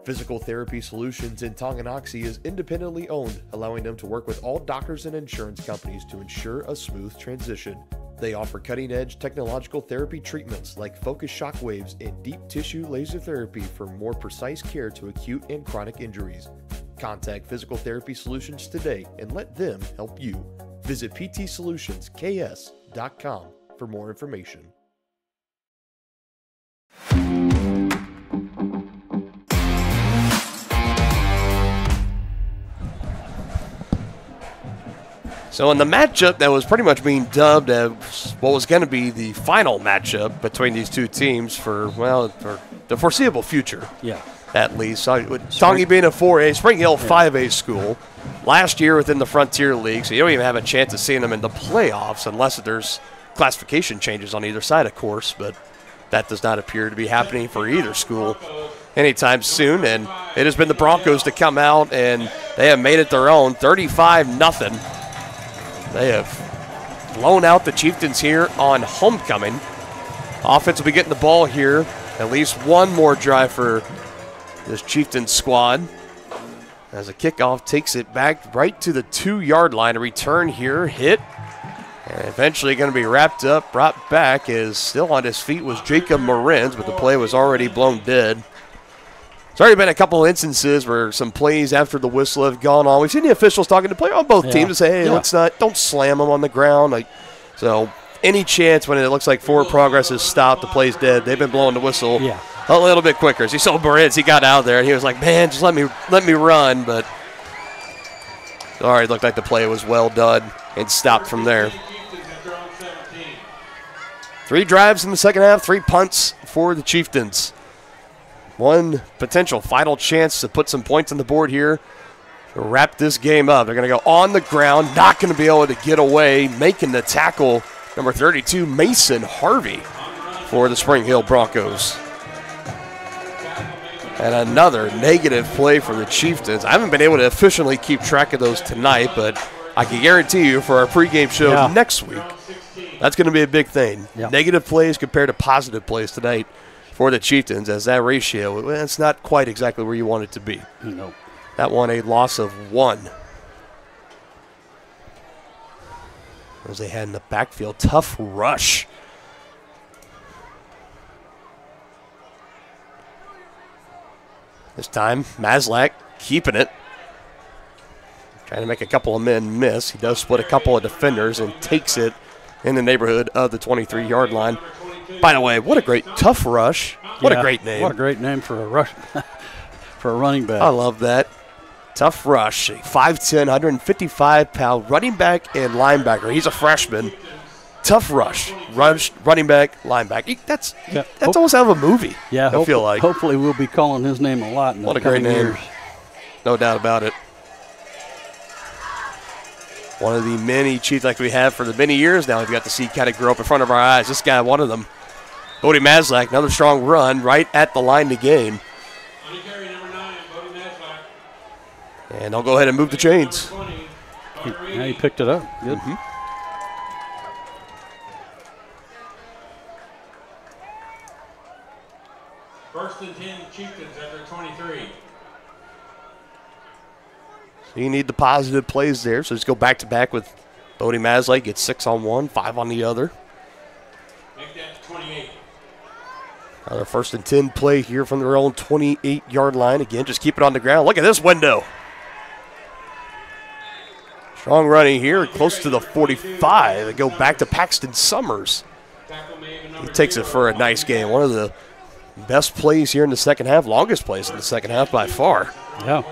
Physical Therapy Solutions in Tonganoxie is independently owned, allowing them to work with all doctors and insurance companies to ensure a smooth transition. They offer cutting-edge technological therapy treatments like focused shock waves and deep tissue laser therapy for more precise care to acute and chronic injuries. Contact Physical Therapy Solutions today and let them help you. Visit ptsolutions.ks.com for more information. So in the matchup that was pretty much being dubbed as what was going to be the final matchup between these two teams for the foreseeable future. Yeah. At least. Tongi being a 4A, Spring Hill 5A school. Last year within the Frontier League, so you don't even have a chance of seeing them in the playoffs unless there's classification changes on either side, of course. But that does not appear to be happening for either school anytime soon. And it has been the Broncos to come out, and they have made it their own, 35-0. They have blown out the Chieftains here on homecoming. Offense will be getting the ball here. At least one more drive for this Chieftains squad. As a kickoff takes it back right to the 2-yard line. A return here, hit. And eventually going to be wrapped up, brought back. Is still on his feet was Jacob Marins, but the play was already blown dead. There's already been a couple instances where some plays after the whistle have gone on. We've seen the officials talking to players on both teams to say, hey, don't slam them on the ground. So any chance when it looks like forward progress is stopped, the play's dead, they've been blowing the whistle a little bit quicker. As you saw Barretz, he got out there and he was like, man, just let me run. But all right, looked like the play was well done and stopped from there. 3 drives in the second half, 3 punts for the Chieftains. One potential final chance to put some points on the board here to wrap this game up. They're going to go on the ground, not going to be able to get away, making the tackle, number 32, Mason Harvey, for the Spring Hill Broncos. And another negative play for the Chieftains. I haven't been able to efficiently keep track of those tonight, but I can guarantee you for our pregame show next week, that's going to be a big thing. Negative plays compared to positive plays tonight for the Chieftains, as that ratio, it's not quite exactly where you want it to be. No. That one a loss of 1. As they had in the backfield, tough rush. This time, Maslak keeping it. Trying to make a couple of men miss. He does split a couple of defenders and takes it in the neighborhood of the 23-yard line. By the way, what a great tough rush. What a great name. What a great name for a rush for a running back. I love that. Tough rush. 5'10", 155-pound running back and linebacker. He's a freshman. Tough rush, running back, linebacker. That's almost out of a movie. Yeah, I feel like. Hopefully we'll be calling his name a lot in What the a great coming name. years. No doubt about it. One of the many Chiefs like we have for the many years now we've got to see kind of grow up in front of our eyes. This guy, one of them. Bodie Maslak, another strong run right at the line to gain. And they'll go ahead and move the chains. Yeah, he picked it up. Good. First and 10 Chieftains at their 23. So you need the positive plays there. So just go back-to-back with Bodie Maslak. Get 6 on one, 5 on the other. Make that 28. Another first and 10 play here from their own 28-yard line. Again, just keep it on the ground. Look at this window. Strong running here, close to the 45. They go back to Paxton Summers. He takes it for a nice game. One of the best plays here in the second half, longest plays in the second half by far. Yeah.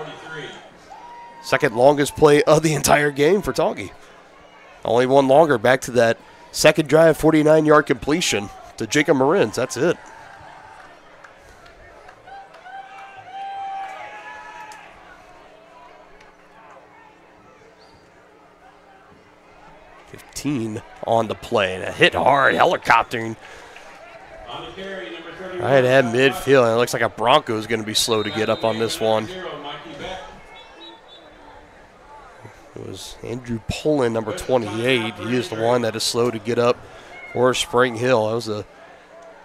Second longest play of the entire game for Tongi. Only one longer, back to that second drive, 49-yard completion to Jacob Marins. That's it. On the play, and a hit hard, helicoptering right at midfield. And it looks like a Bronco is going to be slow to get up on this one. It was Andrew Pullen, number 28. He is the one that is slow to get up for Spring Hill. That was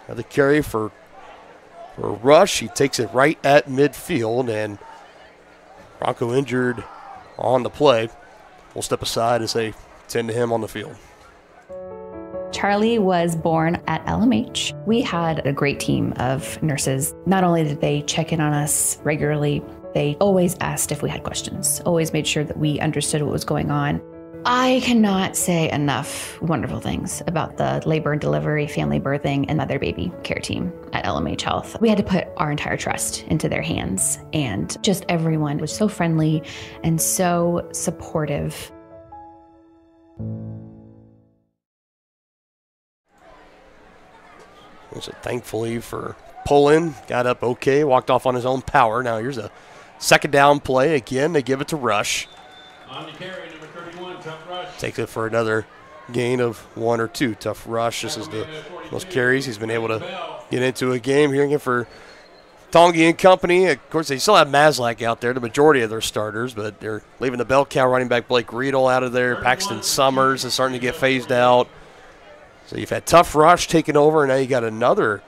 another carry for Rush. He takes it right at midfield, and Bronco injured on the play. We'll step aside and say, tend to him on the field. Charlie was born at LMH. We had a great team of nurses. Not only did they check in on us regularly, they always asked if we had questions, always made sure that we understood what was going on. I cannot say enough wonderful things about the labor and delivery, family birthing, and mother baby care team at LMH Health. We had to put our entire trust into their hands, and just everyone was so friendly and so supportive. So thankfully for Pullen, got up okay, walked off on his own power. Now here's a second down play. Again, they give it to Rush. On the carry, number 31, Tough Rush. Takes it for another gain of 1 or 2. Tough Rush. This is the most carries he's been able to get into a game here again for Tongi and company. Of course, they still have Maslak out there, the majority of their starters, but they're leaving the bell cow running back Blake Riedel out of there. Paxton Summers is starting to get phased out. So you've had Tough Rush taking over, and now you got another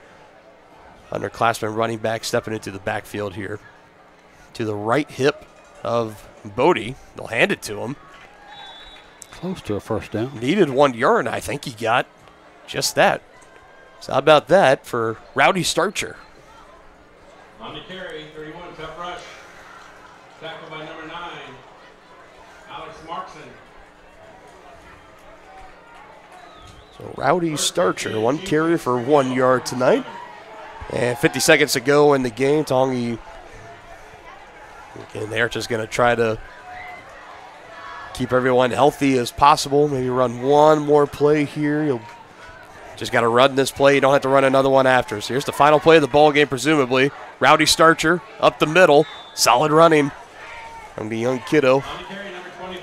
underclassman running back stepping into the backfield here. To the right hip of Bodie. They'll hand it to him. Close to a first down. Needed 1 yard, and I think he got just that. So how about that for Rowdy Starcher? On the carry, 31, Tough Rush. Tackled by number 9, Alex Markson. So Rowdy Starcher, 1 carry for 1 yard tonight. And 50 seconds to go in the game. Tongi, again, they're just going to try to keep everyone healthy as possible. Maybe run one more play here. You'll just got to run this play. You don't have to run another one after. So here's the final play of the ball game, presumably. Rowdy Starcher up the middle. Solid running from the young kiddo.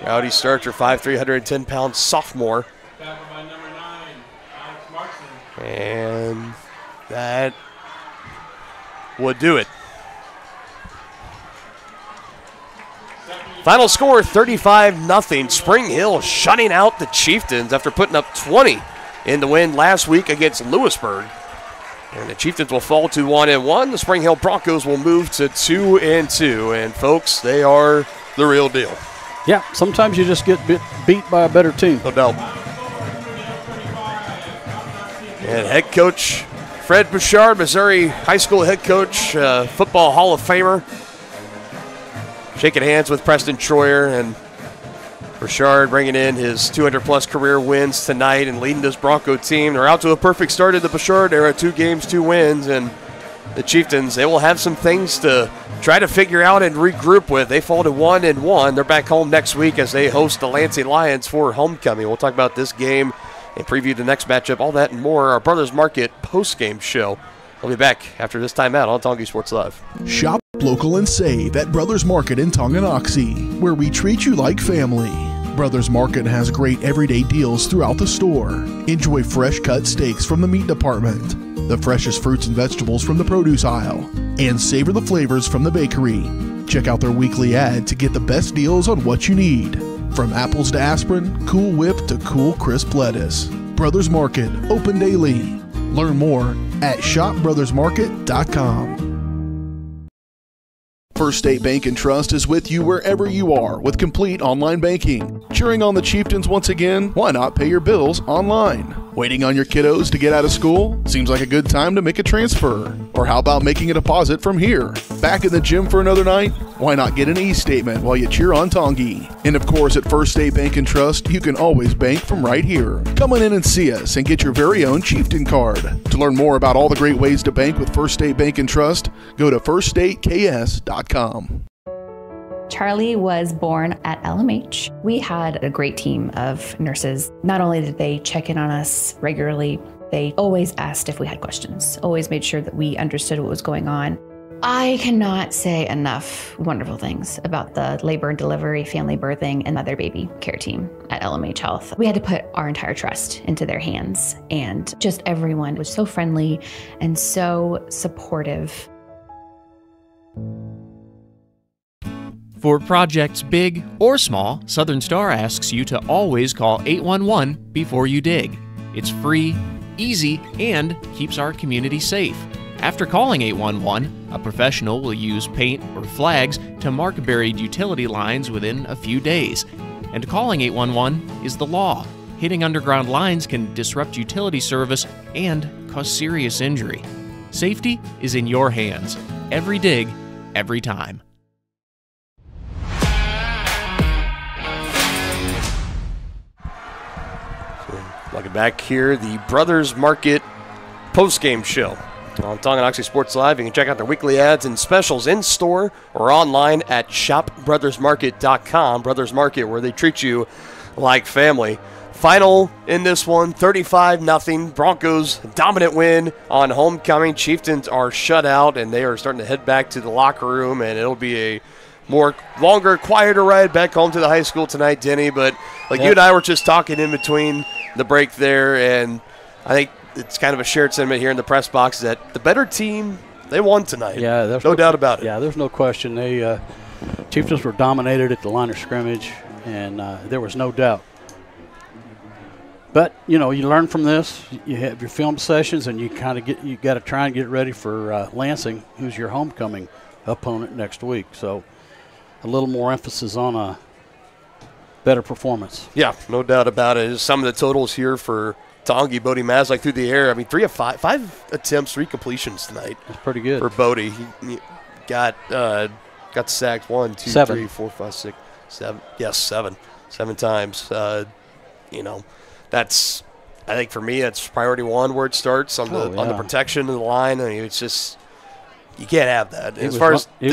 Rowdy Starcher, 5'3", 110-pound sophomore. And that would do it. Final score, 35-0. Spring Hill shutting out the Chieftains after putting up 20 in the win last week against Lewisburg. And the Chieftains will fall to 1-1. The Spring Hill Broncos will move to 2-2. And folks, they are the real deal. Yeah, sometimes you just get beat by a better team. No doubt. And head coach Fred Bouchard, Missouri high school head coach, football Hall of Famer, shaking hands with Preston Troyer, and Bouchard bringing in his 200-plus career wins tonight and leading this Bronco team. They're out to a perfect start in the Bouchard era, 2 games, 2 wins, and the Chieftains, they will have some things to try to figure out and regroup with. They fall to 1-1. They're back home next week as they host the Lansing Lions for homecoming. We'll talk about this game and preview the next matchup. All that and more, our Brothers Market post-game show. We'll be back after this timeout on Tonganoxie Sports Live. Shop local and save at Brothers Market in Tonganoxie, where we treat you like family. Brothers Market has great everyday deals throughout the store. Enjoy fresh cut steaks from the meat department, the freshest fruits and vegetables from the produce aisle, and savor the flavors from the bakery. Check out their weekly ad to get the best deals on what you need. From apples to aspirin, Cool Whip to cool crisp lettuce. Brothers Market, open daily. Learn more at shopbrothersmarket.com. First State Bank and Trust is with you wherever you are with complete online banking. Cheering on the Chieftains once again? Why not pay your bills online? Waiting on your kiddos to get out of school? Seems like a good time to make a transfer. Or how about making a deposit from here? Back in the gym for another night? Why not get an e-statement while you cheer on Tongi? And of course, at First State Bank and Trust, you can always bank from right here. Come on in and see us and get your very own Chieftain card. To learn more about all the great ways to bank with First State Bank and Trust, go to firststateks.com. Charlie was born at LMH. We had a great team of nurses. Not only did they check in on us regularly, they always asked if we had questions, always made sure that we understood what was going on. I cannot say enough wonderful things about the labor and delivery, family birthing, and mother baby care team at LMH Health. We had to put our entire trust into their hands, and just everyone was so friendly and so supportive. For projects big or small, Southern Star asks you to always call 811 before you dig. It's free, easy, and keeps our community safe. After calling 811, a professional will use paint or flags to mark buried utility lines within a few days. And calling 811 is the law. Hitting underground lines can disrupt utility service and cause serious injury. Safety is in your hands. Every dig, every time. Welcome back here, the Brothers Market post-game show on Tonganoxie Sports Live. You can check out their weekly ads and specials in store or online at shopbrothersmarket.com. Brothers Market, where they treat you like family. Final in this one, 35-0. Broncos dominant win on homecoming. Chieftains are shut out, and they are starting to head back to the locker room, and it'll be a longer, quieter ride back home to the high school tonight, Denny. But you and I were just talking in between the break there, and I think it's kind of a shared sentiment here in the press box that the better team, they won tonight. Yeah, there's no doubt about it. Yeah, there's no question. They Chieftains were dominated at the line of scrimmage, and there was no doubt. But you learn from this. You have your film sessions, and you got to try and get ready for Lansing, who's your homecoming opponent next week. So a little more emphasis on a better performance. Yeah, no doubt about it. Some of the totals here for Tongi, Bodie Mazlik through the air. I mean, 3 of 5 attempts, 3 completions tonight. That's pretty good for Bodie. He got sacked 1, 2, 3, 4, 5, 6, 7. Yes, 7 times. That's, I think for me, that's priority 1 where it starts on the protection of the line. I mean, it's just, you can't have that. He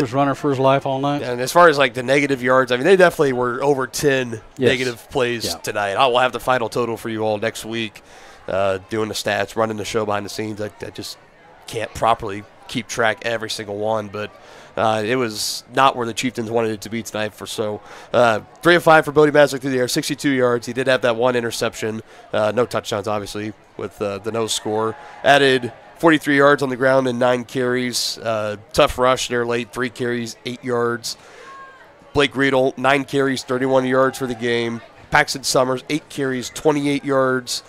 was running for his life all night. And as far as the negative yards, I mean, they definitely were over 10 negative plays tonight. I will have the final total for you all next week. Doing the stats, running the show behind the scenes, I just can't properly keep track every single one. But it was not where the Chieftains wanted it to be tonight. 3 of 5 for Bodie Mazlik through the air, 62 yards. He did have that 1 interception. No touchdowns, obviously, with the no score. Added 43 yards on the ground and 9 carries. Tough rush there late, 3 carries, 8 yards. Blake Riedel, 9 carries, 31 yards for the game. Paxton Summers, 8 carries, 28 yards.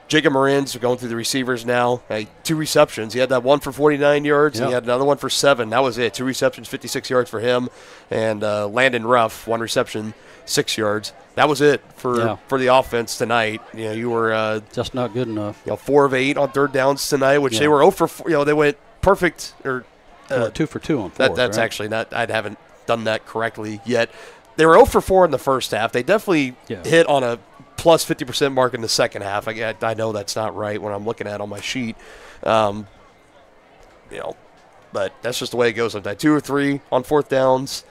Jacob Morin's going through the receivers now. 2 receptions. He had that 1 for 49 yards, and he had another one for 7. That was it. 2 receptions, 56 yards for him. And Landon Ruff, 1 reception, 6 yards. That was it for the offense tonight. You were just not good enough. 4 of 8 on third downs tonight, which they were 0 for 4. They went perfect. 2 for 2 on fourth. That's actually not. I haven't done that correctly yet. They were 0 for 4 in the first half. They definitely hit on a plus 50% mark in the second half. I know that's not right when I'm looking at it on my sheet. But that's just the way it goes sometimes. 2 or 3 on fourth downs.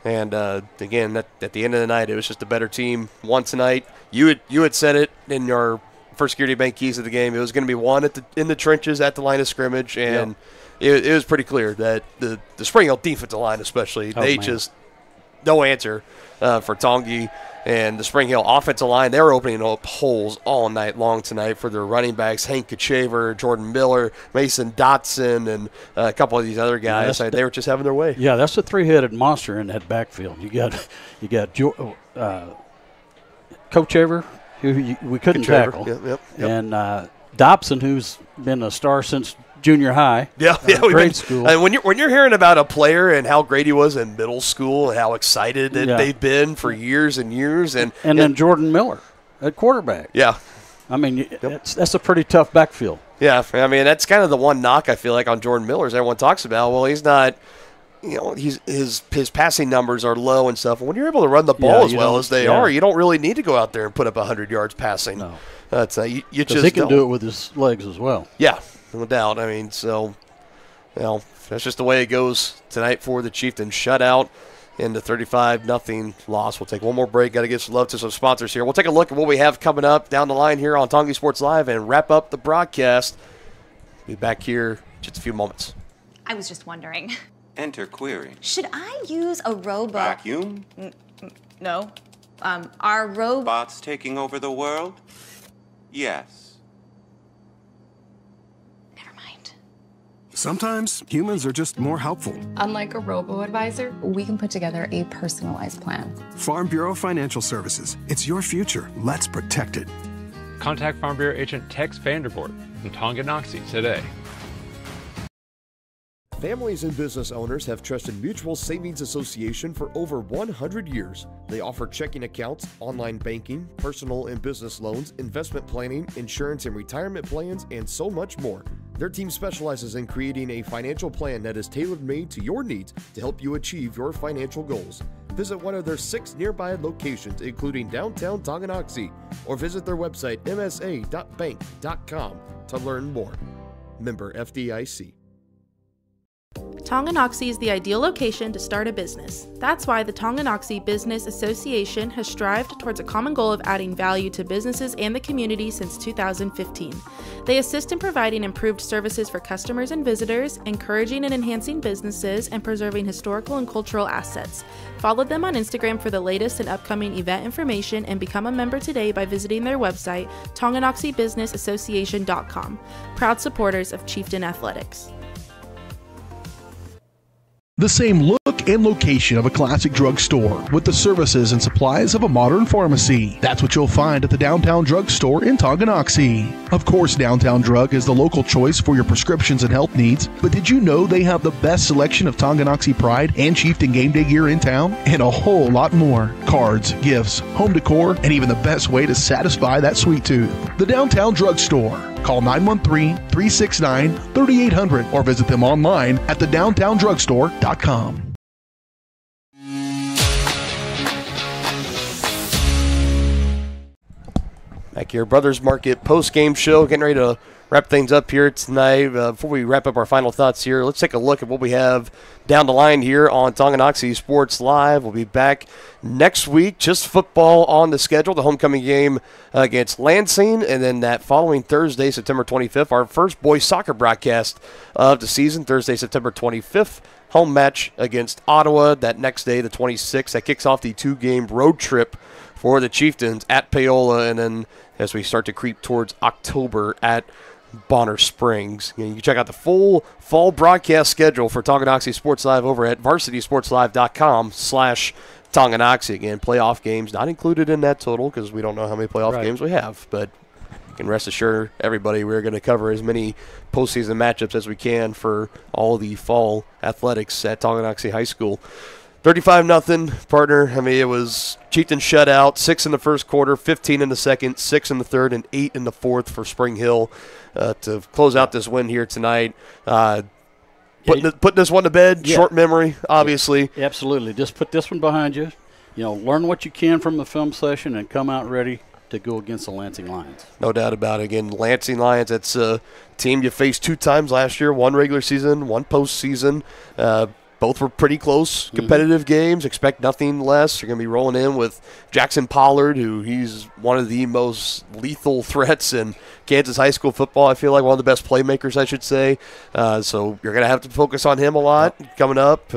And, again, at the end of the night, it was just a better team. Won tonight. You had said it in your First Security Bank keys to the game. It was going to be one in the trenches at the line of scrimmage, and it was pretty clear that the Spring Hill defensive line especially, just no answer for Tongi. And the Spring Hill offensive line, they were opening up holes all night long tonight for their running backs, Hank Kachaver, Jordan Miller, Mason Dotson, and a couple of these other guys. They were just having their way. Yeah, that's a three-headed monster in that backfield. You got Kachaver, who we couldn't tackle, and Dobson, who's been a star since junior high, grade school. And when you're hearing about a player and how great he was in middle school and how excited they've been for years and years, and then Jordan Miller at quarterback. Yeah, I mean that's a pretty tough backfield. Yeah, I mean that's kind of the one knock I feel like on Jordan Miller is everyone talks about. Well, he's not. His passing numbers are low and stuff. When you're able to run the ball as well as they are, you don't really need to go out there and put up 100 yards passing. No, that's you just he can do it with his legs as well. Yeah. No doubt. I mean, so, that's just the way it goes tonight for the Chieftains. Shutout in the 35-0 loss. We'll take one more break. Got to give some love to some sponsors here. We'll take a look at what we have coming up down the line here on Tongi Sports Live and wrap up the broadcast. Be back here in just a few moments. I was just wondering. Enter query. Should I use a robot? Vacuum? No. Are robots taking over the world? Yes. Sometimes humans are just more helpful. Unlike a robo-advisor, we can put together a personalized plan. Farm Bureau Financial Services. It's your future. Let's protect it. Contact Farm Bureau agent Tex Vandervoort from Tonganoxie today. Families and business owners have trusted Mutual Savings Association for over 100 years. They offer checking accounts, online banking, personal and business loans, investment planning, insurance and retirement plans, and so much more. Their team specializes in creating a financial plan that is tailor-made to your needs to help you achieve your financial goals. Visit one of their 6 nearby locations, including downtown Tonganoxie, or visit their website msa.bank.com to learn more. Member FDIC. Tonganoxie is the ideal location to start a business. That's why the Tonganoxie Business Association has strived towards a common goal of adding value to businesses and the community since 2015. They assist in providing improved services for customers and visitors, encouraging and enhancing businesses, and preserving historical and cultural assets. Follow them on Instagram for the latest and upcoming event information and become a member today by visiting their website, tonganoxiebusinessassociation.com. Proud supporters of Chieftain Athletics. The same look and location of a classic drugstore with the services and supplies of a modern pharmacy. That's what you'll find at the Downtown Drug Store in Tonganoxie. Of course, Downtown Drug is the local choice for your prescriptions and health needs, but did you know they have the best selection of Tonganoxie Pride and Chieftain game day gear in town? And a whole lot more. Cards, gifts, home decor, and even the best way to satisfy that sweet tooth. The Downtown Drug Store. Call 913-369-3800 or visit them online at thedowntowndrugstore.com. Back here, Brothers Market post-game show. Getting ready to wrap things up here tonight. Before we wrap up our final thoughts here, let's take a look at what we have down the line here on Tonganoxie Sports Live. We'll be back next week. Just football on the schedule. The homecoming game against Lansing, and then that following Thursday, September 25th, our first boys soccer broadcast of the season, Thursday, September 25th. Home match against Ottawa that next day, the 26th. That kicks off the 2-game road trip for the Chieftains at Paola, and then as we start to creep towards October at Bonner Springs. You can check out the full fall broadcast schedule for Tonganoxie Sports Live over at varsitysportslive.com/Tonganoxie. Again, playoff games not included in that total because we don't know how many playoff games we have, but you can rest assured, everybody, we're going to cover as many postseason matchups as we can for all the fall athletics at Tonganoxie High School. 35-0, partner. I mean, it was Chieftain shutout, 6 in the first quarter, 15 in the second, 6 in the third, and 8 in the fourth for Spring Hill to close out this win here tonight. Putting this one to bed, short memory, obviously. Yeah, absolutely. Just put this one behind you. You know, learn what you can from the film session and come out ready to go against the Lansing Lions. No doubt about it. Again, Lansing Lions, that's a team you faced 2 times last year, 1 regular season, 1 postseason. Both were pretty close, competitive games. Expect nothing less. You're going to be rolling in with Jackson Pollard, who he's one of the most lethal threats in Kansas high school football. I feel like one of the best playmakers, I should say. So you're going to have to focus on him a lot coming up.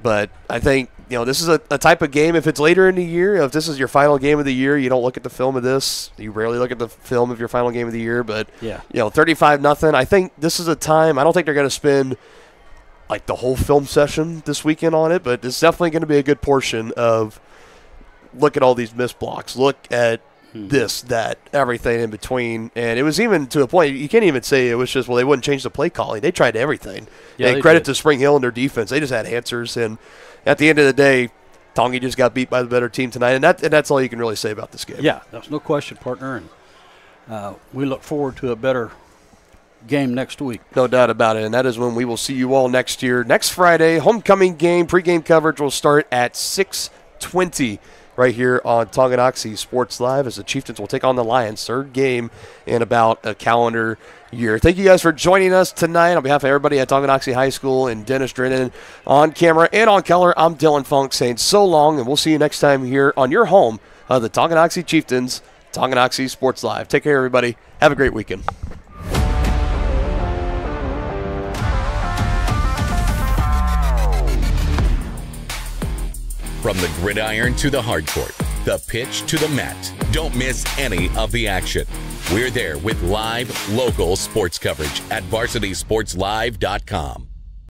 But I think, this is a type of game, if it's later in the year, if this is your final game of the year, you don't look at the film of this. You rarely look at the film of your final game of the year. But, 35-0, I think this is a time. I don't think they're going to spend – like the whole film session this weekend on it, but it's definitely going to be a good portion of look at all these missed blocks, look at this, that, everything in between. And it was even to a point, you can't even say it was just, well, they wouldn't change the play calling. They tried everything. Yeah, and credit to Spring Hill and their defense. They just had answers. And at the end of the day, Tongi just got beat by the better team tonight. And that's all you can really say about this game. Yeah, that's no question, partner. And we look forward to a better game next week. No doubt about it, and that is when we will see you all next year. Next Friday, homecoming game, pregame coverage will start at 6:20 right here on Tonganoxie Sports Live as the Chieftains will take on the Lions. Third game in about a calendar year. Thank you guys for joining us tonight. On behalf of everybody at Tonganoxie High School and Dennis Drennan on camera and on Keller, I'm Dylan Funk saying so long, and we'll see you next time here on your home of the Tonganoxie Chieftains, Tonganoxie Sports Live. Take care, everybody. Have a great weekend. From the gridiron to the hard court, the pitch to the mat, don't miss any of the action. We're there with live, local sports coverage at VarsitySportsLive.com.